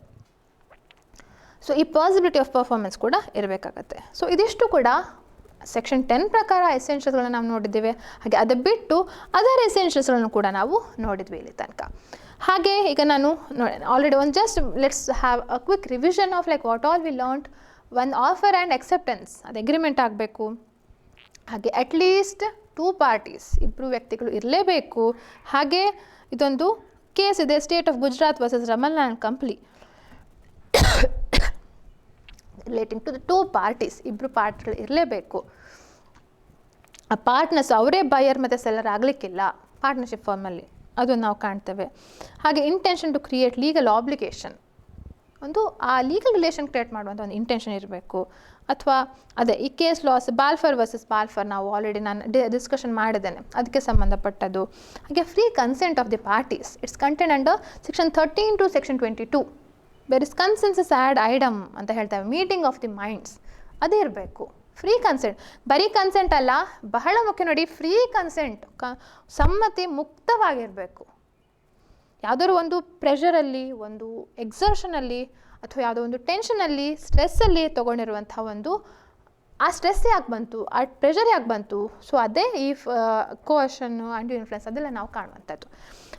Speaker 1: ಸೊ ಈ ಪಾಸಿಬಿಲಿಟಿ ಆಫ್ ಪರ್ಫಾರ್ಮೆನ್ಸ್ ಕೂಡ ಇರಬೇಕಾಗತ್ತೆ. ಸೊ ಇದಿಷ್ಟು ಕೂಡ ಸೆಕ್ಷನ್ 10 ಪ್ರಕಾರ ಎಸೆನ್ಷಿಯಲ್ಸ್ಗಳನ್ನ ನಾವು ನೋಡಿದ್ದೇವೆ. ಹಾಗೆ ಅದು ಬಿಟ್ಟು ಅದರ್ ಎಸೆನ್ಷಿಯಲ್ಸ್ಗಳನ್ನು ಕೂಡ ನಾವು ನೋಡಿದ್ವಿ ಇಲ್ಲಿ ತನಕ. ಹಾಗೆ ಈಗ ನಾನು already just let's have a quick revision of like what all we learned. ಒಂದು ಆಫರ್ ಆ್ಯಂಡ್ ಅಕ್ಸೆಪ್ಟೆನ್ಸ್ ಅದು ಅಗ್ರಿಮೆಂಟ್ ಆಗಬೇಕು. ಹಾಗೆ ಅಟ್ಲೀಸ್ಟ್ 2 parties ಇಬ್ಬರು ವ್ಯಕ್ತಿಗಳು ಇರಲೇಬೇಕು. ಹಾಗೆ ಇದೊಂದು ಕೇಸ್ ಇದೆ, state of Gujarat versus Raman company, relating to the 2 parties ಇಬ್ಬರು ಪಾರ್ಟಿಗಳು ಇರಲೇಬೇಕು. ಆ ಪಾರ್ಟ್ನರ್ಸ್ ಅವರೇ ಬಯರ್ ಮತ್ತು ಸೆಲ್ಲರ್ ಆಗಲಿಕ್ಕಿಲ್ಲ ಪಾರ್ಟ್ನರ್ಶಿಪ್ ಫಾರ್ಮಲ್ಲಿ, ಅದನ್ನು ನಾವು ಕಾಣ್ತೇವೆ. ಹಾಗೆ intention to create legal obligation, ಒಂದು ಆ ಲೀಗಲ್ ರಿಲೇಷನ್ ಕ್ರಿಯೇಟ್ ಮಾಡುವಂಥ ಒಂದು ಇಂಟೆನ್ಷನ್ ಇರಬೇಕು. ಅಥವಾ ಅದೇ ಈ ಕೇಸ್ ಲಾಸ್ ಬಾಲ್ಫರ್ ವರ್ಸಸ್ ಬಾಲ್ಫರ್ ನಾವು ಆಲ್ರೆಡಿ ನಾನು ಡಿಸ್ಕಷನ್ ಮಾಡಿದ್ದೇನೆ, ಅದಕ್ಕೆ ಸಂಬಂಧಪಟ್ಟದ್ದು. ಹಾಗೆ free consent of the parties, it's content under section 13 to section 22. ಬೇರೆ ಕನ್ಸೆನ್ಸಸ್ ಆ್ಯಡ್ ಐಡಮ್ ಅಂತ ಹೇಳ್ತೇವೆ, ಮೀಟಿಂಗ್ ಆಫ್ ದಿ ಮೈಂಡ್ಸ್ ಅದೇ ಇರಬೇಕು. ಫ್ರೀ ಕನ್ಸೆಂಟ್, ಬರೀ ಕನ್ಸೆಂಟ್ ಅಲ್ಲ, ಬಹಳ ಮುಖ್ಯ ನೋಡಿ, ಫ್ರೀ ಕನ್ಸೆಂಟ್, ಸಮ್ಮತಿ ಮುಕ್ತವಾಗಿರಬೇಕು. ಯಾವುದಾದ್ರು ಒಂದು ಪ್ರೆಷರಲ್ಲಿ, ಒಂದು ಎಕ್ಸರ್ಷನಲ್ಲಿ ಅಥವಾ ಯಾವುದೋ ಒಂದು ಟೆನ್ಷನಲ್ಲಿ, ಸ್ಟ್ರೆಸ್ಸಲ್ಲಿ ತೊಗೊಂಡಿರುವಂಥ ಆ ಸ್ಟ್ರೆಸ್ ಯಾಕೆ ಬಂತು, ಆ ಪ್ರೆಷರ್ ಯಾಕೆ ಬಂತು, ಸೊ ಅದೇ ಈ ಕೋಷನ್ನು ಆ್ಯಂಡ್ ಇನ್ಫ್ಲುಯೆನ್ಸ್ ಅದೆಲ್ಲ ನಾವು ಕಾಣುವಂಥದ್ದು.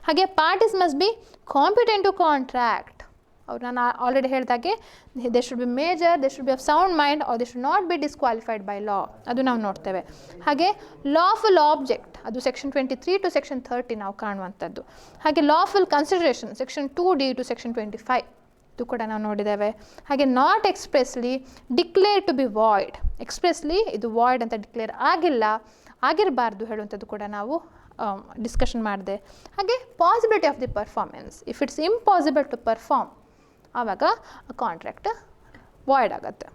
Speaker 1: ಹಾಗೆ parties must be competent to contract. ಅವ್ರು ನಾನು ಆಲ್ರೆಡಿ ಹೇಳಿದಾಗೆ they should be major, they should be of sound mind, or they should not be disqualified by law, ಅದು ನಾವು ನೋಡ್ತೇವೆ. ಹಾಗೆ ಲಾಫುಲ್ ಆಬ್ಜೆಕ್ಟ್, ಅದು ಸೆಕ್ಷನ್ 23 to section 30 ನಾವು ಕಾಣುವಂಥದ್ದು. ಹಾಗೆ lawful consideration section 2D to section 25 ಇದು ಕೂಡ ನಾವು ನೋಡಿದ್ದೇವೆ. ಹಾಗೆ not expressly declare to be void, expressly ಇದು ವಾಯ್ಡ್ ಅಂತ ಡಿಕ್ಲೇರ್ ಆಗಿರಬಾರ್ದು ಹೇಳುವಂಥದ್ದು ಕೂಡ ನಾವು ಡಿಸ್ಕಷನ್ ಮಾಡಿದೆ. ಹಾಗೆ possibility of the performance, if it's impossible to perform ಆವಾಗ ಕಾಂಟ್ರಾಕ್ಟ್ ವಾಯ್ಡ್ ಆಗುತ್ತೆ.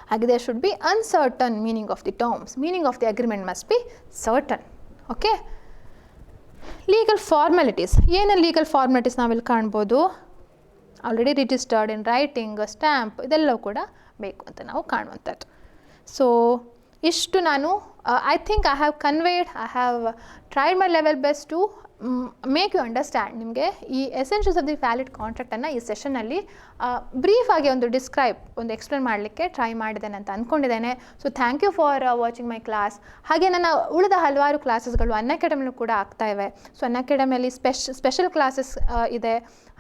Speaker 1: ಹಾಗೆ there should be uncertain meaning of the terms, meaning of the agreement must be certain. Okay, legal formalities, ಏನೇನು ಲೀಗಲ್ ಫಾರ್ಮಾಲಿಟೀಸ್ ನಾವಿಲ್ಲಿ ಕಾಣ್ಬೋದು, already registered in writing, stamp, ಇದೆಲ್ಲವೂ ಕೂಡ ಬೇಕು ಅಂತ ನಾವು ಕಾಣುವಂಥದ್ದು. ಸೊ ಇಷ್ಟು ನಾನು I think I have conveyed, I have tried my level best to make you understand. ನಿಮಗೆ ಈ ಎಸೆನ್ಷಿಯಲ್ಸ್ ಆಫ್ ದಿ ವ್ಯಾಲಿಡ್ ಕಾಂಟ್ರಾಕ್ಟನ್ನು ಈ ಸೆಷನ್ನಲ್ಲಿ ಬ್ರೀಫಾಗಿ ಒಂದು ಎಕ್ಸ್ಪ್ಲೇನ್ ಮಾಡಲಿಕ್ಕೆ ಟ್ರೈ ಮಾಡಿದ್ದೇನೆ ಅಂತ ಅಂದ್ಕೊಂಡಿದ್ದೇನೆ. So thank you for watching my class. ಹಾಗೆ ನನ್ನ ಉಳಿದ ಹಲವಾರು ಕ್ಲಾಸಸ್ಗಳು ಅನ್ಅಕಾಡೆಮಿಲೂ ಕೂಡ ಆಗ್ತಾ ಇವೆ. ಸೊ ಅನ್ಅಕಾಡೆಮಿಯಲ್ಲಿ ಸ್ಪೆಷಲ್ ಕ್ಲಾಸಸ್ ಇದೆ,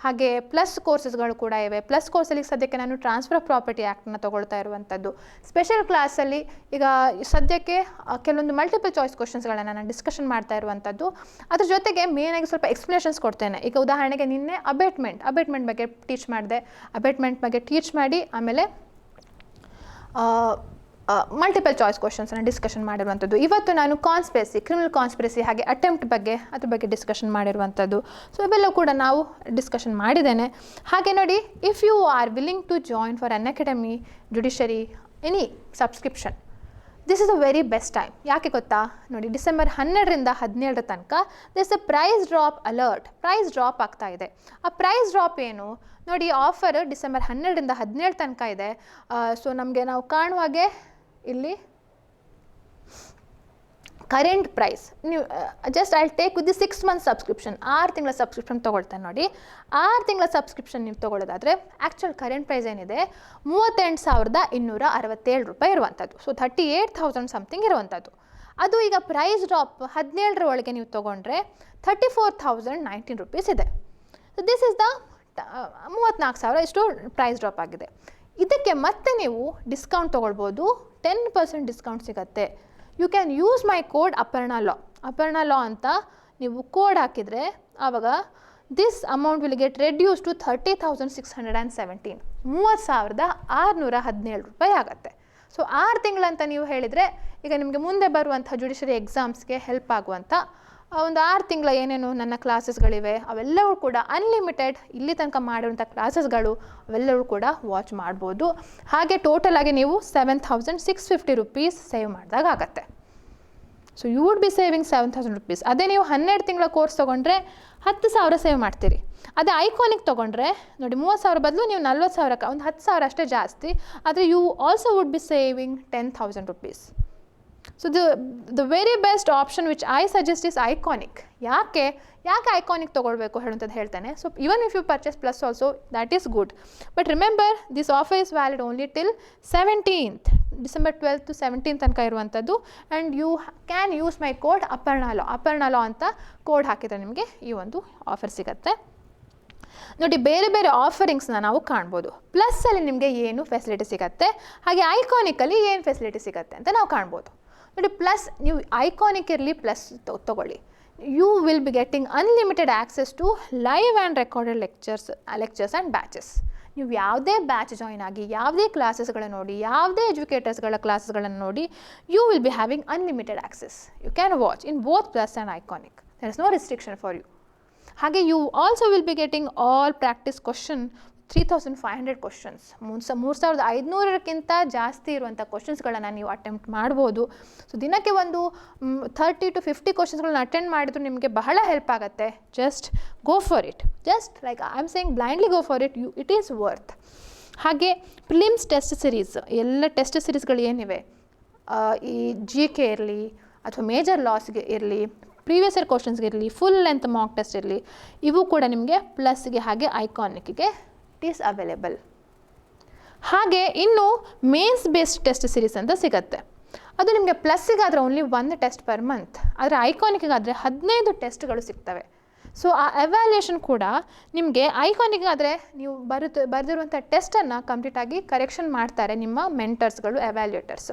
Speaker 1: ಹಾಗೆ ಪ್ಲಸ್ ಕೋರ್ಸಸ್ಗಳು ಕೂಡ ಇವೆ. ಪ್ಲಸ್ ಕೋರ್ಸಲ್ಲಿ ಸದ್ಯಕ್ಕೆ ನಾನು ಟ್ರಾನ್ಸ್ಫರ್ ಆಫ್ ಪ್ರಾಪರ್ಟಿ ಆ್ಯಕ್ಟನ್ನು ತೊಗೊಳ್ತಾ ಇರುವಂಥದ್ದು. ಸ್ಪೆಷಲ್ ಕ್ಲಾಸಲ್ಲಿ ಈಗ ಸದ್ಯಕ್ಕೆ ಕೆಲವೊಂದು ಮಲ್ಟಿಪಲ್ ಚಾಯ್ಸ್ ಕ್ವಶನ್ಸ್ಗಳನ್ನು ನಾನು ಡಿಸ್ಕಷನ್ ಮಾಡ್ತಾ ಇರುವಂಥದ್ದು. ಅದ್ರ ಜೊತೆಗೆ ಮೇನಾಗಿ ಸ್ವಲ್ಪ ಎಕ್ಸ್ಪ್ಲನೇಷನ್ಸ್ ಕೊಡ್ತೇನೆ. ಈಗ ಉದಾಹರಣೆಗೆ ನಿನ್ನೆ ಅಬೇಟ್ಮೆಂಟ್ ಬಗ್ಗೆ ಟೀಚ್ ಮಾಡಿದೆ. ಅಬೇಟ್ಮೆಂಟ್ ಬಗ್ಗೆ ಟೀಚ್ ಮಾಡಿ ಆಮೇಲೆ ಮಲ್ಟಿಪಲ್ ಚಾಯ್ಸ್ ಕ್ವಶನ್ಸನ್ನು ಡಿಸ್ಕಷನ್ ಮಾಡಿರುವಂಥದ್ದು. ಇವತ್ತು ನಾನು ಕಾನ್ಸ್ಪಿರಸಿ, ಕ್ರಿಮಿನಲ್ ಕಾನ್ಸ್ಪಿರಸಿ ಹಾಗೆ ಅಟೆಂಪ್ಟ್ ಬಗ್ಗೆ ಅದ್ರ ಬಗ್ಗೆ ಡಿಸ್ಕಷನ್ ಮಾಡಿರುವಂಥದ್ದು. ಸೊ ಇವೆಲ್ಲ ಕೂಡ ನಾವು ಡಿಸ್ಕಷನ್ ಮಾಡಿದ್ದೇನೆ. ಹಾಗೆ ನೋಡಿ, if you are willing to join for Unacademy, judiciary, any subscription, this is a very best time. ಯಾಕೆ ಗೊತ್ತಾ? ನೋಡಿ, ಡಿಸೆಂಬರ್ 12ರಿಂದ 17 ತನಕ this a price drop alert, price drop ಆಗ್ತಾ ಇದೆ. ಆ ಪ್ರೈಸ್ ಡ್ರಾಪ್ ಏನು ನೋಡಿ, ಆಫರ್ ಡಿಸೆಂಬರ್ 12ರಿಂದ 17 ತನಕ ಇದೆ. ಸೊ ನಮಗೆ ನಾವು ಕಾಣುವಾಗೆ ಇಲ್ಲಿ ಕರೆಂಟ್ ಪ್ರೈಸ್, ನೀವು just I take with the 6 month subscription, 6 ತಿಂಗಳ ಸಬ್ಸ್ಕ್ರಿಪ್ಷನ್ ತೊಗೊಳ್ತೇನೆ ನೋಡಿ. 6 ತಿಂಗಳ ಸಬ್ಸ್ಕ್ರಿಪ್ಷನ್ ನೀವು ತೊಗೊಳ್ಳೋದಾದರೆ ಆ್ಯಕ್ಚುಯಲ್ ಕರೆಂಟ್ ಪ್ರೈಸ್ ಏನಿದೆ 38,267 ರೂಪಾಯಿ ಇರುವಂಥದ್ದು. ಸೊ 38,000 ಸಮಥಿಂಗ್ ಇರುವಂಥದ್ದು. ಅದು ಈಗ ಪ್ರೈಸ್ ಡ್ರಾಪ್ 17ರ ಒಳಗೆ ನೀವು ತೊಗೊಂಡ್ರೆ 34,019 ರೂಪೀಸ್ ಇದೆ. ಸೊ ದಿಸ್ ಇಸ್ ದ 34,000 ಇಷ್ಟು ಪ್ರೈಸ್ ಡ್ರಾಪ್ ಆಗಿದೆ. ಇದಕ್ಕೆ ಮತ್ತೆ ನೀವು ಡಿಸ್ಕೌಂಟ್ ತೊಗೊಳ್ಬೋದು, 10% ಡಿಸ್ಕೌಂಟ್ ಸಿಗುತ್ತೆ. You can use my code Aparnala ಅಂತ ನೀವು ಕೋಡ್ ಹಾಕಿದರೆ ಆವಾಗ this amount will get reduce to 30,617, 30,617 ರೂಪಾಯಿ ಆಗುತ್ತೆ. ಸೊ 6 ತಿಂಗಳಂತ ನೀವು ಹೇಳಿದರೆ ಈಗ ನಿಮಗೆ ಮುಂದೆ ಬರುವಂಥ ಜುಡಿಷರಿ ಎಕ್ಸಾಮ್ಸ್ಗೆ ಹೆಲ್ಪ್ ಆಗುವಂಥ ಒಂದು 6 ತಿಂಗಳ ಏನೇನು ನನ್ನ ಕ್ಲಾಸಸ್ಗಳಿವೆ ಅವೆಲ್ಲವೂ ಕೂಡ ಅನ್ಲಿಮಿಟೆಡ್, ಇಲ್ಲಿ ತನಕ ಮಾಡಿರುವಂಥ ಕ್ಲಾಸಸ್ಗಳು ಅವೆಲ್ಲವೂ ಕೂಡ ವಾಚ್ ಮಾಡ್ಬೋದು. ಹಾಗೆ ಟೋಟಲ್ ಆಗಿ ನೀವು 7,650 ರೂಪೀಸ್ ಸೇವ್ ಮಾಡಿದಾಗ ಆಗುತ್ತೆ. So you would be saving 7,000 rupees. ಅದೇ ನೀವು 12 ತಿಂಗಳ ಕೋರ್ಸ್ ತೊಗೊಂಡ್ರೆ 10,000 ಸೇವ್ ಮಾಡ್ತೀರಿ. ಅದೇ ಐಕಾನಿಕ್ ತೊಗೊಂಡ್ರೆ ನೋಡಿ 30,000 ಬದಲು ನೀವು 40,000, ಒಂದು 10,000 ಅಷ್ಟೇ ಜಾಸ್ತಿ. ಆದರೆ you also would be saving 10,000 rupees. So the very best option which I suggest is iconic. ಯಾಕೆ ಐಕಾನಿಕ್ ತೊಗೊಳ್ಬೇಕು ಹೇಳುವಂಥದ್ದು ಹೇಳ್ತೇನೆ. So even if you purchase plus also that is good. But remember this offer is valid only till 17th, December 12th to 17th ತನಕ ಇರುವಂಥದ್ದು. And you can use my code Aparnala ಅಂತ ಕೋಡ್ ಹಾಕಿದರೆ ನಿಮಗೆ ಈ ಒಂದು ಆಫರ್ ಸಿಗುತ್ತೆ. ನೋಡಿ, ಬೇರೆ ಬೇರೆ ಆಫರಿಂಗ್ಸ್ನ ನಾವು ಕಾಣ್ಬೋದು. ಪ್ಲಸ್ಸಲ್ಲಿ ನಿಮಗೆ ಏನು ಫೆಸಿಲಿಟಿ ಸಿಗುತ್ತೆ, ಹಾಗೆ ಐಕಾನಿಕಲ್ಲಿ ಏನು ಫೆಸಿಲಿಟಿ ಸಿಗುತ್ತೆ ಅಂತ ನಾವು ಕಾಣ್ಬೋದು. ನೋಡಿ, ಪ್ಲಸ್ ನೀವು ಐಕಾನಿಕ್ ಇರಲಿ ಪ್ಲಸ್ ತೊಗೊಳ್ಳಿ, you will be getting unlimited access to live and recorded lectures and batches. ನೀವು ಯಾವುದೇ ಬ್ಯಾಚ್ ಜಾಯಿನ್ ಆಗಿ, ಯಾವುದೇ ಕ್ಲಾಸಸ್ಗಳನ್ನು ನೋಡಿ, ಯಾವುದೇ ಎಜುಕೇಟರ್ಸ್ಗಳ ಕ್ಲಾಸಸ್ಗಳನ್ನು ನೋಡಿ, you will be having unlimited access. You can watch in both plus and iconic. There is no restriction for you. ಹಾಗೆ you also will be getting all practice question, 3,500 questions, 3,500ಕ್ಕಿಂತ ಜಾಸ್ತಿ ಇರುವಂಥ ಕ್ವಶನ್ಸ್ಗಳನ್ನು ನೀವು ಅಟೆಂಪ್ಟ್ ಮಾಡ್ಬೋದು. ಸೊ ದಿನಕ್ಕೆ ಒಂದು 30 to 50 ಕ್ವಶನ್ಸ್ಗಳನ್ನ ಅಟೆಂಡ್ ಮಾಡಿದ್ರು ನಿಮಗೆ ಬಹಳ ಹೆಲ್ಪ್ ಆಗುತ್ತೆ. Just go for it. Just like I am saying blindly go for it. It is worth. ಹಾಗೆ ಪ್ರಿಲಿಮ್ಸ್ ಟೆಸ್ಟ್ ಸಿರೀಸ್, ಎಲ್ಲ ಟೆಸ್ಟ್ ಸಿರೀಸ್ಗಳು ಏನಿವೆ, ಈ GK ಇರಲಿ ಅಥವಾ ಮೇಜರ್ ಲಾಸ್ಗೆ ಇರಲಿ, ಪ್ರೀವಿಯಸ್ ಇಯರ್ ಕ್ವಶನ್ಸ್ಗೆ ಇರಲಿ, ಫುಲ್ ಲೆಂತ್ ಮಾಕ್ ಟೆಸ್ಟ್ ಇರಲಿ, ಇವು ಕೂಡ ನಿಮಗೆ ಪ್ಲಸ್ಗೆ ಹಾಗೆ ಐಕಾನಿಕ್ಗೆ ಇಟ್ ಈಸ್ ಅವೈಲೇಬಲ್. ಹಾಗೆ ಇನ್ನು ಮೇನ್ಸ್ ಬೇಸ್ಡ್ ಟೆಸ್ಟ್ ಸಿರೀಸ್ ಅಂತ ಸಿಗುತ್ತೆ. ಅದು ನಿಮಗೆ ಪ್ಲಸ್ಸಿಗಾದರೆ ಓನ್ಲಿ 1 ಟೆಸ್ಟ್ ಪರ್ ಮಂತ್, ಆದರೆ ಐಕಾನಿಕ್ಗಾದರೆ 15 ಟೆಸ್ಟ್ಗಳು ಸಿಗ್ತವೆ. ಸೊ ಆ ಎವ್ಯಾಲ್ಯೂಯೇಷನ್ ಕೂಡ ನಿಮಗೆ ಐಕಾನಿಕ್ಗಾದರೆ ನೀವು ಬರೆದಿರುವಂಥ ಟೆಸ್ಟನ್ನು ಕಂಪ್ಲೀಟಾಗಿ ಕರೆಕ್ಷನ್ ಮಾಡ್ತಾರೆ ನಿಮ್ಮ ಮೆಂಟರ್ಸ್ಗಳು, ಎವ್ಯಾಲ್ಯೂಯೇಟರ್ಸ್.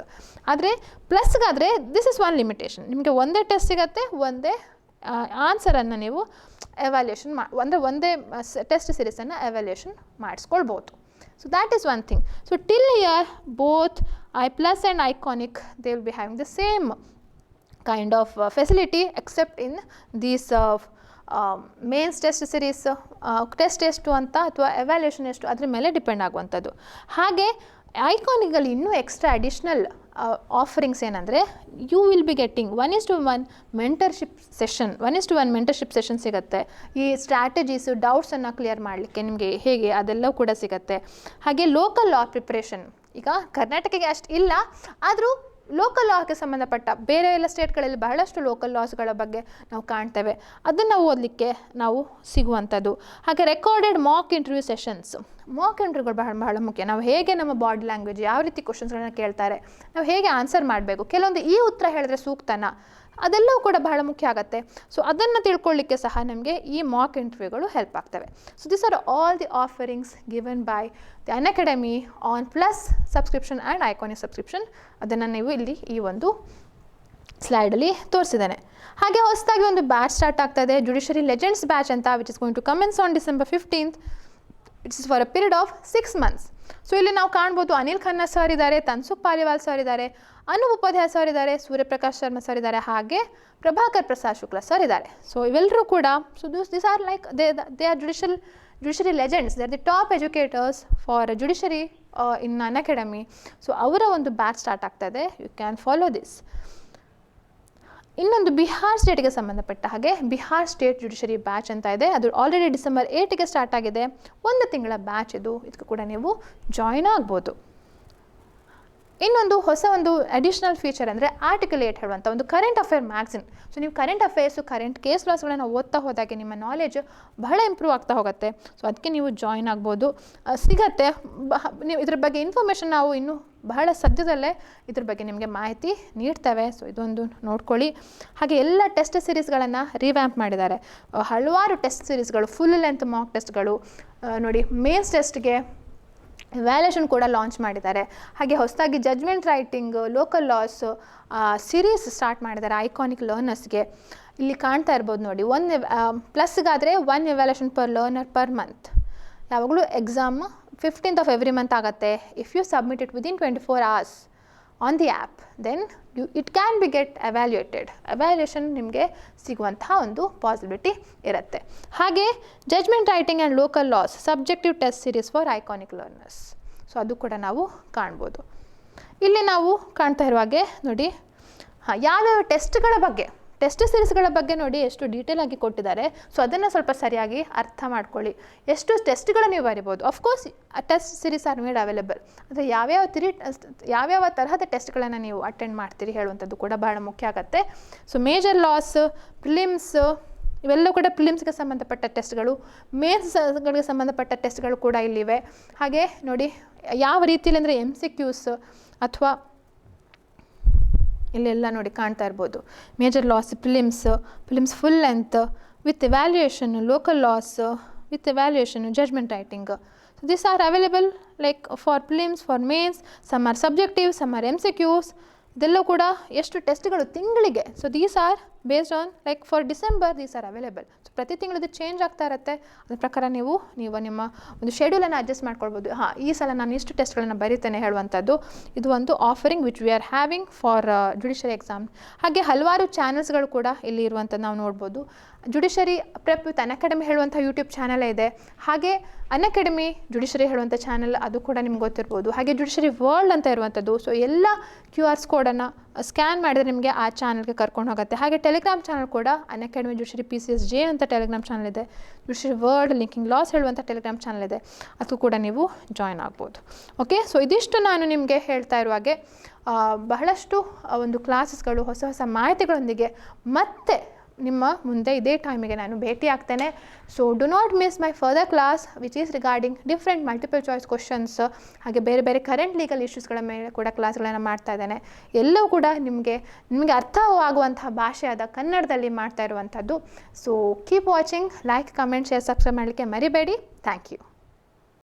Speaker 1: ಆದರೆ ಪ್ಲಸ್ಗಾದರೆ ದಿಸ್ ಇಸ್ ಒನ್ ಲಿಮಿಟೇಷನ್, ನಿಮಗೆ ಒಂದೇ ಟೆಸ್ಟ್ ಸಿಗುತ್ತೆ, ಒಂದೇ ಆನ್ಸರನ್ನು ನೀವು ಎವ್ಯಾಲ್ಯೂಯೇಷನ್ ಅಂದರೆ ಒಂದೇ ಟೆಸ್ಟ್ ಸಿರೀಸನ್ನು ಎವ್ಯಾಲ್ಯೂಯೇಷನ್ ಮಾಡಿಸ್ಕೊಳ್ಬೋದು. So that is one thing. So till here both I plus and iconic they will be having the same kind of facility except in these mains test series. Test ಎಷ್ಟು ಅಂತ ಅಥವಾ ಎವ್ಯಾಲ್ಯೂಯೇಷನ್ ಎಷ್ಟು ಅದ್ರ ಮೇಲೆ ಡಿಪೆಂಡ್ ಆಗುವಂಥದ್ದು. ಹಾಗೆ ಐಕಾನಿಕಲ್ಲಿ ಇನ್ನೂ ಎಕ್ಸ್ಟ್ರಾ ಅಡಿಷ್ನಲ್ ಆಫರಿಂಗ್ಸ್ ಏನಂದರೆ, you will be getting 1:1 mentorship session, 1:1 mentorship session ಸಿಗುತ್ತೆ. ಈ ಸ್ಟ್ರಾಟಜೀಸು, ಡೌಟ್ಸನ್ನು ಕ್ಲಿಯರ್ ಮಾಡಲಿಕ್ಕೆ ನಿಮಗೆ ಹೇಗೆ ಅದೆಲ್ಲವೂ ಕೂಡ ಸಿಗುತ್ತೆ. ಹಾಗೆ ಲೋಕಲ್ ಲಾ ಪ್ರಿಪ್ರೇಷನ್, ಈಗ ಕರ್ನಾಟಕಕ್ಕೆ ಅಷ್ಟು ಇಲ್ಲ, ಆದರೂ ಲೋಕಲ್ ಲಾಗೆ ಸಂಬಂಧಪಟ್ಟ ಬೇರೆ ಎಲ್ಲ ಸ್ಟೇಟ್ಗಳಲ್ಲಿ ಬಹಳಷ್ಟು ಲೋಕಲ್ ಲಾಸ್ಗಳ ಬಗ್ಗೆ ನಾವು ಕಾಣ್ತೇವೆ, ಅದನ್ನು ಓದಲಿಕ್ಕೆ ನಾವು ಸಿಗುವಂಥದ್ದು. ಹಾಗೆ recorded mock interview sessions, mock ಇಂಟರ್ವ್ಯೂಗಳು ಬಹಳ ಮುಖ್ಯ. ನಾವು ಹೇಗೆ ನಮ್ಮ ಬಾಡಿ ಲ್ಯಾಂಗ್ವೇಜ್, ಯಾವ ರೀತಿ ಕ್ವಶನ್ಸ್ಗಳನ್ನ ಕೇಳ್ತಾರೆ, ನಾವು ಹೇಗೆ ಆನ್ಸರ್ ಮಾಡಬೇಕು, ಕೆಲವೊಂದು ಈ ಉತ್ತರ ಹೇಳಿದ್ರೆ ಸೂಕ್ತನ, ಅದೆಲ್ಲವೂ ಕೂಡ ಬಹಳ ಮುಖ್ಯ ಆಗುತ್ತೆ. ಸೊ ಅದನ್ನು ತಿಳ್ಕೊಳ್ಳಿಕ್ಕೆ ಸಹ ನಮಗೆ ಈ ಮಾಕ್ ಇಂಟರ್ವ್ಯೂಗಳು ಹೆಲ್ಪ್ ಆಗ್ತವೆ. So this are all the offerings given by the Unacademy on plus subscription and iconic subscription. ಅದನ್ನು ನೀವು ಇಲ್ಲಿ ಈ ಒಂದು ಸ್ಲೈಡಲ್ಲಿ ತೋರಿಸಿದ್ದೇನೆ. ಹಾಗೆ ಹೊಸದಾಗಿ ಒಂದು ಬ್ಯಾಚ್ ಸ್ಟಾರ್ಟ್ ಆಗ್ತಾ ಇದೆ, ಜುಡಿಷರಿ ಲೆಜೆಂಡ್ಸ್ ಬ್ಯಾಚ್ ಅಂತ, which is going to commence on December 15th. It's for a period of 6 months. So ಇಲ್ಲಿ ನಾವು ಕಾಣ್ಬೋದು ಅನಿಲ್ ಖನ್ನಾ ಸರ್ ಇದ್ದಾರೆ, ತನ್ಸುಖ್ ಪಾಲಿವಾಲ್ ಸರ್ ಇದ್ದಾರೆ, ಅನೂಪ್ ಉಪಾಧ್ಯಾಯ ಸರ್ ಇದ್ದಾರೆ, ಸೂರ್ಯಪ್ರಕಾಶ್ ಶರ್ಮಾ ಸರ್ ಇದ್ದಾರೆ, ಹಾಗೆ ಪ್ರಭಾಕರ್ ಪ್ರಸಾದ್ ಶುಕ್ಲಾ ಸರ್ ಇದ್ದಾರೆ. ಸೊ ಇವೆಲ್ಲರೂ ಕೂಡ so this are like they are judiciary legends, they are the top educators for judiciary in Unacademy. So ಅವರ ಒಂದು ಬ್ಯಾಚ್ ಸ್ಟಾರ್ಟ್ ಆಗ್ತಾ ಇದೆ. You can follow this. ಇನ್ನೊಂದು ಬಿಹಾರ್ ಸ್ಟೇಟ್ಗೆ ಸಂಬಂಧಪಟ್ಟ ಹಾಗೆ ಬಿಹಾರ್ ಸ್ಟೇಟ್ ಜುಡಿಷರಿ ಬ್ಯಾಚ್ ಅಂತ ಇದೆ. ಅದು ಆಲ್ರೆಡಿ ಡಿಸೆಂಬರ್ 8ಗೆ ಸ್ಟಾರ್ಟ್ ಆಗಿದೆ. 1 ತಿಂಗಳ ಬ್ಯಾಚ್ ಇದು. ಇದಕ್ಕೂ ಕೂಡ ನೀವು ಜಾಯ್ನ್ ಆಗ್ಬೋದು. ಇನ್ನೊಂದು ಹೊಸ ಒಂದು ಅಡಿಷ್ನಲ್ ಫೀಚರ್ ಅಂದರೆ ಆರ್ಟಿಕ್ಯುಲೇಟ್ ಹೇಳುವಂಥ ಒಂದು ಕರೆಂಟ್ ಅಫೇರ್ ಮ್ಯಾಗ್ಝಿನ್. ಸೊ ನೀವು ಕರೆಂಟ್ ಅಫೇರ್ಸು, ಕರೆಂಟ್ ಕೇಸ್ ಲಾಸ್ಗಳನ್ನು ಓದ್ತಾ ಹೋದಾಗೆ ನಿಮ್ಮ ನಾಲೆಜ್ ಬಹಳ ಇಂಪ್ರೂವ್ ಆಗ್ತಾ ಹೋಗುತ್ತೆ. ಸೊ ಅದಕ್ಕೆ ನೀವು ಜಾಯ್ನ್ ಆಗ್ಬೋದು, ಸಿಗತ್ತೆ. ನೀವು ಇದ್ರ ಬಗ್ಗೆ ಇನ್ಫಾರ್ಮೇಷನ್ ನಾವು ಇನ್ನೂ ಬಹಳ ಸದ್ಯದಲ್ಲೇ ಇದ್ರ ಬಗ್ಗೆ ನಿಮಗೆ ಮಾಹಿತಿ ನೀಡ್ತೇವೆ. ಸೊ ಇದೊಂದು ನೋಡ್ಕೊಳ್ಳಿ. ಹಾಗೆ ಎಲ್ಲ ಟೆಸ್ಟ್ ಸೀರೀಸ್ಗಳನ್ನು ರಿವ್ಯಾಂಪ್ ಮಾಡಿದ್ದಾರೆ. ಹಲವಾರು ಟೆಸ್ಟ್ ಸೀರೀಸ್ಗಳು, ಫುಲ್ ಲೆಂತ್ ಮಾಕ್ ಟೆಸ್ಟ್ಗಳು ನೋಡಿ, ಮೇನ್ಸ್ ಟೆಸ್ಟ್ಗೆ ವ್ಯಾಲ್ಯೂಷನ್ ಕೂಡ ಲಾಂಚ್ ಮಾಡಿದ್ದಾರೆ. ಹಾಗೆ ಹೊಸದಾಗಿ judgement writing, local laws series start ಮಾಡಿದ್ದಾರೆ ಐಕಾನಿಕ್ ಲರ್ನರ್ಸ್ಗೆ. ಇಲ್ಲಿ ಕಾಣ್ತಾ ಇರ್ಬೋದು ನೋಡಿ, ಪ್ಲಸ್ಗಾದರೆ 1 evaluation per learner per month. ಯಾವಾಗಲೂ exam 15th of every month ಆಗುತ್ತೆ. If you submit it within 24 hours on the app, then it can be get evaluated. Evaluation ನಿಮಗೆ ಸಿಗುವಂತಹ ಒಂದು ಪಾಸಿಬಿಲಿಟಿ ಇರುತ್ತೆ. ಹಾಗೆ judgment writing and local loss subjective test series for iconic learners. So ಅದು ಕೂಡ ನಾವು ಕಾಣ್ಬೋದು. ಇಲ್ಲಿ ನಾವು ಕಾಣ್ತಾ ಇರುವ ಹಾಗೆ ನೋಡಿ, ಯಾವ್ಯಾವ ಟೆಸ್ಟ್ ಸೀರೀಸ್ಗಳ ಬಗ್ಗೆ ನೋಡಿ ಎಷ್ಟು ಡೀಟೇಲ್ ಆಗಿ ಕೊಟ್ಟಿದ್ದಾರೆ. ಸೊ ಅದನ್ನು ಸ್ವಲ್ಪ ಸರಿಯಾಗಿ ಅರ್ಥ ಮಾಡ್ಕೊಳ್ಳಿ. ಎಷ್ಟು ಟೆಸ್ಟ್ಗಳು ನೀವು ಬರಿಬೋದು. Of course test series are made available. ಅಂದರೆ ಯಾವ್ಯಾವ ತರಹದ ಟೆಸ್ಟ್ಗಳನ್ನು ನೀವು ಅಟೆಂಡ್ ಮಾಡ್ತೀರಿ ಹೇಳುವಂಥದ್ದು ಕೂಡ ಬಹಳ ಮುಖ್ಯ ಆಗುತ್ತೆ. ಸೊ ಮೇಜರ್ ಲಾಸ್, ಪ್ರಿಲಿಮ್ಸ್, ಇವೆಲ್ಲ ಕೂಡ ಪ್ರಿಲಿಮ್ಸ್ಗೆ ಸಂಬಂಧಪಟ್ಟ ಟೆಸ್ಟ್ಗಳು, ಮೇನ್ಸ್ಗಳಿಗೆ ಸಂಬಂಧಪಟ್ಟ ಟೆಸ್ಟ್ಗಳು ಕೂಡ ಇಲ್ಲಿವೆ. ಹಾಗೆ ನೋಡಿ ಯಾವ ರೀತಿಯಲ್ಲಿ ಅಂದರೆ MCQs ಅಥವಾ ಇಲ್ಲೆಲ್ಲ ನೋಡಿ ಕಾಣ್ತಾ ಇರ್ಬೋದು. Major laws, prelims full length with evaluation, local laws with evaluation, judgment writing. So this are available like for prelims, for mains. Some are subjective, some are MCQs. ಇದೆಲ್ಲ ಕೂಡ ಎಷ್ಟು ಟೆಸ್ಟ್ಗಳು ತಿಂಗಳಿಗೆ. So these are based on like for December these are available. So ಪ್ರತಿ ತಿಂಗಳು ಇದು ಚೇಂಜ್ ಆಗ್ತಾ ಇರುತ್ತೆ. ಅದ್ರ ಪ್ರಕಾರ ನೀವು ನಿಮ್ಮ ಒಂದು ಶೆಡ್ಯೂಲನ್ನು ಅಡ್ಜಸ್ಟ್ ಮಾಡ್ಕೊಳ್ಬೋದು. ಈ ಸಲ ನಾನು ಇಷ್ಟು ಟೆಸ್ಟ್ಗಳನ್ನು ಬರೀತೇನೆ ಹೇಳುವಂಥದ್ದು. ಇದು ಒಂದು offering which we are having for judiciary exam. ಹಾಗೆ ಹಲವಾರು ಚಾನಲ್ಸ್ಗಳು ಕೂಡ ಇಲ್ಲಿ ಇರುವಂಥದ್ದು ನಾವು ನೋಡ್ಬೋದು. ಜುಡಿಷರಿ ಪ್ರೆಪ್ ವಿತ್ ಅನ್ಅಕಾಡೆಮಿ ಹೇಳುವಂಥ ಯೂಟ್ಯೂಬ್ ಚಾನಲ್ ಇದೆ. ಹಾಗೆ ಅನ್ಅಕಾಡೆಮಿ ಜುಡಿಷರಿ ಹೇಳುವಂಥ ಚಾನಲ್, ಅದು ಕೂಡ ನಿಮ್ಗೆ ಗೊತ್ತಿರ್ಬೋದು. ಹಾಗೆ ಜುಡಿಷರಿ ವರ್ಲ್ಡ್ ಅಂತ ಇರುವಂಥದ್ದು. ಸೊ ಎಲ್ಲ QR ಕೋಡನ್ನು ಸ್ಕ್ಯಾನ್ ಮಾಡಿದರೆ ನಿಮಗೆ ಆ ಚಾನಲ್ಗೆ ಕರ್ಕೊಂಡು ಹೋಗುತ್ತೆ. ಹಾಗೆ ಟೆಲಿಗ್ರಾಮ್ ಚಾನಲ್ ಕೂಡ ಅನ್ಅಕಾಡೆಮಿ ಜುಡಿಷರಿ PCSJ ಅಂತ ಟೆಲಿಗ್ರಾಮ್ ಚಾನಲ್ ಇದೆ. ಜುಡಿಷರಿ ವರ್ಲ್ಡ್ ಲಿಂಕಿಂಗ್ ಲಾಸ್ ಹೇಳುವಂಥ ಟೆಲಿಗ್ರಾಮ್ ಚಾನಲ್ ಇದೆ. ಅದಕ್ಕೂ ಕೂಡ ನೀವು ಜಾಯ್ನ್ ಆಗ್ಬೋದು. ಓಕೆ, ಸೊ ಇದಿಷ್ಟು ನಾನು ನಿಮಗೆ ಹೇಳ್ತಾ ಇರುವಾಗೆ ಬಹಳಷ್ಟು ಒಂದು ಕ್ಲಾಸಸ್ಗಳು ಹೊಸ ಹೊಸ ಮಾಹಿತಿಗಳೊಂದಿಗೆ ಮತ್ತೆ ನಿಮ್ಮ ಮುಂದೆ ಇದೇ ಟೈಮಿಗೆ ನಾನು ಭೇಟಿ ಆಗ್ತೇನೆ. So do not miss my further class which is regarding different multiple choice questions. ಹಾಗೆ ಬೇರೆ ಬೇರೆ ಕರೆಂಟ್ ಲೀಗಲ್ ಇಶ್ಯೂಸ್ಗಳ ಮೇಲೆ ಕೂಡ ಕ್ಲಾಸ್ಗಳನ್ನು ಮಾಡ್ತಾ ಇದ್ದೇನೆ. ಎಲ್ಲವೂ ಕೂಡ ನಿಮಗೆ ಅರ್ಥವಾಗುವಂತಹ ಭಾಷೆಯಾದ ಕನ್ನಡದಲ್ಲಿ ಮಾಡ್ತಾ ಇರುವಂಥದ್ದು. So keep watching, like, comment, share, subscribe ಮಾಡಲಿಕ್ಕೆ ಮರಿಬೇಡಿ. Thank you.